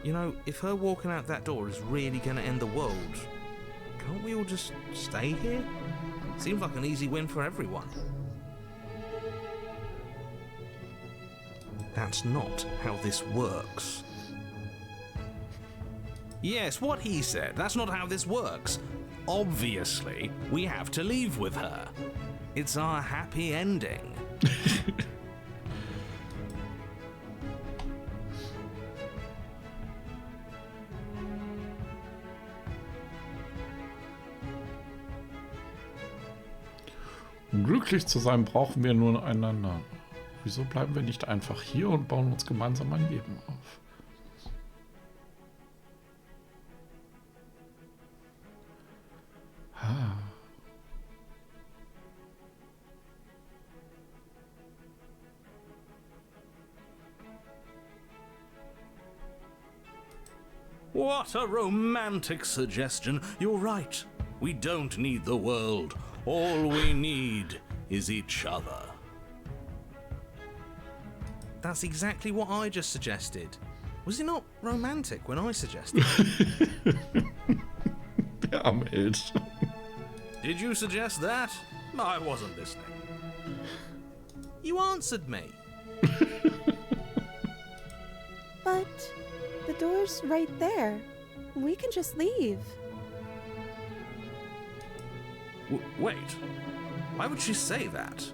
You know, if her walking out that door is really gonna end the world, can't we all just stay here? Seems like an easy win for everyone. That's not how this works. Yes, what he said. That's not how this works. Obviously, we have to leave with her. It's our happy ending. Um glücklich zu sein, brauchen wir nur einander. Wieso bleiben wir nicht einfach hier und bauen uns gemeinsam ein Leben auf? What a romantic suggestion. You're right. We don't need the world. All we need is each other. That's exactly what I just suggested. Was it not romantic when I suggested it? Der arme Held. Did you suggest that? I wasn't listening. You answered me. But the door's right there. We can just leave. Wait. Why would she say that?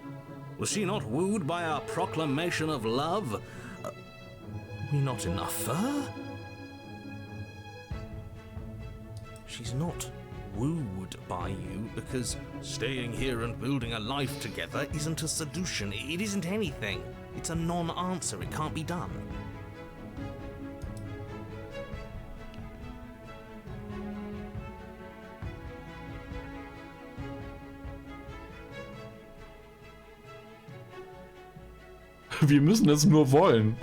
Was she not wooed by our proclamation of love? We not enough for her? She's not wooed by you because staying here and building a life together isn't a seduction. It isn't anything. It's a non-answer. It can't be done. Wir müssen es nur wollen.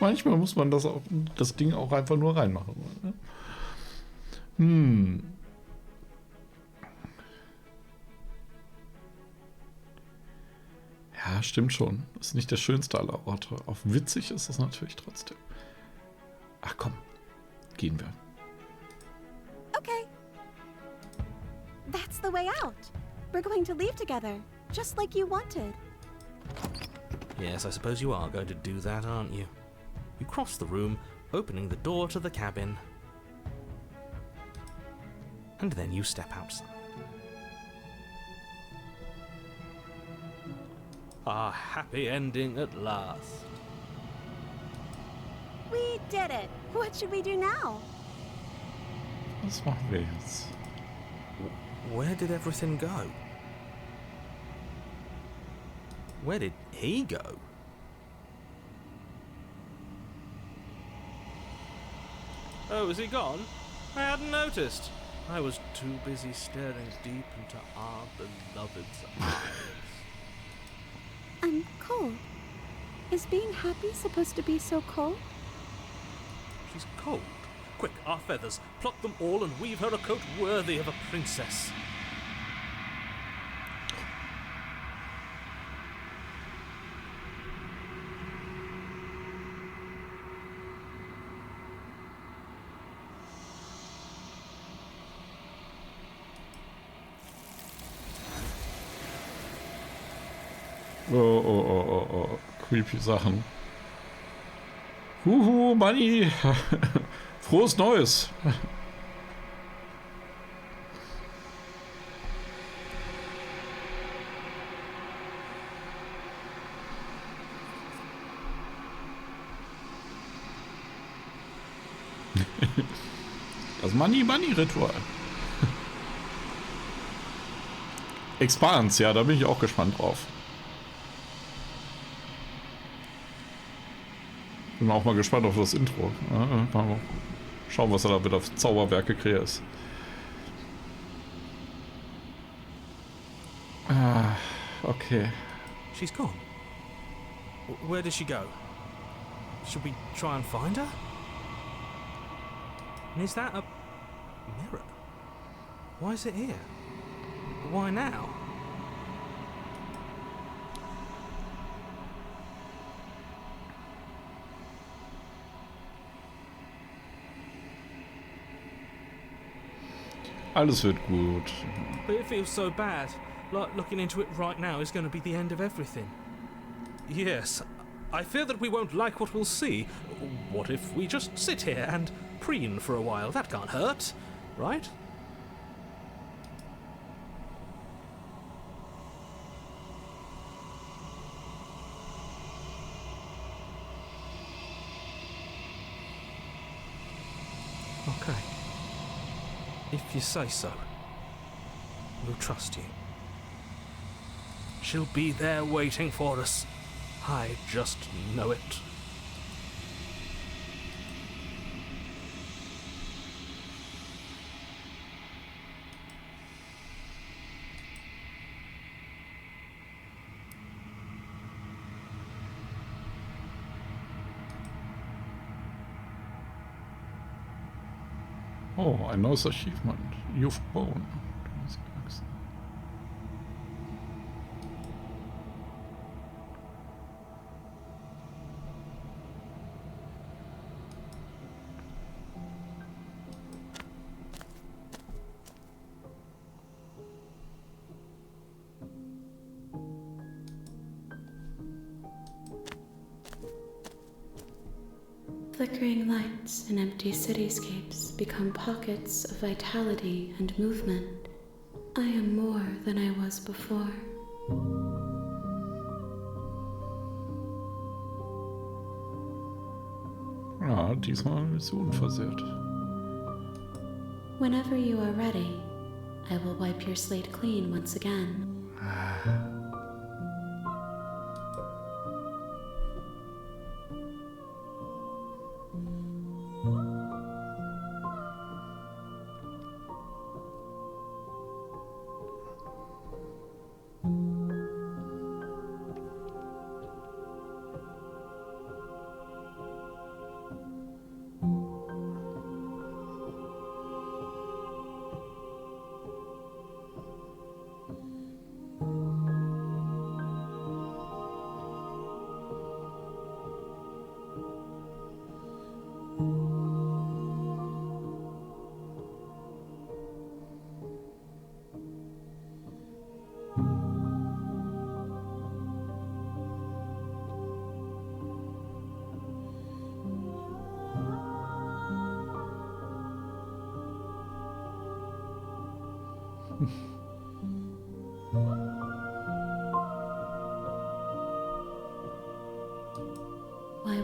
Manchmal muss man das Ding auch einfach nur reinmachen. Ja, stimmt schon. Ist nicht der schönste aller Orte. Auch witzig ist es natürlich trotzdem. Ach komm, gehen wir. Okay. That's the way out. We're going to leave together, just like you wanted. Yes, I suppose you are going to do that, aren't you? You cross the room, opening the door to the cabin. And then you step outside. A happy ending at last. We did it. What should we do now? Was machen wir jetzt? Where did everything go? Where did he go? Oh, is he gone? I hadn't noticed. I was too busy staring deep into our beloved's eyes. I'm cold. Is being happy supposed to be so cold? She's cold. Quick, our feathers. Pluck them all and weave her a coat worthy of a princess. Oh. Creepy Sachen. Huhu, Manni. Frohes Neues. Das Money-Ritual. Expans, ja, da bin ich auch gespannt drauf. Bin auch mal gespannt auf das Intro. Mal schauen, was er da wieder für Zauberwerke kreiert. Okay. She's gone. Where did she go? Should we try and find her? And is that a mirror? Why is it here? Why now? Alles wird gut. But it feels so bad. Like looking into it right now is going to be the end of everything. Yes, I fear that we won't like what we'll see. What if we just sit here and preen for a while? That can't hurt, right? Okay. If you say so, we'll trust you. She'll be there waiting for us. I just know it. Oh, ein neues Achievement. You've grown. Flickering lights in empty cityscapes become pockets of vitality and movement. I am more than I was before. Ja, diesmal ist sie unversehrt. Whenever you are ready, I will wipe your slate clean once again.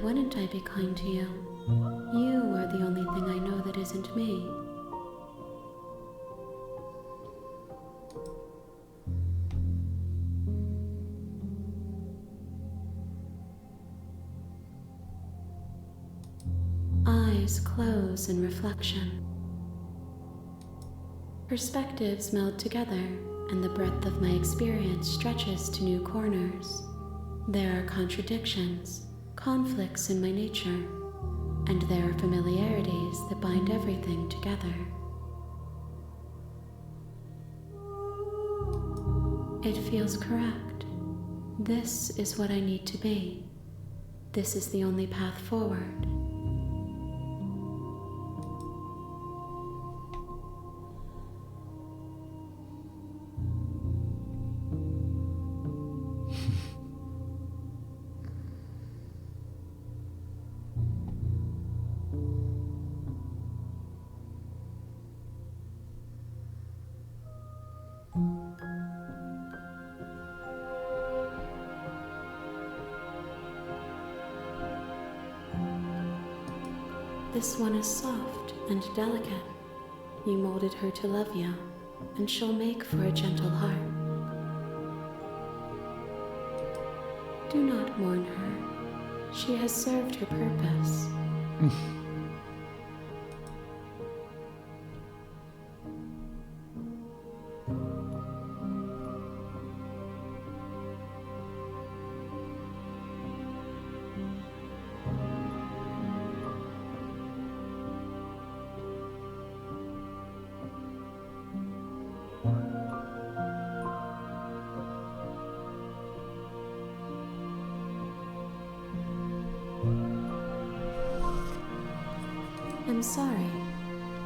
wouldn't I be kind to you? You are the only thing I know that isn't me. Eyes close in reflection. Perspectives meld together, and the breadth of my experience stretches to new corners. There are contradictions, conflicts in my nature, and there are familiarities that bind everything together. It feels correct. This is what I need to be. This is the only path forward. This one is soft and delicate. You molded her to love you, and she'll make for a gentle heart. Do not mourn her. She has served her purpose. I'm sorry.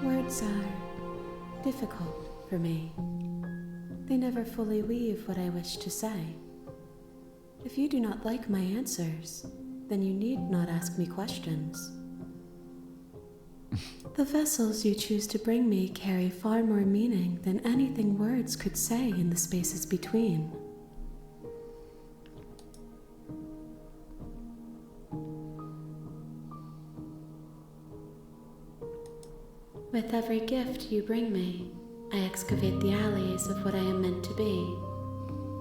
Words are difficult for me. They never fully weave what I wish to say. If you do not like my answers, then you need not ask me questions. The vessels you choose to bring me carry far more meaning than anything words could say in the spaces between. With every gift you bring me, I excavate the alleys of what I am meant to be,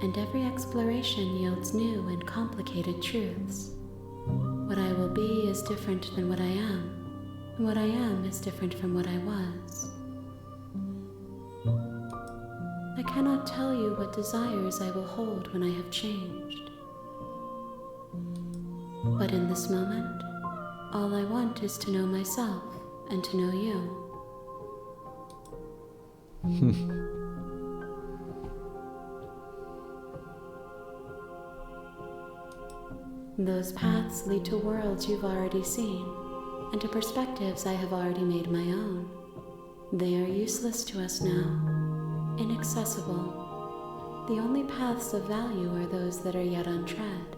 and every exploration yields new and complicated truths. What I will be is different than what I am, and what I am is different from what I was. I cannot tell you what desires I will hold when I have changed. But in this moment, all I want is to know myself and to know you. Those paths lead to worlds you've already seen, and to perspectives I have already made my own. They are useless to us now, inaccessible. The only paths of value are those that are yet untread.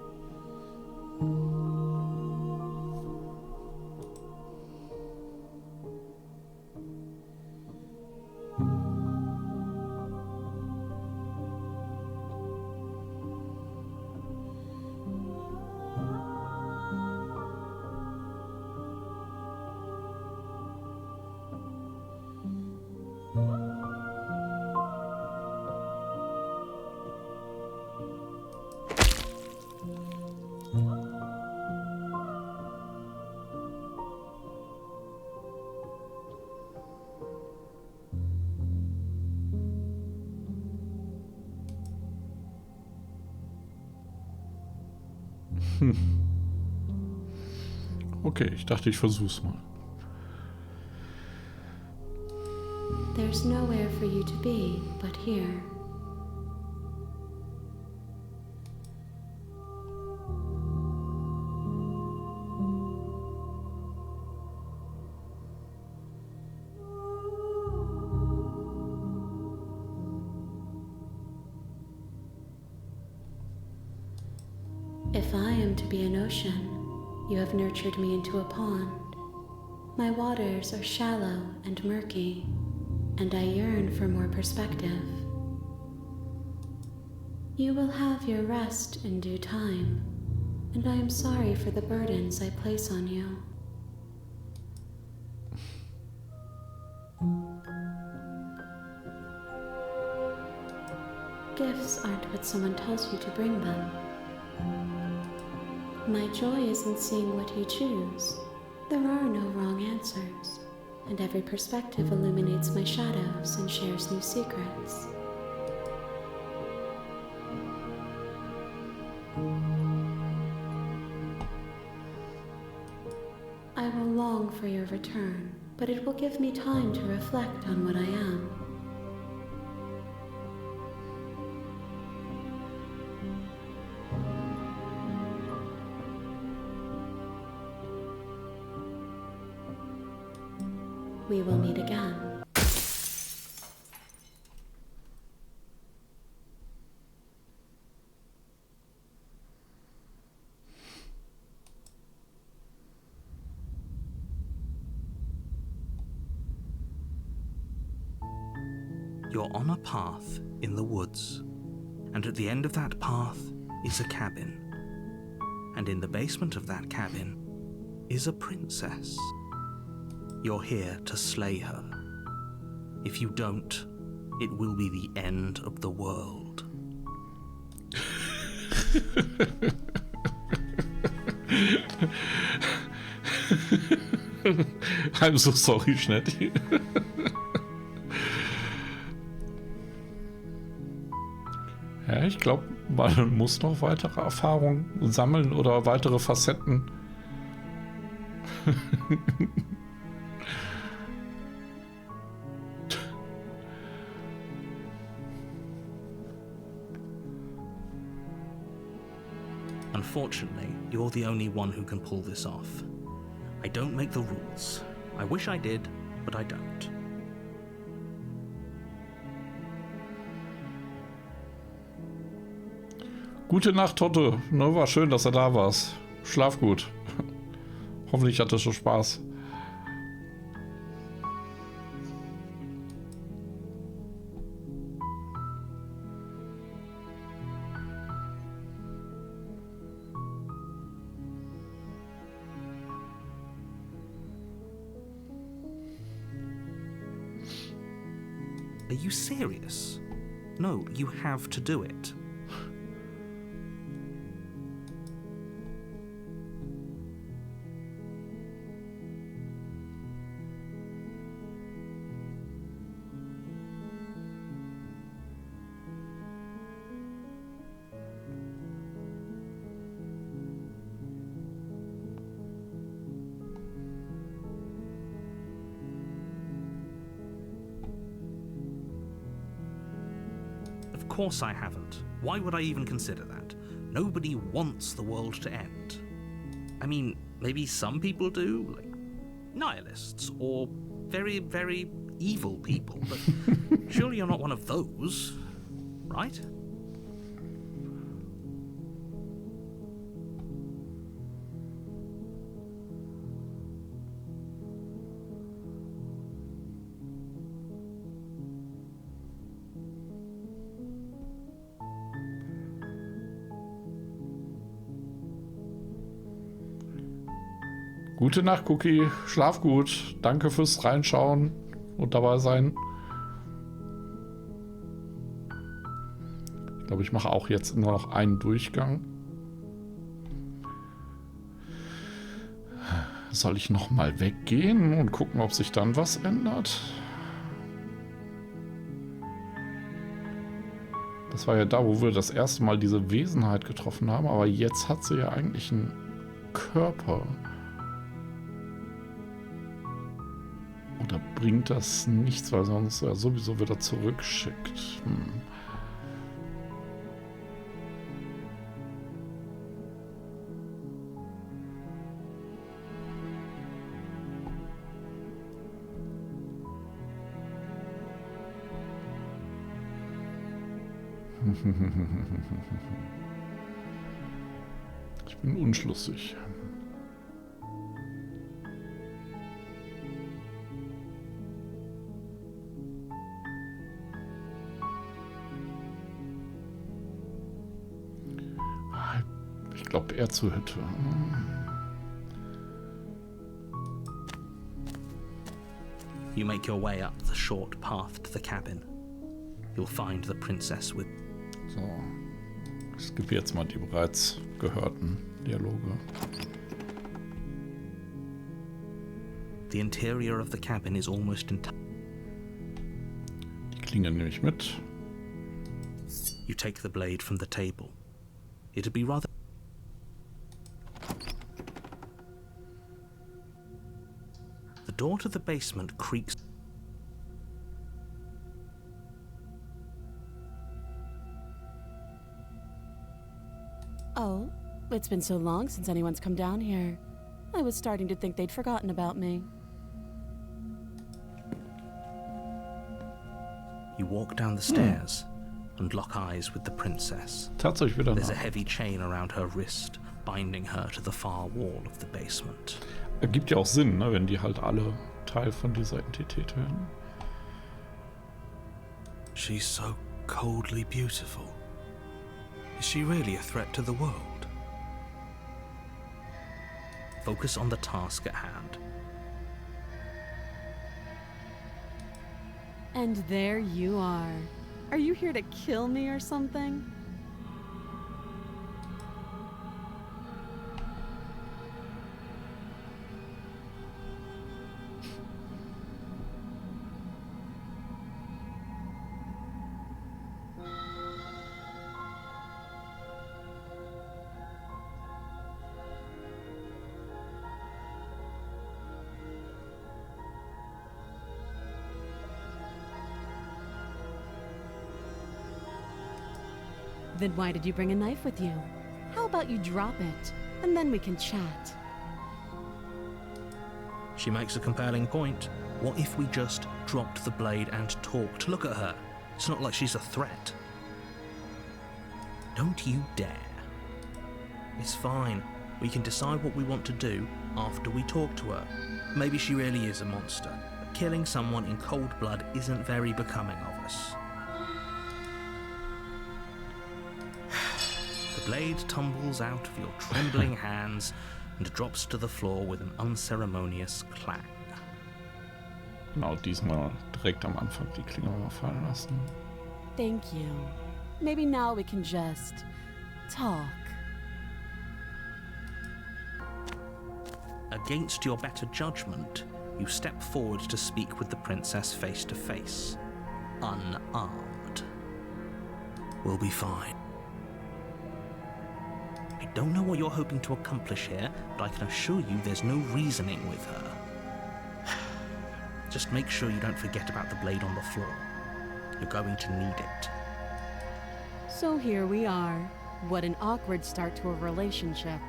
Okay, ich dachte, ich versuch's mal. There's nowhere for you to be but here. If I am to be an ocean, you have nurtured me into a pond. My waters are shallow and murky, and I yearn for more perspective. You will have your rest in due time, and I am sorry for the burdens I place on you. Gifts aren't what someone tells you to bring them. My joy is in seeing what you choose. There are no wrong answers, and every perspective illuminates my shadows and shares new secrets. I will long for your return, but it will give me time to reflect on what I am. We will meet again. You're on a path in the woods, and at the end of that path is a cabin. And in the basement of that cabin is a princess. You're here to slay her. If you don't, it will be the end of the world. I'm so sorry, Schnetti. Ja, ich glaube, man muss noch weitere Erfahrungen sammeln oder weitere Facetten. Unfortunately, you're the only one who can pull this off. I don't make the rules. I wish I did, but I don't. Gute Nacht, Totte. Ne, war schön, dass du da warst. Schlaf gut. Hoffentlich hattest du Spaß. Are you serious? No, you have to do it. Of course I haven't. Why would I even consider that? Nobody wants the world to end. I mean, maybe some people do, like nihilists or very, very evil people, but surely you're not one of those, right? Gute Nacht, Cookie. Schlaf gut. Danke fürs Reinschauen und dabei sein. Ich glaube, ich mache auch jetzt nur noch einen Durchgang. Soll ich noch mal weggehen und gucken, ob sich dann was ändert? Das war ja da, wo wir das erste Mal diese Wesenheit getroffen haben, aber jetzt hat sie ja eigentlich einen Körper. Oder bringt das nichts, weil sonst ja sowieso wieder zurückschickt? Ich bin unschlüssig. Ich glaube, eher zur Hütte. You make your way up the short path to the cabin. You'll find the princess with... So. Ich gebe jetzt mal die bereits gehörten Dialoge. The interior of the cabin is almost entirely... Die Klinge nehme ich mit. You take the blade from the table. It'd be rather... The door to the basement creaks... Oh, it's been so long since anyone's come down here. I was starting to think they'd forgotten about me. You walk down the stairs and lock eyes with the princess. Tatsächlich wieder There's a nach. heavy chain around her wrist, binding her to the far wall of the basement. Ergibt ja auch Sinn, ne, wenn die halt alle Teil von dieser Entität werden. She's so coldly beautiful. Is she really a threat to the world? Focus on the task at hand. And there you are. Are you here to kill me or something? Then why did you bring a knife with you? How about you drop it, and then we can chat? She makes a compelling point. What if we just dropped the blade and talked? Look at her. It's not like she's a threat. Don't you dare. It's fine. We can decide what we want to do after we talk to her. Maybe she really is a monster, but killing someone in cold blood isn't very becoming of us. The blade tumbles out of your trembling hands and drops to the floor with an unceremonious clang. Genau, diesmal direkt am Anfang die Klinge mal fallen lassen. Thank you. Maybe now we can just talk. Against your better judgment, you step forward to speak with the princess face to face, unarmed. We'll be fine. I don't know what you're hoping to accomplish here, but I can assure you there's no reasoning with her. Just make sure you don't forget about the blade on the floor. You're going to need it. So here we are. What an awkward start to a relationship.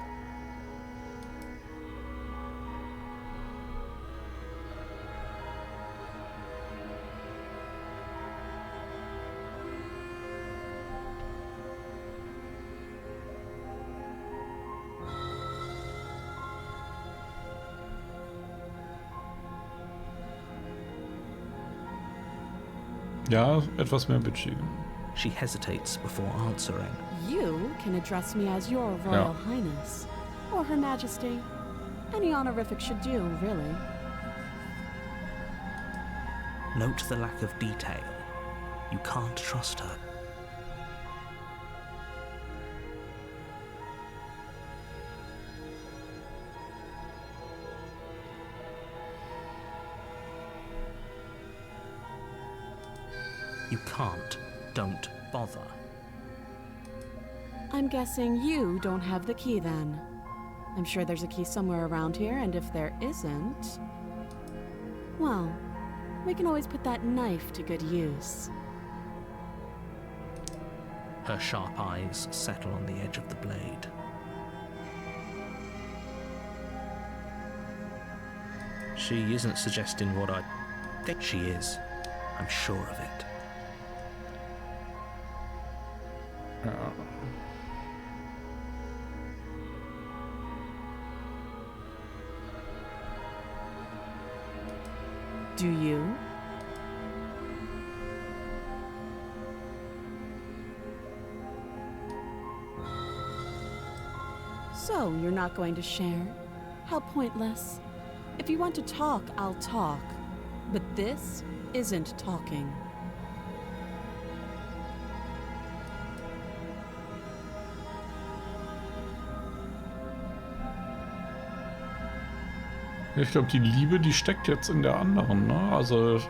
Ja, etwas mehr bitchig. She hesitates before answering. You can address me as your Royal Highness, or Her Majesty. Any honorific should do, really. Note the lack of detail. You can't trust her. You can't. Don't bother. I'm guessing you don't have the key then. I'm sure there's a key somewhere around here, and if there isn't, well, we can always put that knife to good use. Her sharp eyes settle on the edge of the blade. She isn't suggesting what I think she is. I'm sure of it. Ja. Do you? So, you're not going to share? How pointless. If you want to talk, I'll talk. But this isn't talking. Ich glaube, die Liebe, die steckt jetzt in der anderen, ne? Also,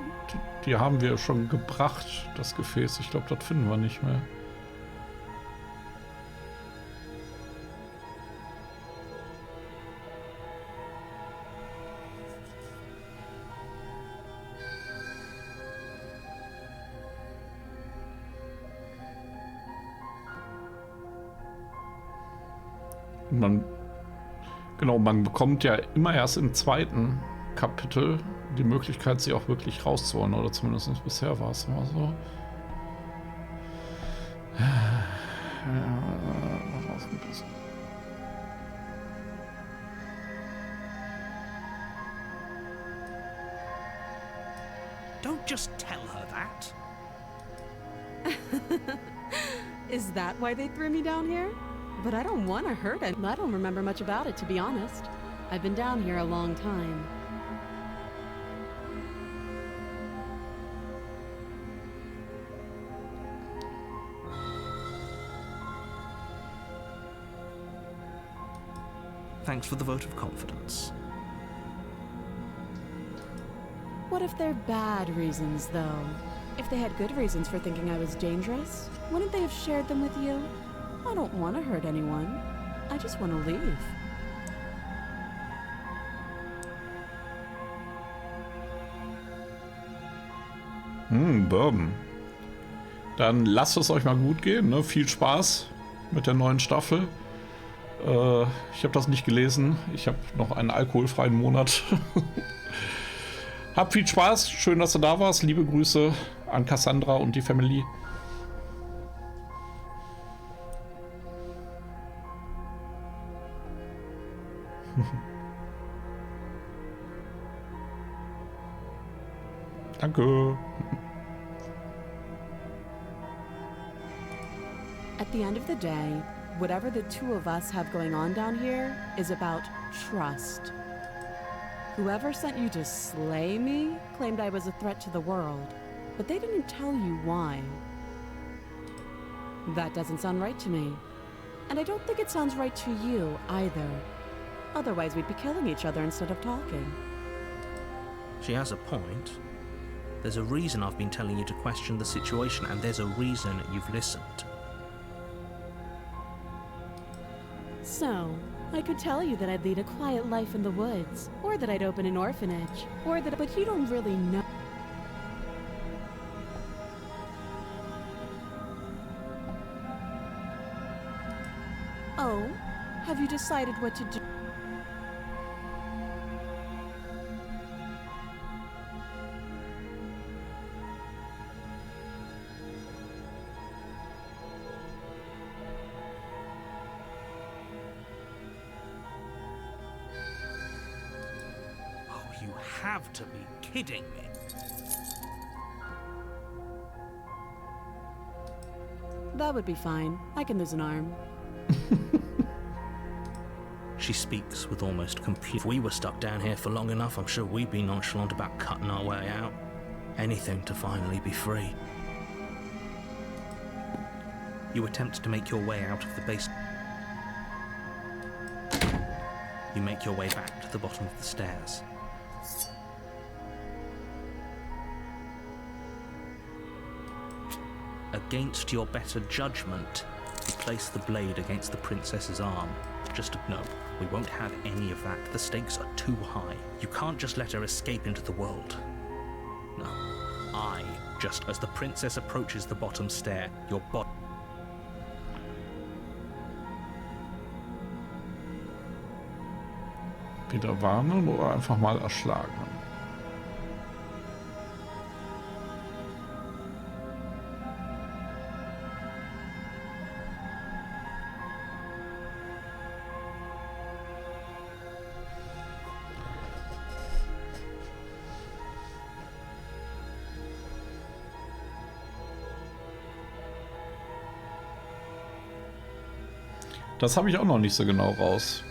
die haben wir schon gebracht, das Gefäß. Ich glaube, das finden wir nicht mehr. Man bekommt ja immer erst im zweiten Kapitel die Möglichkeit, sie auch wirklich rauszuholen, oder zumindest bisher war es immer so. Don't just tell her that. Is that why they threw me down here? But I don't want to hurt it. I don't remember much about it, to be honest. I've been down here a long time. Thanks for the vote of confidence. What if they're bad reasons, though? If they had good reasons for thinking I was dangerous, wouldn't they have shared them with you? I don't want to hurt anyone. I just want to leave. Bourbon. Dann lasst es euch mal gut gehen, ne? Viel Spaß mit der neuen Staffel. Ich habe das nicht gelesen. Ich habe noch einen alkoholfreien Monat. Habt viel Spaß. Schön, dass du da warst. Liebe Grüße an Cassandra und die Family. Danke. At the end of the day, whatever the two of us have going on down here is about trust. Whoever sent you to slay me claimed I was a threat to the world, but they didn't tell you why. That doesn't sound right to me. And I don't think it sounds right to you either. Otherwise, we'd be killing each other instead of talking. She has a point. There's a reason I've been telling you to question the situation, and there's a reason you've listened. So, I could tell you that I'd lead a quiet life in the woods, or that I'd open an orphanage, or that, but you don't really know. Oh, have you decided what to do? You have to be kidding me. That would be fine. I can lose an arm. She speaks with almost complete... If we were stuck down here for long enough, I'm sure we'd be nonchalant about cutting our way out. Anything to finally be free. You attempt to make your way out of the base. You make your way back to the bottom of the stairs. Against your better judgment, you place the blade against the princess's arm. Just no, we won't have any of that. The stakes are too high. You can't just let her escape into the world. No, just as the princess approaches the bottom stair, your body... Wieder warnen oder einfach mal erschlagen? Das habe ich auch noch nicht so genau raus.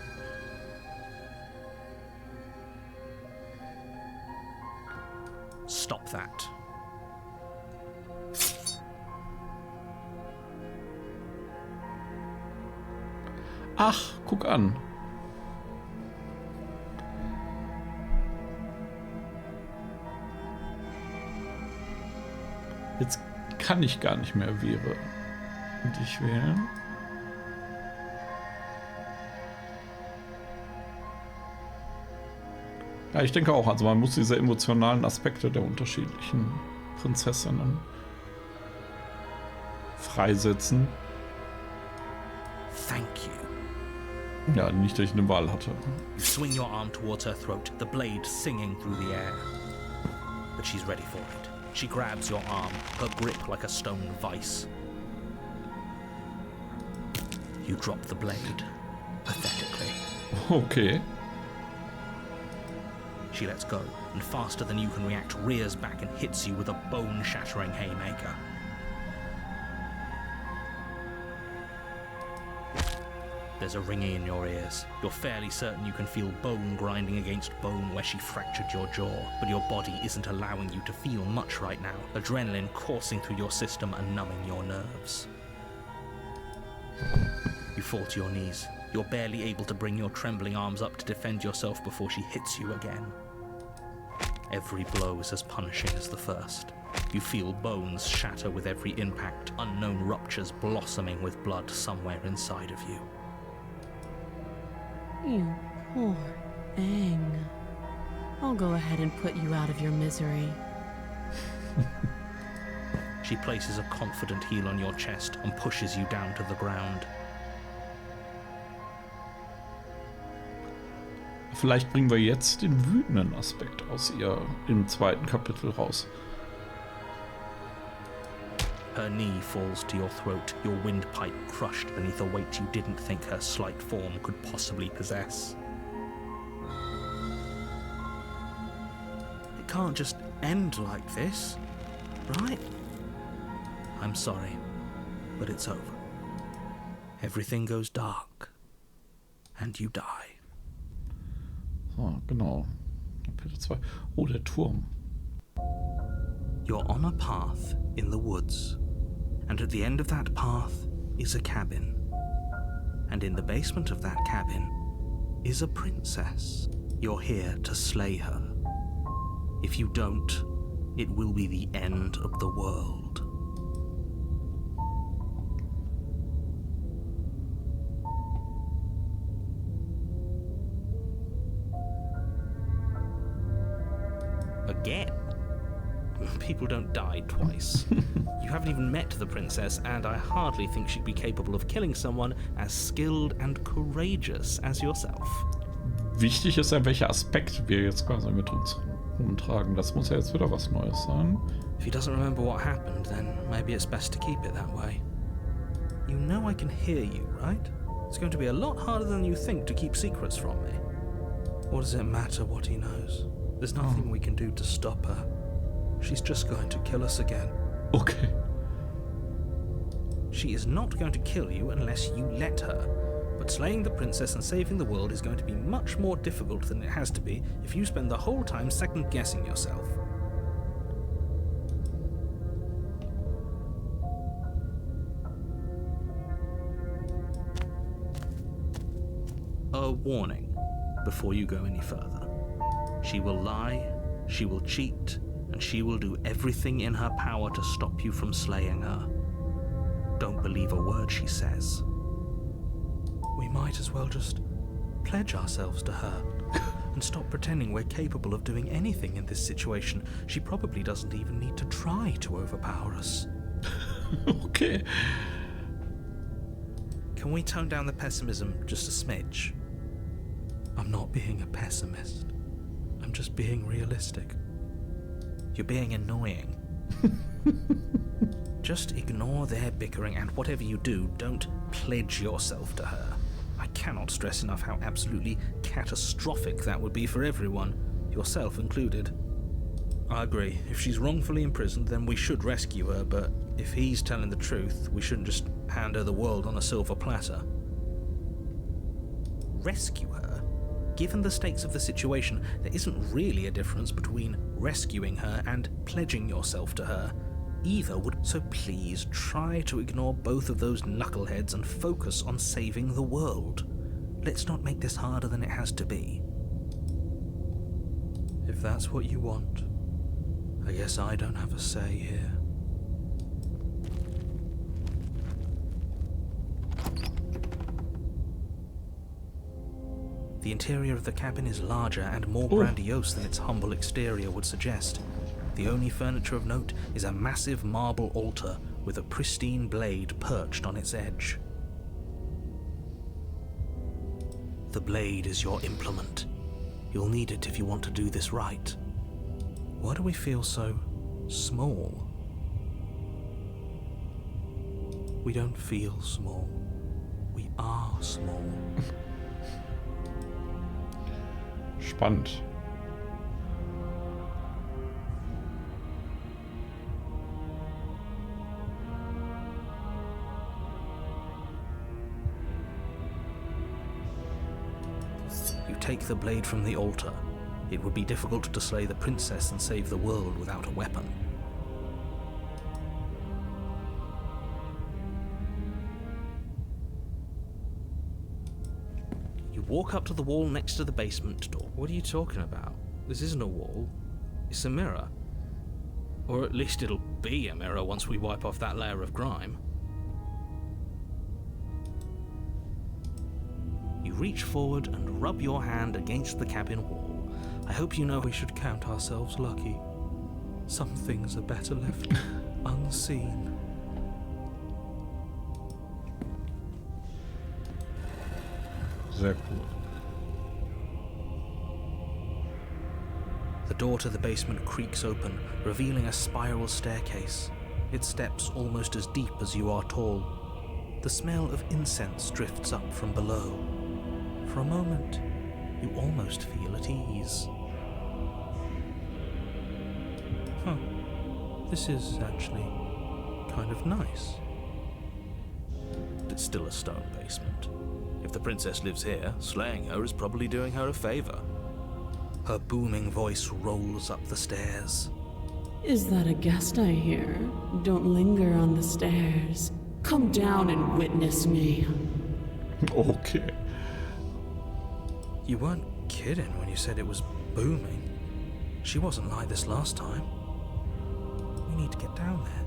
Stop that. Ach, guck an. Jetzt kann ich gar nicht mehr wäre. Und ich wählen. Ja, ich denke auch. Also man muss diese emotionalen Aspekte der unterschiedlichen Prinzessinnen freisetzen. Thank you. Ja, nicht, dass ich eine Wahl hatte. You swing your arm towards her throat, the blade singing through the air. But she's ready for it. She grabs your arm, her grip like a stone vice. You drop the blade, pathetically. Okay. She lets go, and faster than you can react, rears back and hits you with a bone-shattering haymaker. There's a ringing in your ears. You're fairly certain you can feel bone grinding against bone where she fractured your jaw, but your body isn't allowing you to feel much right now, adrenaline coursing through your system and numbing your nerves. You fall to your knees. You're barely able to bring your trembling arms up to defend yourself before she hits you again. Every blow is as punishing as the first. You feel bones shatter with every impact, unknown ruptures blossoming with blood somewhere inside of you. You poor thing. I'll go ahead and put you out of your misery. She places a confident heel on your chest and pushes you down to the ground. Vielleicht bringen wir jetzt den wütenden Aspekt aus ihr im zweiten Kapitel raus. Her knee falls to your throat, your windpipe crushed beneath a weight you didn't think her slight form could possibly possess. It can't just end like this, right? I'm sorry, but it's over. Everything goes dark, and you die. So, genau. Kapitel 2. Oh, der Turm. You're on a path in the woods, and at the end of that path is a cabin. And in the basement of that cabin is a princess. You're here to slay her. If you don't, it will be the end of the world. Again? People don't die twice. You haven't even met the princess, and I hardly think she'd be capable of killing someone as skilled and courageous as yourself. Wichtig ist ja, welcher Aspekt wir jetzt quasi mit uns rumtragen. Das muss ja jetzt wieder was Neues sein. If he doesn't remember what happened, then maybe it's best to keep it that way. You know I can hear you, right? It's going to be a lot harder than you think to keep secrets from me. What does it matter what he knows? There's nothing we can do to stop her. She's just going to kill us again. Okay. She is not going to kill you unless you let her. But slaying the princess and saving the world is going to be much more difficult than it has to be if you spend the whole time second-guessing yourself. A warning before you go any further. She will lie, she will cheat, and she will do everything in her power to stop you from slaying her. Don't believe a word she says. We might as well just pledge ourselves to her and stop pretending we're capable of doing anything in this situation. She probably doesn't even need to try to overpower us. Okay. Can we tone down the pessimism just a smidge? I'm not being a pessimist. I'm just being realistic. You're being annoying. Just ignore their bickering, and whatever you do, don't pledge yourself to her. I cannot stress enough how absolutely catastrophic that would be for everyone, yourself included. I agree. If she's wrongfully imprisoned, then we should rescue her, but if he's telling the truth, we shouldn't just hand her the world on a silver platter. rescue her, given the stakes of the situation, there isn't really a difference between rescuing her and pledging yourself to her. Either would, so please try to ignore both of those knuckleheads and focus on saving the world. Let's not make this harder than it has to be. If that's what you want, I guess I don't have a say here. The interior of the cabin is larger and more grandiose than its humble exterior would suggest. The only furniture of note is a massive marble altar with a pristine blade perched on its edge. The blade is your implement. You'll need it if you want to do this right. Why do we feel so small? We don't feel small. We are small. Spannend. You take the blade from the altar. It would be difficult to slay the princess and save the world without a weapon. You walk up to the wall next to the basement door. What are you talking about? This isn't a wall. It's a mirror. Or at least it'll be a mirror once we wipe off that layer of grime. You reach forward and rub your hand against the cabin wall. I hope you know We should count ourselves lucky. Some things are better left unseen. Sehr cool. The door to the basement creaks open, revealing a spiral staircase. Its steps almost as deep as you are tall. The smell of incense drifts up from below. For a moment, you almost feel at ease. This is actually kind of nice. It's still a stone basement. If the princess lives here, slaying her is probably doing her a favor. Her booming voice rolls up the stairs. Is that a guest I hear? Don't linger on the stairs. Come down and witness me. Okay. You weren't kidding when you said it was booming. She wasn't like this last time. We need to get down there.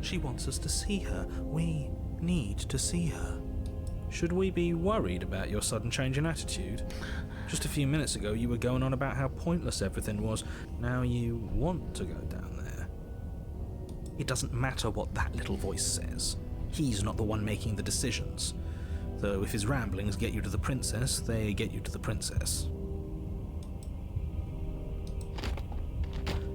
She wants us to see her. We need to see her. Should we be worried about your sudden change in attitude? Just a few minutes ago you were going on about how pointless everything was. Now you want to go down there. It doesn't matter what that little voice says. He's not the one making the decisions. Though if his ramblings get you to the princess, they get you to the princess.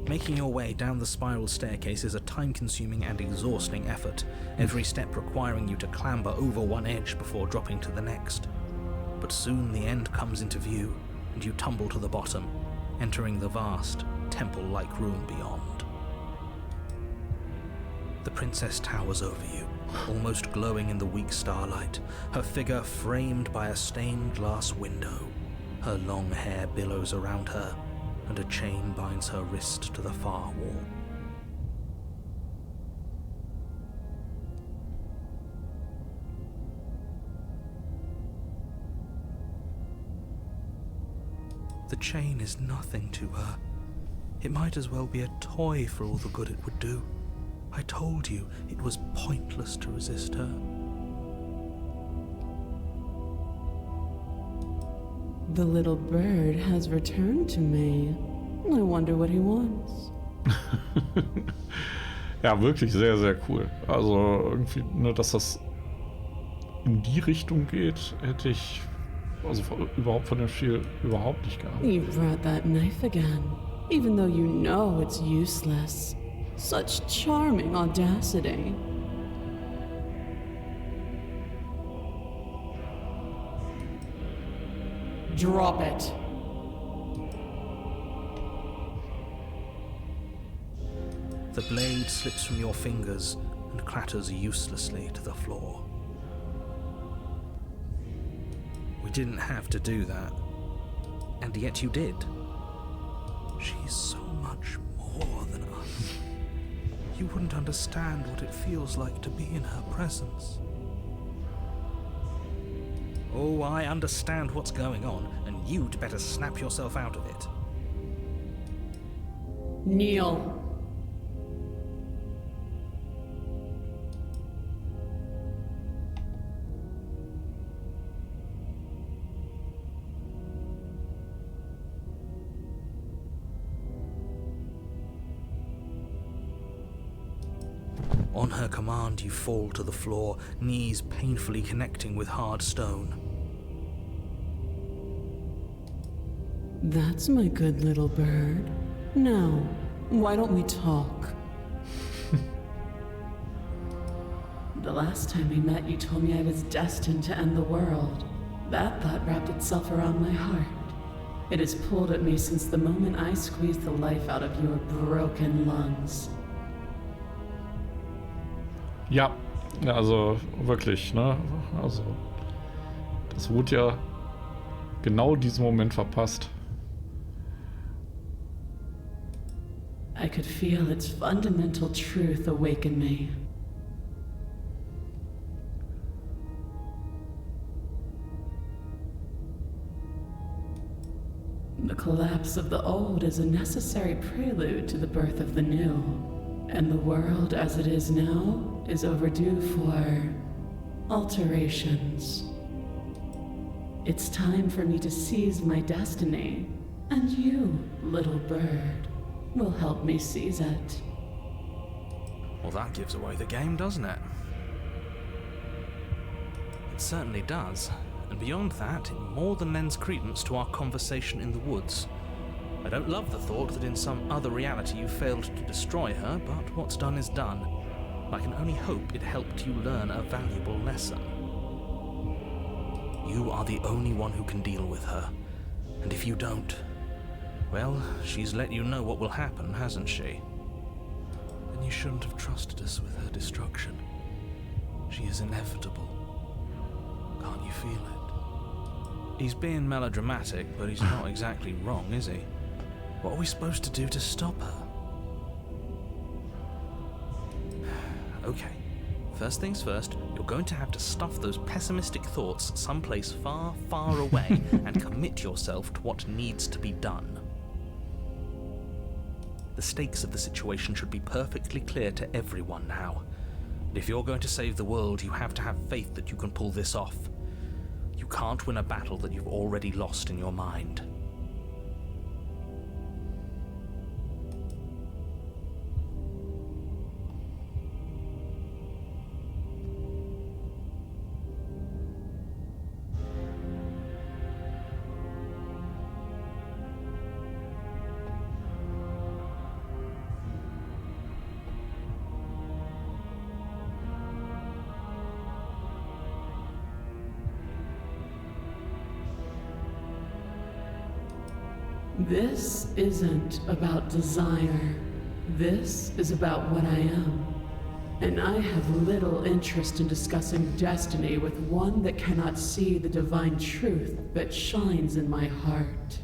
Making your way down the spiral staircase is a time-consuming and exhausting effort, every step requiring you to clamber over one edge before dropping to the next. But soon the end comes into view, and you tumble to the bottom, entering the vast, temple-like room beyond. The princess towers over you, almost glowing in the weak starlight, her figure framed by a stained glass window. Her long hair billows around her, and a chain binds her wrist to the far wall. The chain is nothing to her. It might as well be a toy for all the good it would do. I told you it was pointless to resist her. The little bird has returned to me. I wonder what he wants. Ja, wirklich sehr, sehr cool. Also irgendwie, ne, dass das in die Richtung geht, hätte ich also überhaupt von dem Spiel überhaupt nicht gehabt. You brought that knife again, even though you know it's useless. Such charming audacity. Drop it. The blade slips from your fingers and clatters uselessly to the floor. We didn't have to do that. And yet you did. She's so much more than us. You wouldn't understand what it feels like to be in her presence. Oh, I understand what's going on, and you'd better snap yourself out of it. Kneel. On her command, you fall to the floor, knees painfully connecting with hard stone. That's my good little bird. Now, why don't we talk? The last time we met, you told me I was destined to end the world. That thought wrapped itself around my heart. It has pulled at me since the moment I squeezed the life out of your broken lungs. Ja, also wirklich, ne? Also, das wurde ja genau diesen Moment verpasst. I could feel its fundamental truth awaken me. The collapse of the old is a necessary prelude to the birth of the new. And the world as it is now is overdue for alterations. It's time for me to seize my destiny, and you, little bird, will help me seize it. Well, that gives away the game, doesn't it? It certainly does. And beyond that, it more than lends credence to our conversation in the woods. I don't love the thought that in some other reality you failed to destroy her, but what's done is done. I can only hope it helped you learn a valuable lesson. You are the only one who can deal with her. And if you don't, well, she's let you know what will happen, hasn't she? Then you shouldn't have trusted us with her destruction. She is inevitable. Can't you feel it? He's being melodramatic, but he's not exactly wrong, is he? What are we supposed to do to stop her? Okay, first things first, you're going to have to stuff those pessimistic thoughts someplace far, far away and commit yourself to what needs to be done. The stakes of the situation should be perfectly clear to everyone now. And if you're going to save the world, you have to have faith that you can pull this off. You can't win a battle that you've already lost in your mind. This isn't about desire. This is about what I am. And I have little interest in discussing destiny with one that cannot see the divine truth that shines in my heart.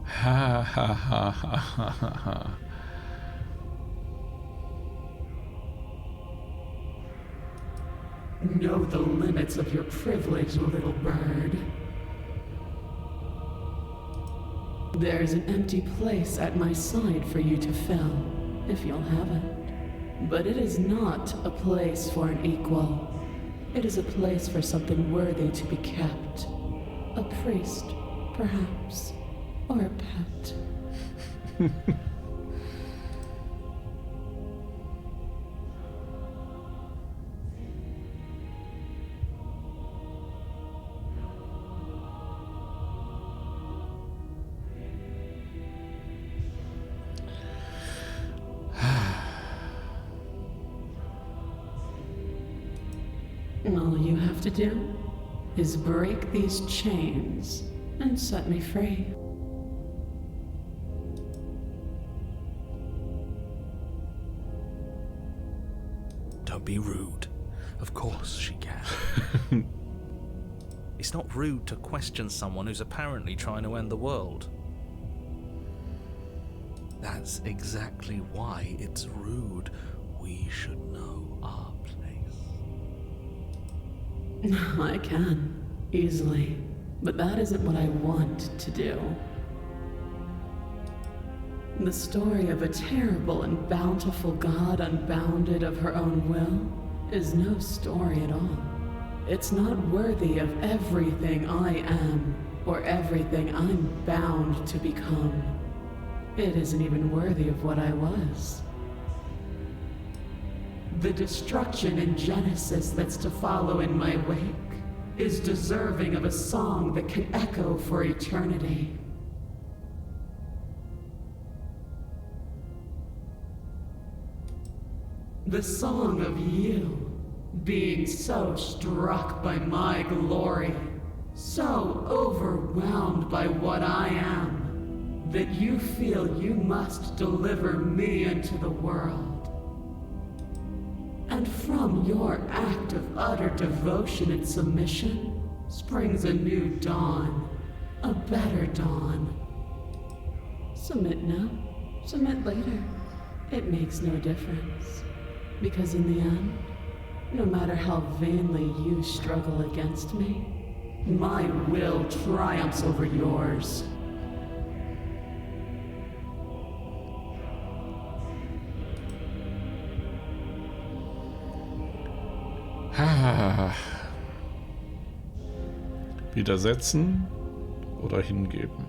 Ha ha ha ha ha ha. Know the limits of your privilege, little bird. There's an empty place at my side for you to fill, if you'll have it. But it is not a place for an equal. It is a place for something worthy to be kept. A priest, perhaps. Or a pet. to do is break these chains and set me free. Don't be rude. Of course she can. It's not rude to question someone who's apparently trying to end the world. That's exactly why it's rude. We should know our place. I can, easily. But that isn't what I want to do. The story of a terrible and bountiful God unbounded of her own will is no story at all. It's not worthy of everything I am or everything I'm bound to become. It isn't even worthy of what I was. The destruction in Genesis that's to follow in my wake is deserving of a song that can echo for eternity. The song of you, being so struck by my glory, so overwhelmed by what I am, that you feel you must deliver me into the world. And from your act of utter devotion and submission springs a new dawn, a better dawn. Submit now, submit later. It makes no difference. Because in the end, no matter how vainly you struggle against me, my will triumphs over yours. Widersetzen oder hingeben?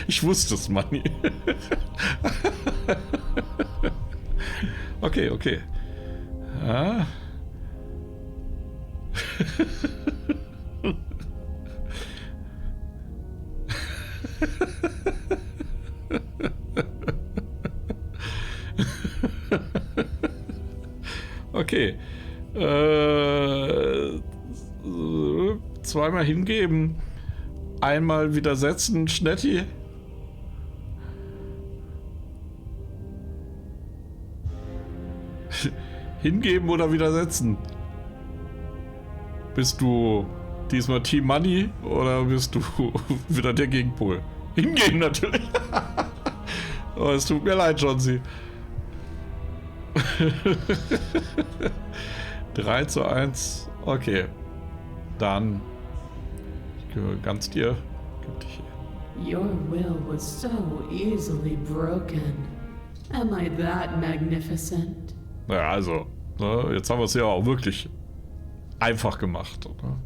Ich wusste es, Manni. Okay. Ja. Okay. Zweimal hingeben. Einmal widersetzen, Schnetti. Hingeben oder widersetzen? Bist du diesmal Team Money oder bist du wieder der Gegenpol? Hingeben natürlich. Oh, es tut mir leid, Johnsy. 3:1. Okay. Dann ich gehöre ganz dir. Gib dich hier. Your will was so easily broken. Am I that magnificent? Naja, also, ne, jetzt haben wir es ja auch wirklich einfach gemacht. Oder?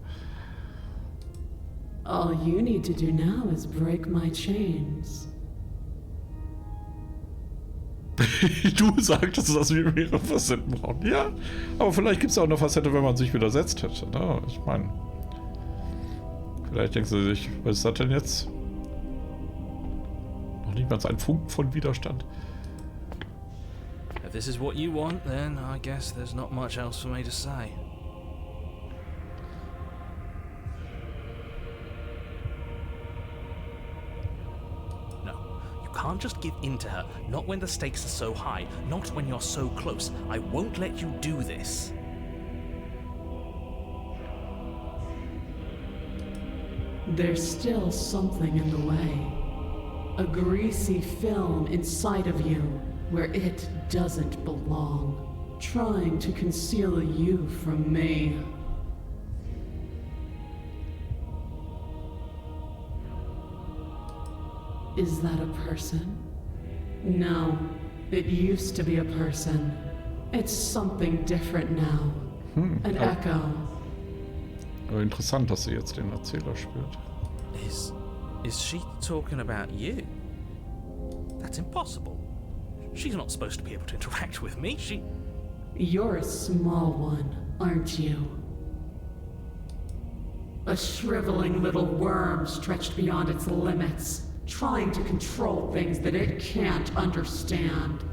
All you need to do now is break my chains. Du sagtest, dass wir mehrere Facetten brauchen. Ja, aber vielleicht gibt es auch eine Facette, wenn man sich widersetzt hätte. Ne? Ich meine, vielleicht denkst du sich, was ist das denn jetzt? Noch nicht mal ein Funken von Widerstand. If this is what you want, then I guess there's not much else for me to say. No, you can't just give in to her, not when the stakes are so high, not when you're so close. I won't let you do this. There's still something in the way. A greasy film inside of you where it doesn't belong, trying to conceal you from me. Is that a person? No, it used to be a person. It's something different now. An echo. Aber interessant, dass sie jetzt den Erzähler spürt. Is she talking about you? That's impossible. She's not supposed to be able to interact with me. You're a small one, aren't you? A shriveling little worm stretched beyond its limits, trying to control things that it can't understand.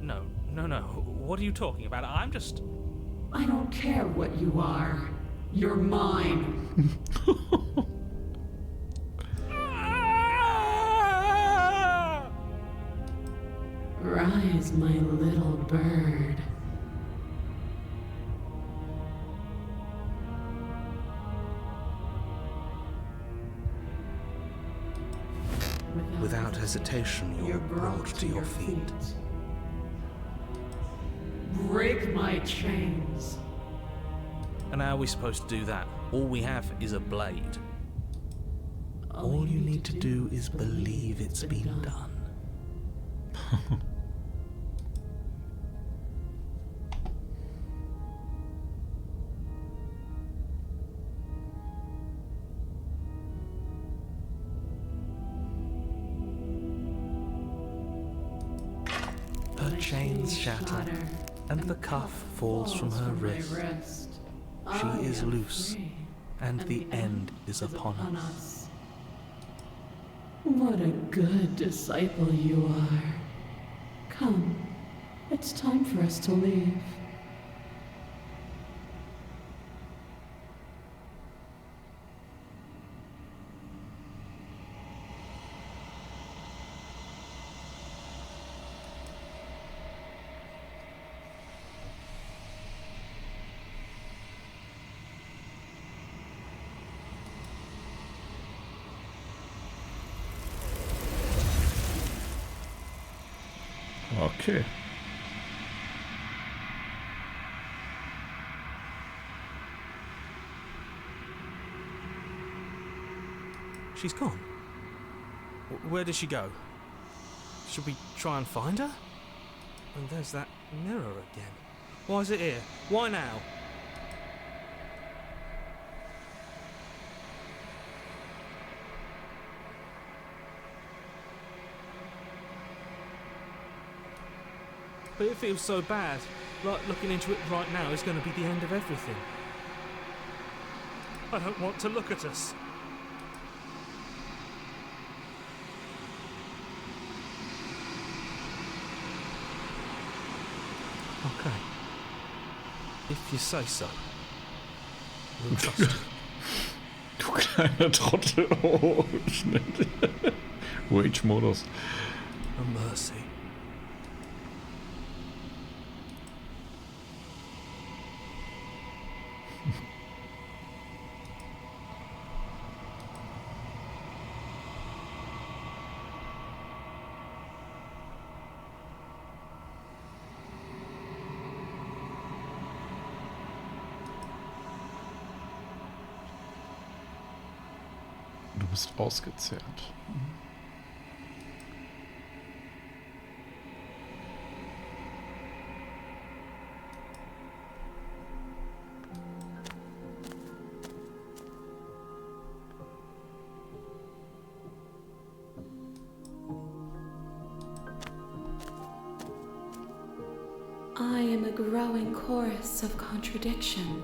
No. What are you talking about? I'm just... I don't care what you are. You're mine. Rise, my little bird. Without hesitation, you're brought to your feet. Break my chains. And how are we supposed to do that? All we have is a blade. All you need to do is believe it's been done. Her chains shatter, and the cuff falls from her wrist. She is loose, and the end is upon us. What a good disciple you are. Come, it's time for us to leave. Okay. She's gone. Where did she go? Should we try and find her? And there's that mirror again. Why is it here? Why now? But it feels so bad. Like looking into it right now is going to be the end of everything. I don't want to look at us. Okay. If you say so. We'll trust you. Du kleiner Trottel. Oh, schnell. Rage-Modus. A mercy. Du bist ausgezehrt. I am a growing chorus of contradiction,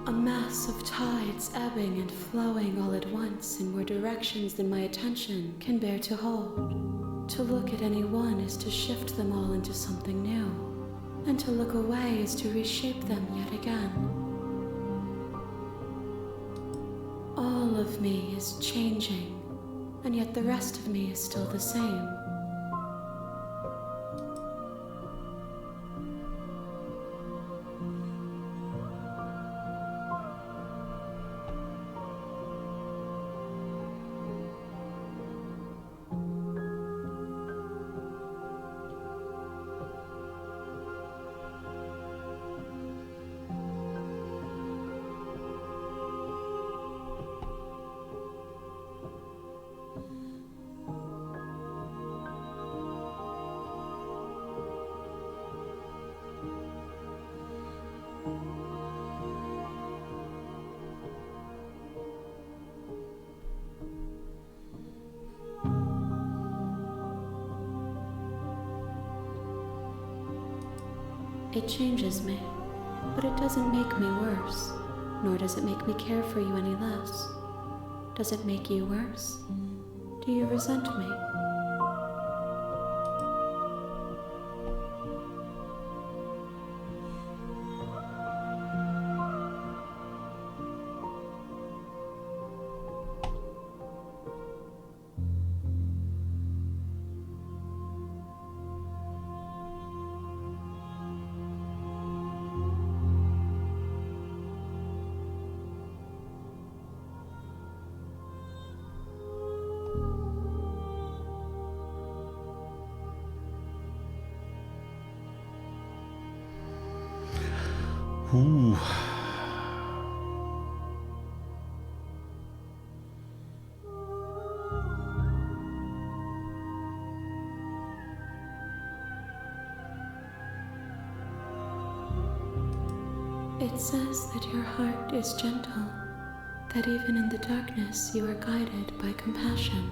a mass of tides ebbing and flowing all at once in more directions than my attention can bear to hold. To look at any one is to shift them all into something new, and to look away is to reshape them yet again. All of me is changing, and yet the rest of me is still the same. It changes me, but it doesn't make me worse, nor does it make me care for you any less. Does it make you worse? Do you resent me? It says that your heart is gentle, that even in the darkness you are guided by compassion.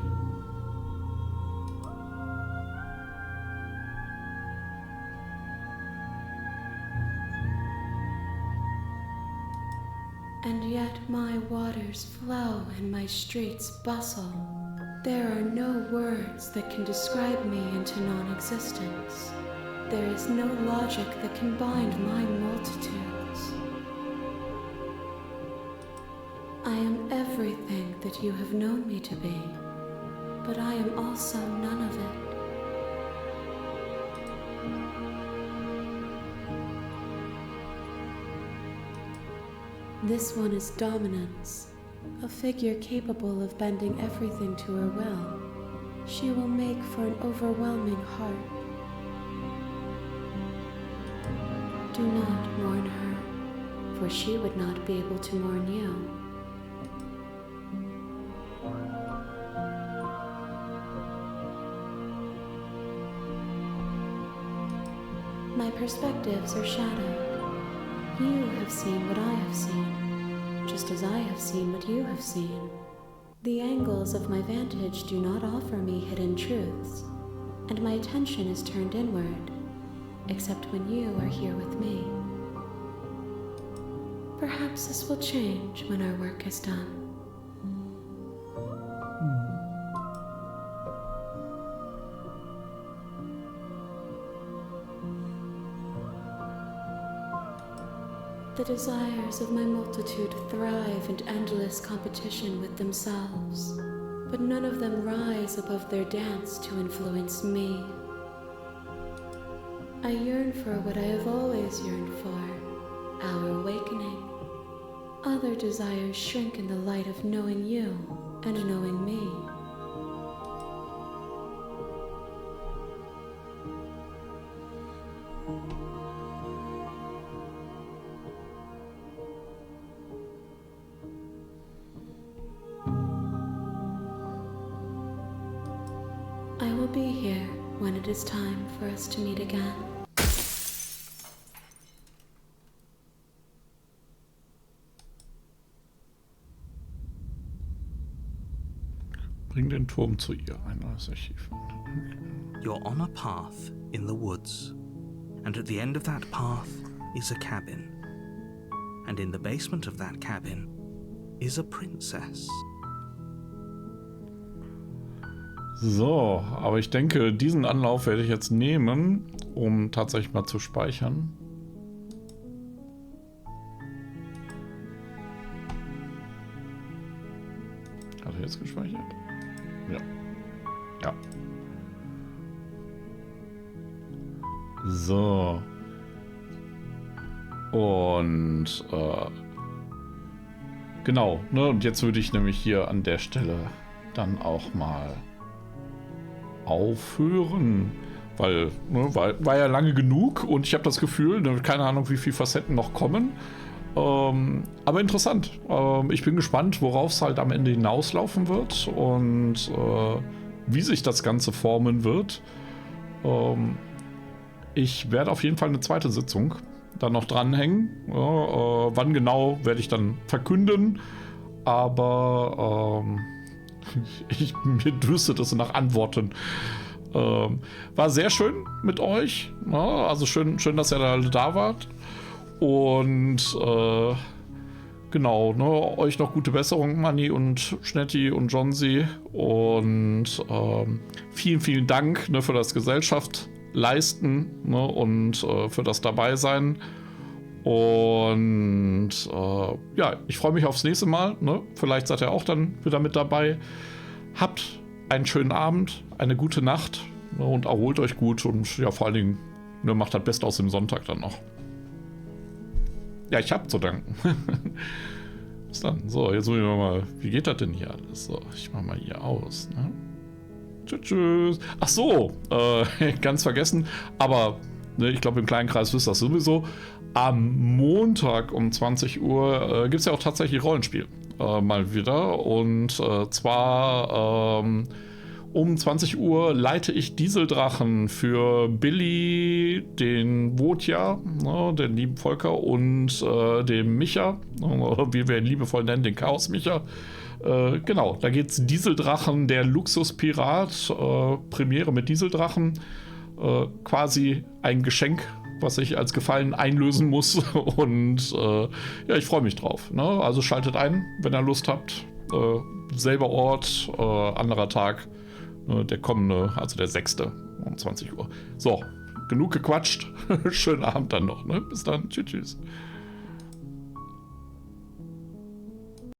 And yet my waters flow and my streets bustle. There are no words that can describe me into non-existence. There is no logic that can bind my multitudes. I am everything that you have known me to be, but I am also none of it. This one is dominance, a figure capable of bending everything to her will. She will make for an overwhelming heart. Do not mourn her, for she would not be able to mourn you. My perspectives are shadowed. You have seen what I have seen, just as I have seen what you have seen. The angles of my vantage do not offer me hidden truths, and my attention is turned inward, except when you are here with me. Perhaps this will change when our work is done. The desires of my multitude thrive in endless competition with themselves, but none of them rise above their dance to influence me. I yearn for what I have always yearned for, our awakening. Other desires shrink in the light of knowing you and knowing me. I will be here when it is time for us to meet again. Bring den Turm zu ihr, einiges Archiv. You're on a path in the woods, and at the end of that path is a cabin. And in the basement of that cabin is a princess. So, aber ich denke, diesen Anlauf werde ich jetzt nehmen, um tatsächlich mal zu speichern. Hat er jetzt gespeichert? Ja. Ja. So. Und genau, ne? Und jetzt würde ich nämlich hier an der Stelle dann auch mal aufhören, weil ne, war ja lange genug und ich habe das Gefühl, ne, keine Ahnung, wie viele Facetten noch kommen. Aber interessant. Ich bin gespannt, worauf es halt am Ende hinauslaufen wird und wie sich das Ganze formen wird. Ich werde auf jeden Fall eine zweite Sitzung dann noch dranhängen. Wann genau, werde ich dann verkünden. Aber mir dürstet es nach Antworten. War sehr schön mit euch. Ne? Also schön, dass ihr da alle da wart. Und genau, ne, euch noch gute Besserung, Manni und Schnetti und Johnsy. Und vielen, vielen Dank, ne, für das Gesellschaft leisten, ne, und für das Dabeisein. Und ja, ich freue mich aufs nächste Mal. Ne? Vielleicht seid ihr auch dann wieder mit dabei. Habt einen schönen Abend, eine gute Nacht, ne, und erholt euch gut und ja, vor allen Dingen, ne, macht das Beste aus dem Sonntag dann noch. Ja, ich hab zu danken. Bis dann. So, jetzt muss ich mal, wie geht das denn hier alles? So, ich mach mal hier aus. Ne? Tschüss. Ach so, ganz vergessen, aber ne, ich glaube, im kleinen Kreis wisst ihr das sowieso. Am Montag um 20 Uhr gibt es ja auch tatsächlich Rollenspiel mal wieder. Und zwar um 20 Uhr leite ich Dieseldrachen für Billy, den Wotja, ne, den lieben Volker, und dem Micha, wie wir ihn liebevoll nennen, den Chaos-Micha. Genau, da geht's Dieseldrachen, der Luxuspirat, Premiere mit Dieseldrachen. Quasi ein Geschenk, was ich als Gefallen einlösen muss. Und ja, ich freue mich drauf. Ne? Also schaltet ein, wenn ihr Lust habt. Selber Ort, anderer Tag. Der kommende, also der 6. um 20 Uhr. So, genug gequatscht. Schönen Abend dann noch. Ne? Bis dann. Tschüss.